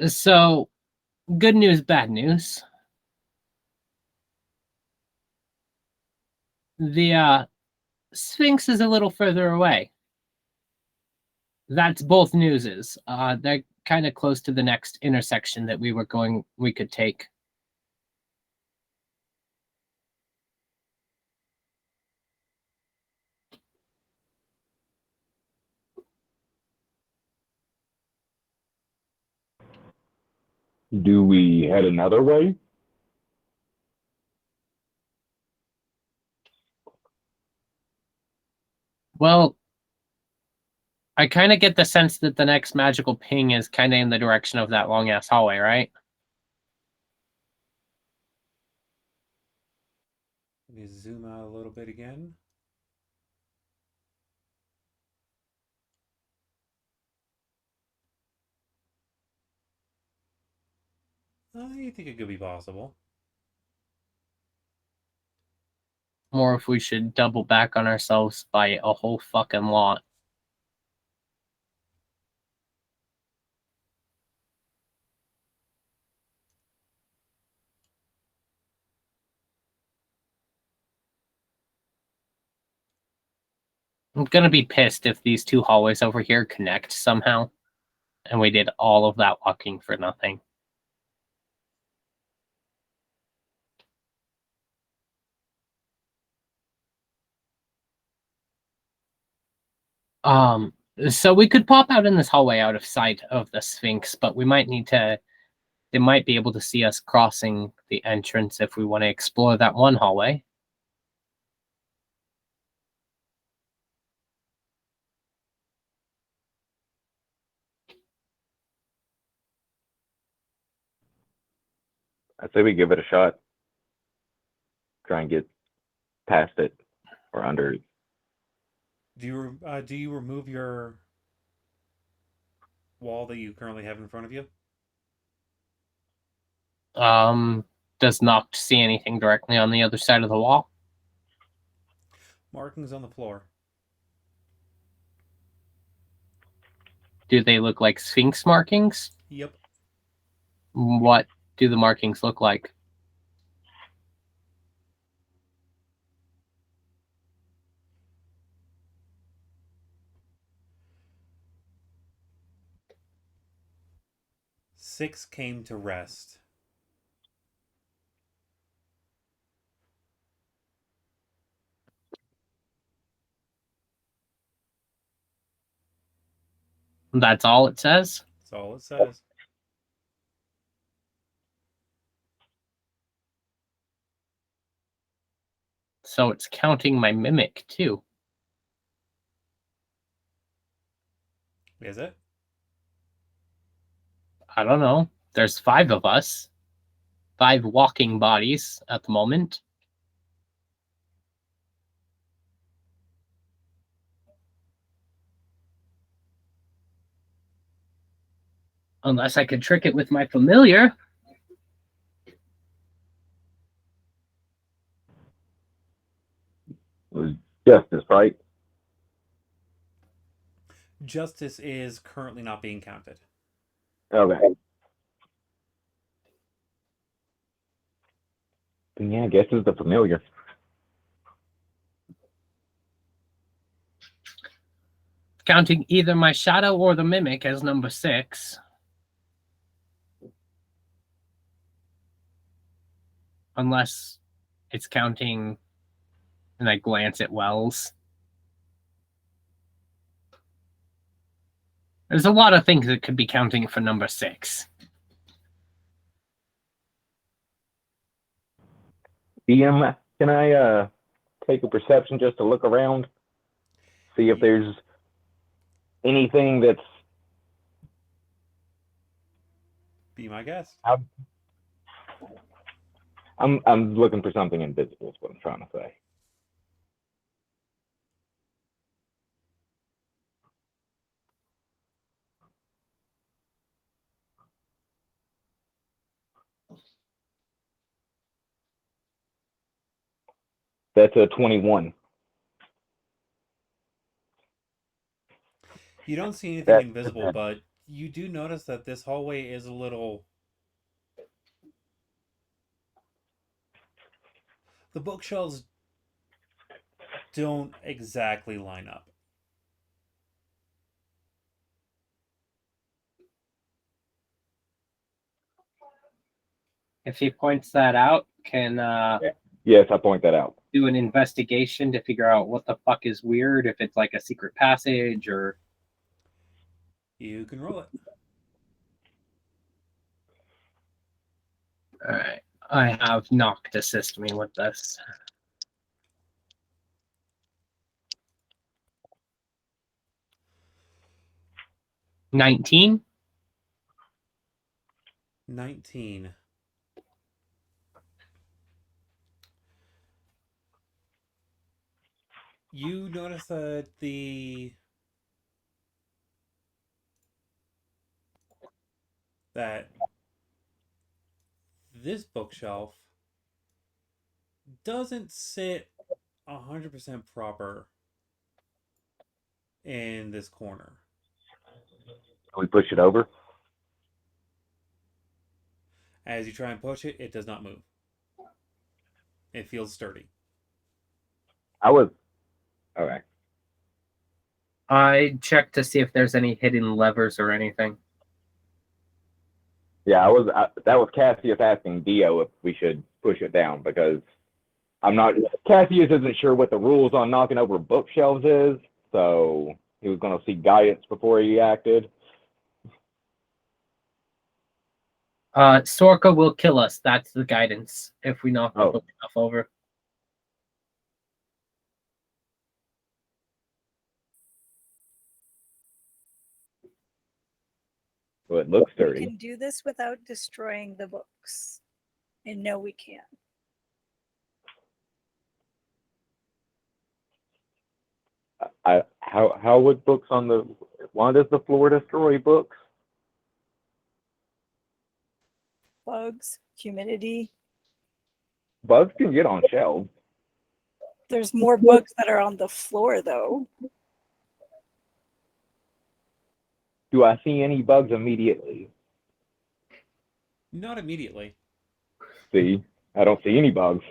So, good news, bad news. The Sphinx is a little further away. That's both newses. They're kind of close to the next intersection that we could take. Do we head another way? Well, I kind of get the sense that the next magical ping is kind of in the direction of that long ass hallway, right? Let me zoom out a little bit again. You think it could be possible? Or if we should double back on ourselves by a whole fucking lot. I'm gonna be pissed if these 2 hallways over here connect somehow, and we did all of that walking for nothing. So we could pop out in this hallway out of sight of the Sphinx, but we might need to. They might be able to see us crossing the entrance if we want to explore that one hallway. I say we give it a shot. Try and get past it or under it. Do you remove your wall that you currently have in front of you? Does Noct see anything directly on the other side of the wall? Markings on the floor. Do they look like Sphinx markings? Yep. What do the markings look like? Six came to rest. That's all it says. That's all it says. So it's counting my mimic too. Is it? I don't know. There's 5 of us. 5 walking bodies at the moment. Unless I could trick it with my familiar. It was justice, right? Justice is currently not being counted. Okay. Yeah, I guess it's the familiar. Counting either my shadow or the mimic as number 6. Unless it's counting and I glance at Wells. There's a lot of things that could be counting for number 6. DM, can I take a perception just to look around? See if there's anything that's Be my guest. I'm looking for something invisible is what I'm trying to say. That's a 21. You don't see anything That invisible, but you do notice that this hallway is a little. The bookshelves don't exactly line up. If he points that out, can yes, I point that out. do an investigation to figure out what the fuck is weird, if it's like a secret passage or... You can roll it. Alright. I have Nock to assist me with this. $19. 19. You notice that this bookshelf doesn't sit 100% proper in this corner. Can we push it over? As you try and push it, it does not move. It feels sturdy. I was okay. I checked to see if there's any hidden levers or anything. Yeah, that was Cassius asking Dio if we should push it down because I'm not. Cassius isn't sure what the rules on knocking over bookshelves is, so he was going to seek guidance before he acted. Sorka will kill us. That's the guidance if we knock the bookshelf over. So it looks We dirty. can do this without destroying the books. And no, we can't. How would books on the why does the floor destroy books? Bugs, humidity. Bugs can get on shelves. There's more bugs that are on the floor, though. Do I see any bugs immediately? Not immediately. See, I don't see any bugs.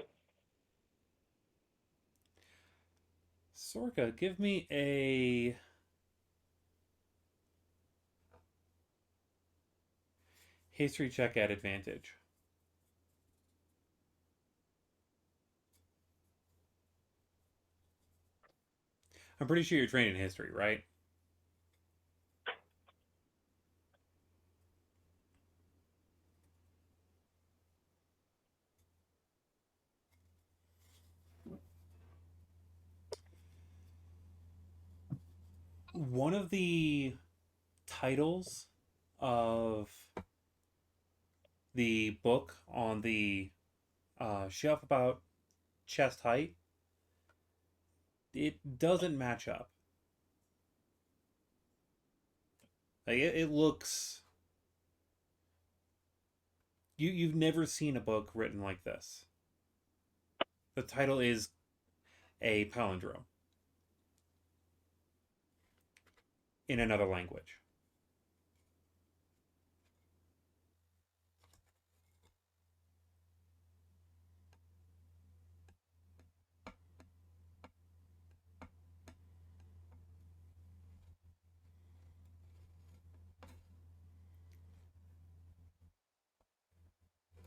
Sorka, give me a history check at advantage. I'm pretty sure you're trained in history, right? one of the titles of the book on the shelf about chest height, it doesn't match up. Like it looks. You've never seen a book written like this. The title is a palindrome in another language.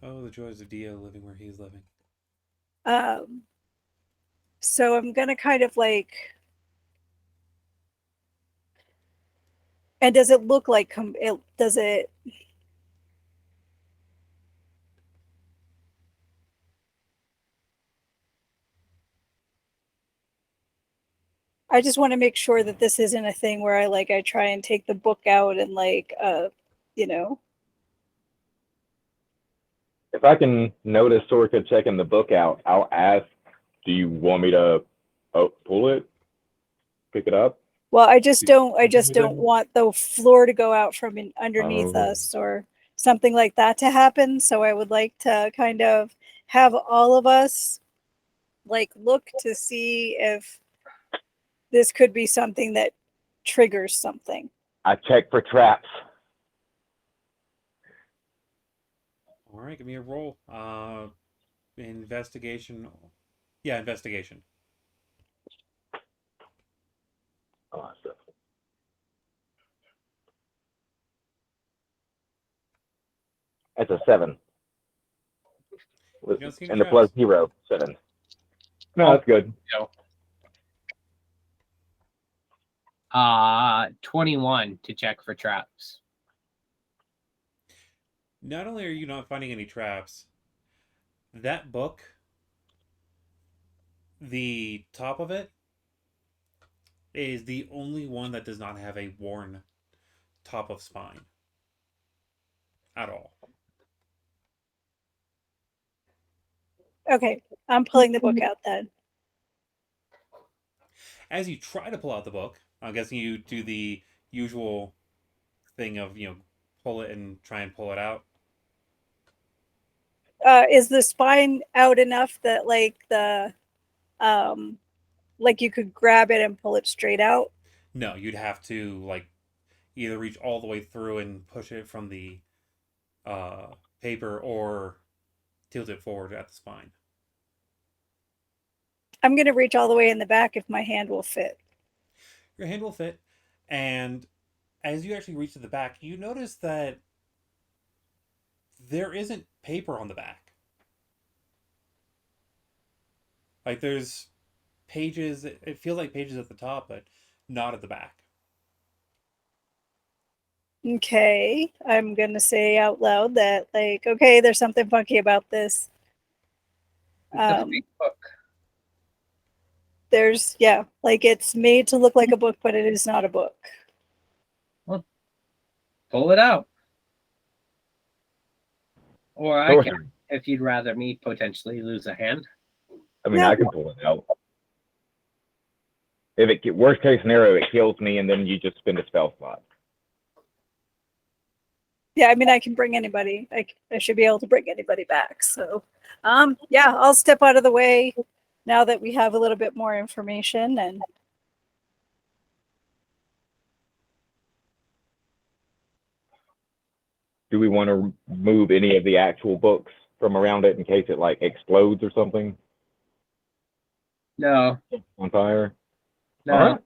Oh, the joys of Dio living where he's living. Um, so I'm gonna kind of like, and does it look like does it? I just want to make sure that this isn't a thing where I try and take the book out and you know. If I can notice Sorka checking the book out, I'll ask, do you want me to pull it? Pick it up? Well, I just don't want the floor to go out from underneath Oh. us or something like that to happen. So I would like to kind of have all of us like look to see if this could be something that triggers something. I check for traps. All right, give me a roll. Investigation. Yeah, investigation. Awesome. That's a 7. You don't see any And the plus traps. 0, 7. No, that's good. 21 to check for traps. Not only are you not finding any traps, that book, the top of it, is the only one that does not have a worn top of spine at all. Okay, I'm pulling the book out then. As you try to pull out the book, I'm guessing you do the usual thing of, pull it and try and pull it out. Is the spine out enough that like you could grab it and pull it straight out? No, you'd have to either reach all the way through and push it from the paper or tilt it forward at the spine. I'm going to reach all the way in the back if my hand will fit. Your hand will fit, and as you actually reach to the back, you notice that there isn't paper on the back. Like there's pages, it feels like pages at the top, but not at the back. Okay, I'm going to say out loud that okay, there's something funky about this. It's a big book. There's it's made to look like a book, but it is not a book. Well, pull it out. Or I can, if you'd rather me potentially lose a hand. I mean, No. I can pull it out. If worst case scenario, it kills me, and then you just spend a spell slot. Yeah, I mean, I can bring anybody. I should be able to bring anybody back. So, yeah, I'll step out of the way now that we have a little bit more information. And do we want to move any of the actual books from around it in case it explodes or something No. on fire? No. All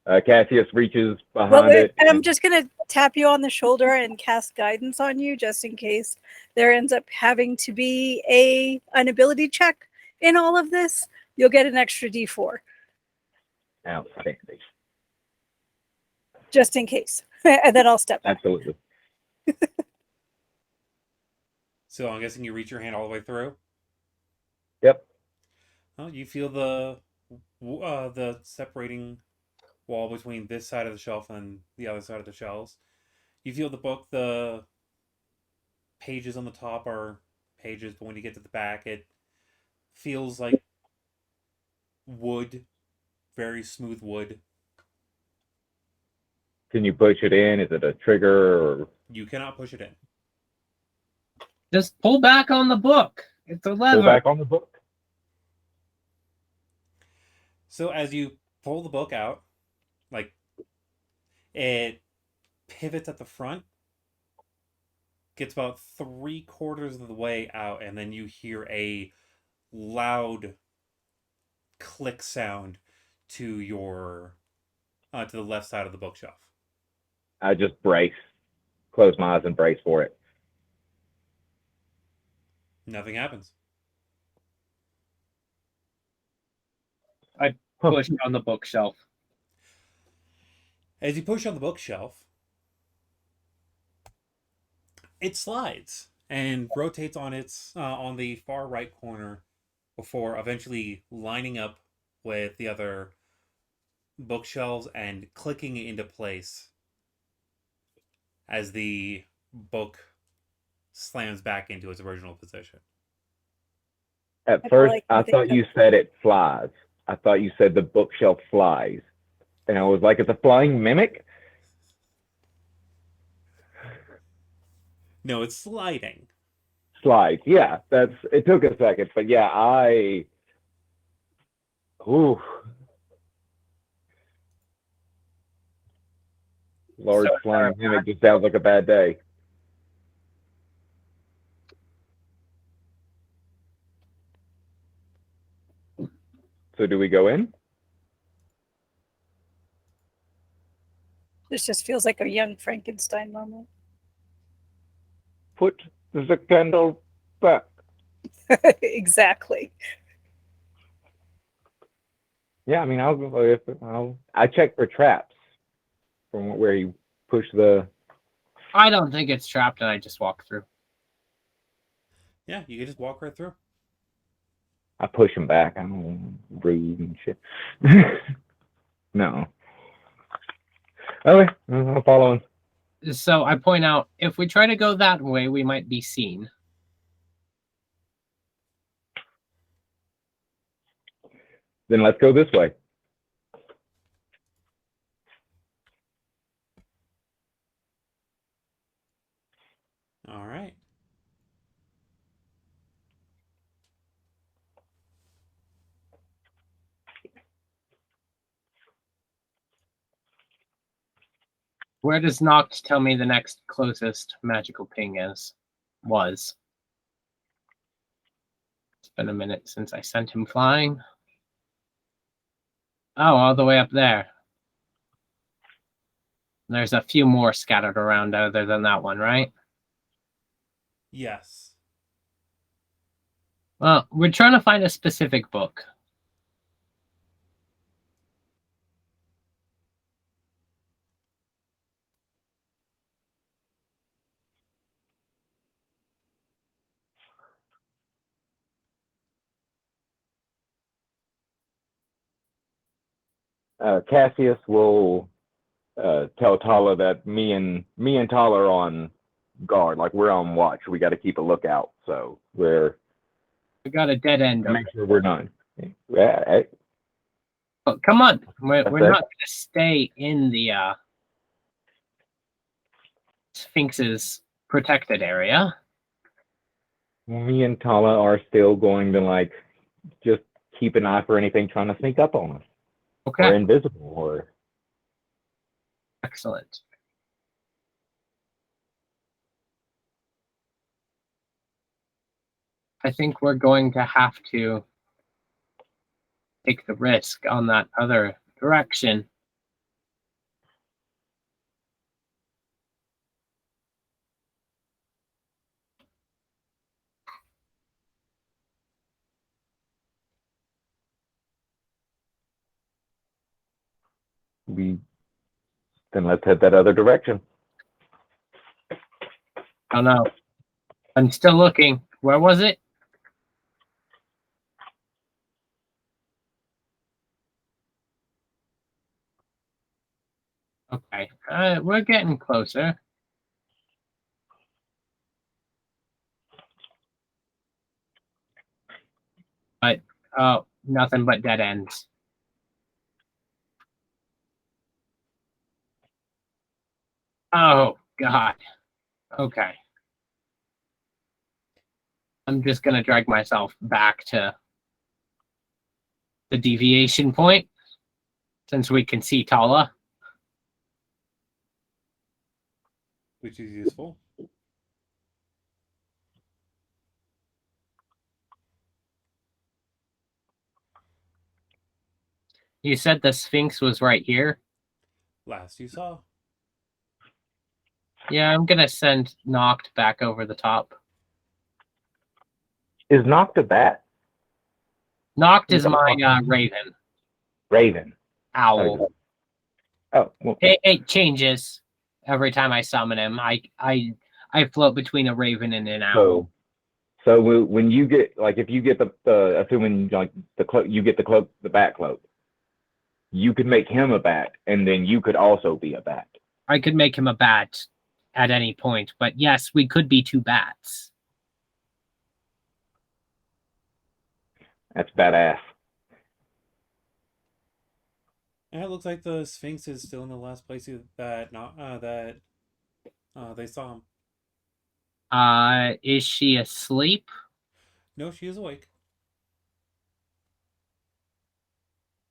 right. Cassius reaches behind it. I'm just going to tap you on the shoulder and cast guidance on you just in case there ends up having to be an ability check in all of this. You'll get an extra D4. Outstanding. Just in case. And then I'll step back. Absolutely. So I'm guessing you reach your hand all the way through? Yep. Oh, you feel the separating wall between this side of the shelf and the other side of the shelves. You feel the book, the pages on the top are pages, but when you get to the back, it feels like wood, very smooth wood. Can you push it in? Is it a trigger or You cannot push it in. Just pull back on the book. It's a pull lever. back on the book? So as you pull the book out, like it pivots at the front, gets about 3/4 of the way out, and then you hear a loud click sound to your to the left side of the bookshelf. I just brace, close my eyes and brace for it. Nothing happens. Push on the bookshelf. As you push on the bookshelf, it slides and rotates on its on the far right corner before eventually lining up with the other bookshelves and clicking into place as the book slams back into its original position. At I first, like I to thought think you said it flies. I thought you said the bookshelf flies. And I was like, it's a flying mimic? No, it's sliding. Slides. Yeah, it took a second. But yeah, ooh. Large So, flying mimic just sounds like a bad day. So do we go in? this just feels like a young Frankenstein moment. Put the candle back. Exactly. Yeah, I mean, I check for traps from where you push the. I don't think it's trapped, and I just walk through. Yeah, you can just walk right through. I push him back. I'm rude and shit. No. Okay, I'm following. So I point out, if we try to go that way, we might be seen. Then let's go this way. All right. Where does Noct tell me the next closest magical ping was? It's been a minute since I sent him flying. Oh, all the way up there. There's a few more scattered around other than that one, right? Yes. Well, we're trying to find a specific book. Cassius will tell Tala that me and Tala are on guard. Like we're on watch. We got to keep a lookout. So we're We got a dead end. make sure we're done. Yeah, hey, Oh, come on. We're That's not it. going to stay in the Sphinx's protected area. me and Tala are still going to like just keep an eye for anything trying to sneak up on us or Okay, invisible or. excellent. I think we're going to have to take the risk on that other direction. Then let's head that other direction. Oh no. I'm still looking. Where was it? we're getting closer. But oh, nothing but dead ends. Oh God. Okay. I'm just gonna drag myself back to the deviation point since we can see Tala. which is useful. You said the Sphinx was right here. Last you saw. Yeah, I'm gonna send Noct back over the top. Is Noct a bat? Noct is my raven. Raven. Owl. Oh, well, It changes every time I summon him. I float between a raven and an owl. so when you get like if you get the assuming like the cloak, you get the cloak, the bat cloak, you could make him a bat, and then you could also be a bat. I could make him a bat at any point, but yes, we could be two bats. That's badass. And it looks like the Sphinx is still in the last place that they saw him. Is she asleep? No, she is awake.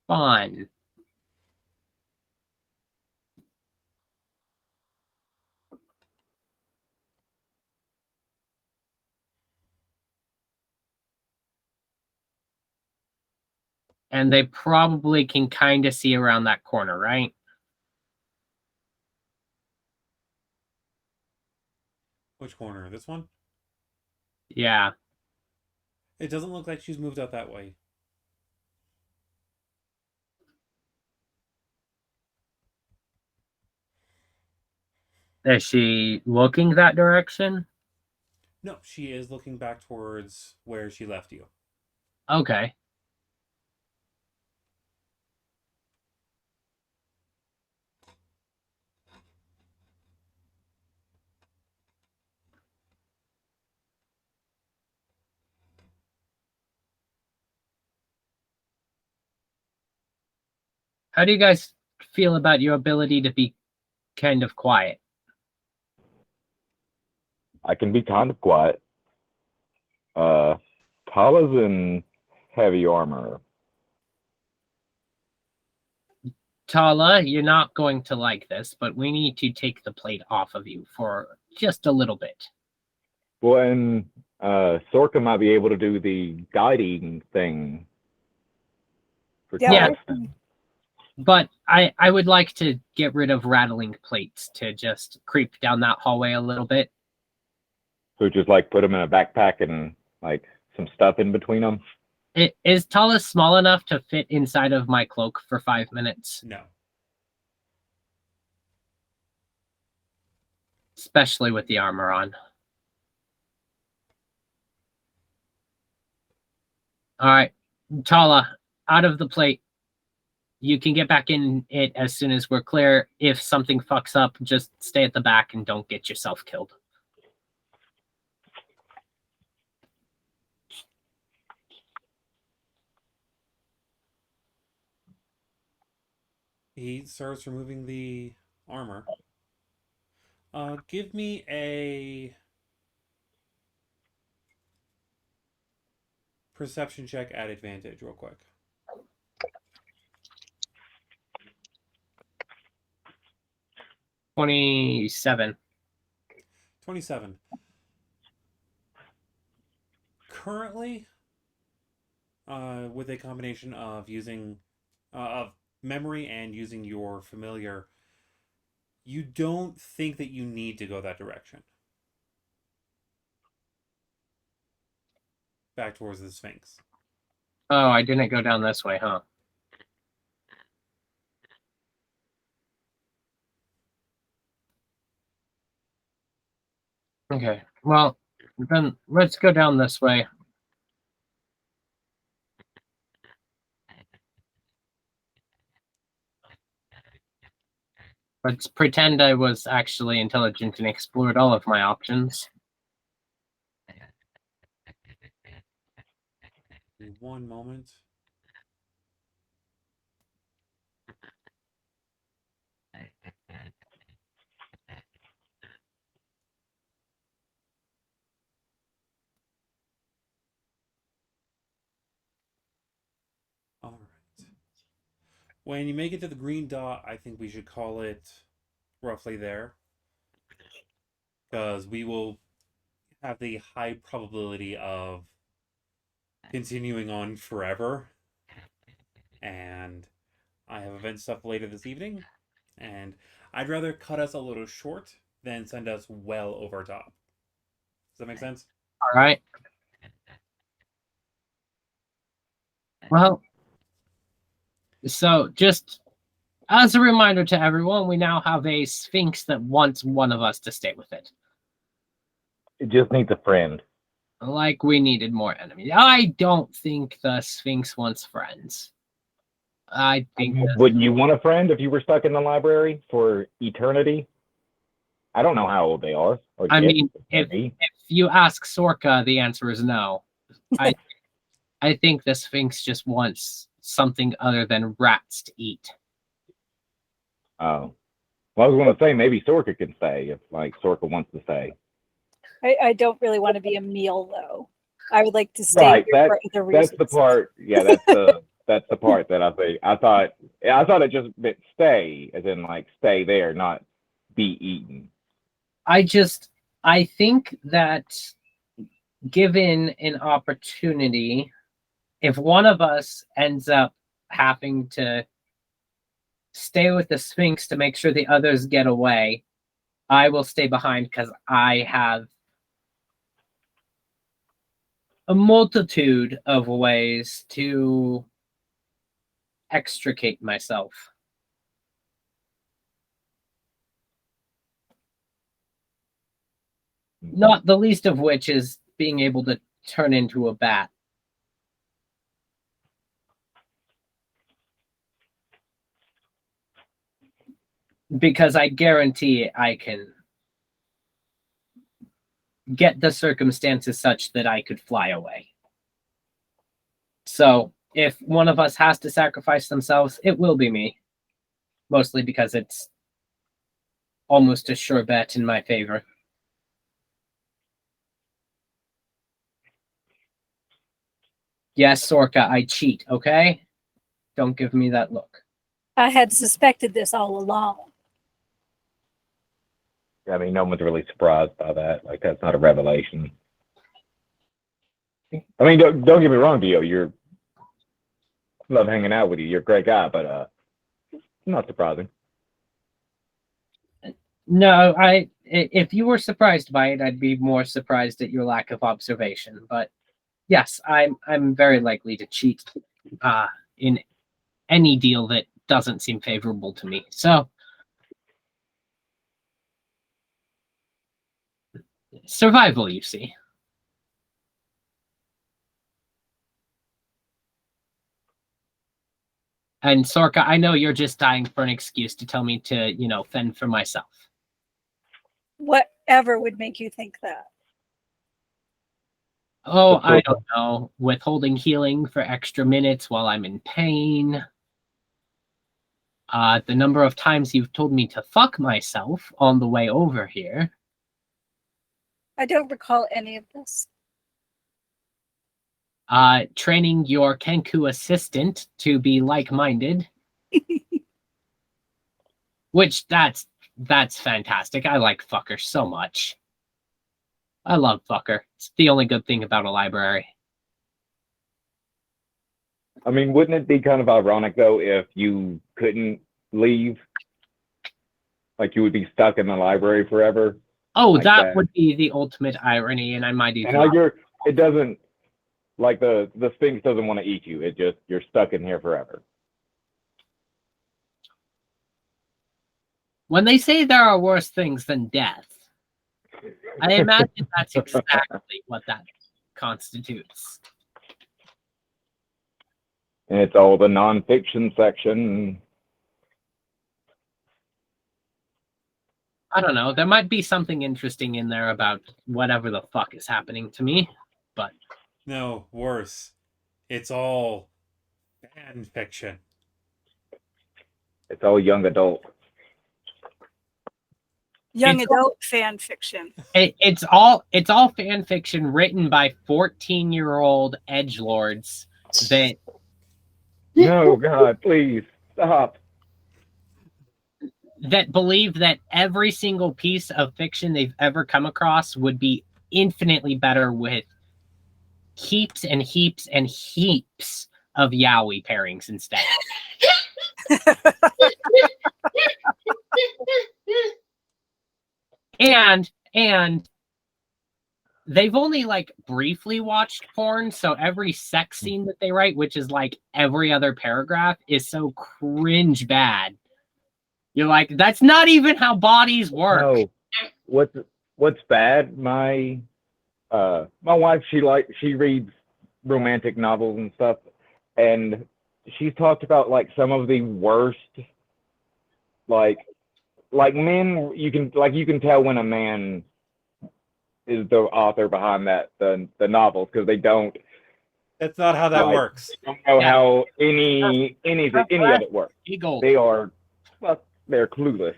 Fun. And they probably can kind of see around that corner, right? Which corner? This one? Yeah. It doesn't look like she's moved out that way. Is she looking that direction? No, she is looking back towards where she left you. Okay. How do you guys feel about your ability to be kind of quiet? I can be kind of quiet. Tala's in heavy armor. Tala, you're not going to like this, but we need to take the plate off of you for just a little bit. Well, and Sorka might be able to do the guiding thing. For Yeah. Tala. But I would like to get rid of rattling plates to just creep down that hallway a little bit. So just like put them in a backpack and like some stuff in between them. Is Tala small enough to fit inside of my cloak for 5 minutes? No. Especially with the armor on. All right, Tala, out of the plate. You can get back in it as soon as we're clear. If something fucks up, just stay at the back and don't get yourself killed. He starts removing the armor. Give me a perception check at advantage real quick. 27. 27. Currently, with a combination of using of memory and using your familiar, you don't think that you need to go that direction. Back towards the Sphinx. Oh, I didn't go down this way, huh? Okay, well, then let's go down this way. Let's pretend I was actually intelligent and explored all of my options. One moment. All right. When you make it to the green dot, I think we should call it roughly there, because we will have the high probability of continuing on forever. And I have event stuff later this evening, and I'd rather cut us a little short than send us well over top. Does that make sense? All right. Well, so just as a reminder to everyone, we now have a Sphinx that wants one of us to stay with it. It just needs a friend. Like we needed more enemies. I don't think the Sphinx wants friends. I think Wouldn't you want a friend if you were stuck in the library for eternity? I don't know how old they are. Or I get, mean, if you ask Sorka, the answer is no. I think the Sphinx just wants something other than rats to eat. Oh. Well, I was going to say maybe Sorka can stay if like Sorka wants to stay. I don't really want to be a meal though. I would like to stay Right, here for other reasons. that's the part. Yeah, that's the part that I think. I thought it just meant stay, as in like stay there, not be eaten. I think that given an opportunity, if one of us ends up having to stay with the Sphinx to make sure the others get away, I will stay behind because I have a multitude of ways to extricate myself. Not the least of which is being able to turn into a bat. Because I guarantee I can get the circumstances such that I could fly away. So if one of us has to sacrifice themselves, it will be me. Mostly because it's almost a sure bet in my favor. Yes, Sorka, I cheat, okay? Don't give me that look. I had suspected this all along. I mean, no one's really surprised by that. Like, that's not a revelation. I mean, don't get me wrong, Dio. You're love hanging out with you. You're a great guy, but not surprising. No, if you were surprised by it, I'd be more surprised at your lack of observation. But yes, I'm very likely to cheat in any deal that doesn't seem favorable to me. So survival, you see. And Sorka, I know you're just dying for an excuse to tell me to, fend for myself. Whatever would make you think that? Oh, I don't know. Withholding healing for extra minutes while I'm in pain. The number of times you've told me to fuck myself on the way over here. I don't recall any of this. Training your Kenku assistant to be like-minded. Which that's fantastic. I like fucker so much. I love fucker. It's the only good thing about a library. I mean, wouldn't it be kind of ironic though if you couldn't leave? Like you would be stuck in the library forever. Oh, like that would be the ultimate irony, and I might even. And like it doesn't like the Sphinx doesn't want to eat you. It just you're stuck in here forever. When they say there are worse things than death, I imagine that's exactly what that constitutes. And it's all the nonfiction section. I don't know. There might be something interesting in there about whatever the fuck is happening to me. But No, worse. It's all fan fiction. It's all young adult. Young It's- adult fan fiction. it's all fan fiction written by 14-year-old edgelords that No, God, please stop. believe that every single piece of fiction they've ever come across would be infinitely better with heaps and heaps and heaps of yaoi pairings instead. And they've only like briefly watched porn, so every sex scene that they write, which is like every other paragraph, is so cringe bad. You're like, that's not even how bodies work. No, what's bad? My wife, she reads romantic novels and stuff, and she's talked about like some of the worst, like men. You can tell when a man is the author behind the novels because they don't That's not how that Like- works. know Yeah. how any of it works. Eagle. They are, well, they're clueless.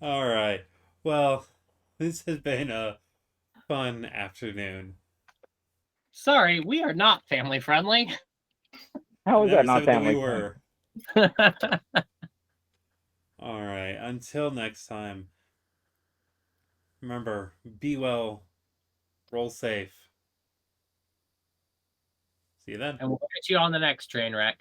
All right. Well, this has been a fun afternoon. Sorry, we are not family friendly. How is Never that not said that we family? were. Bye. All right. Until next time. Remember, be well, roll safe. See you then. And we'll catch you on the next train wreck.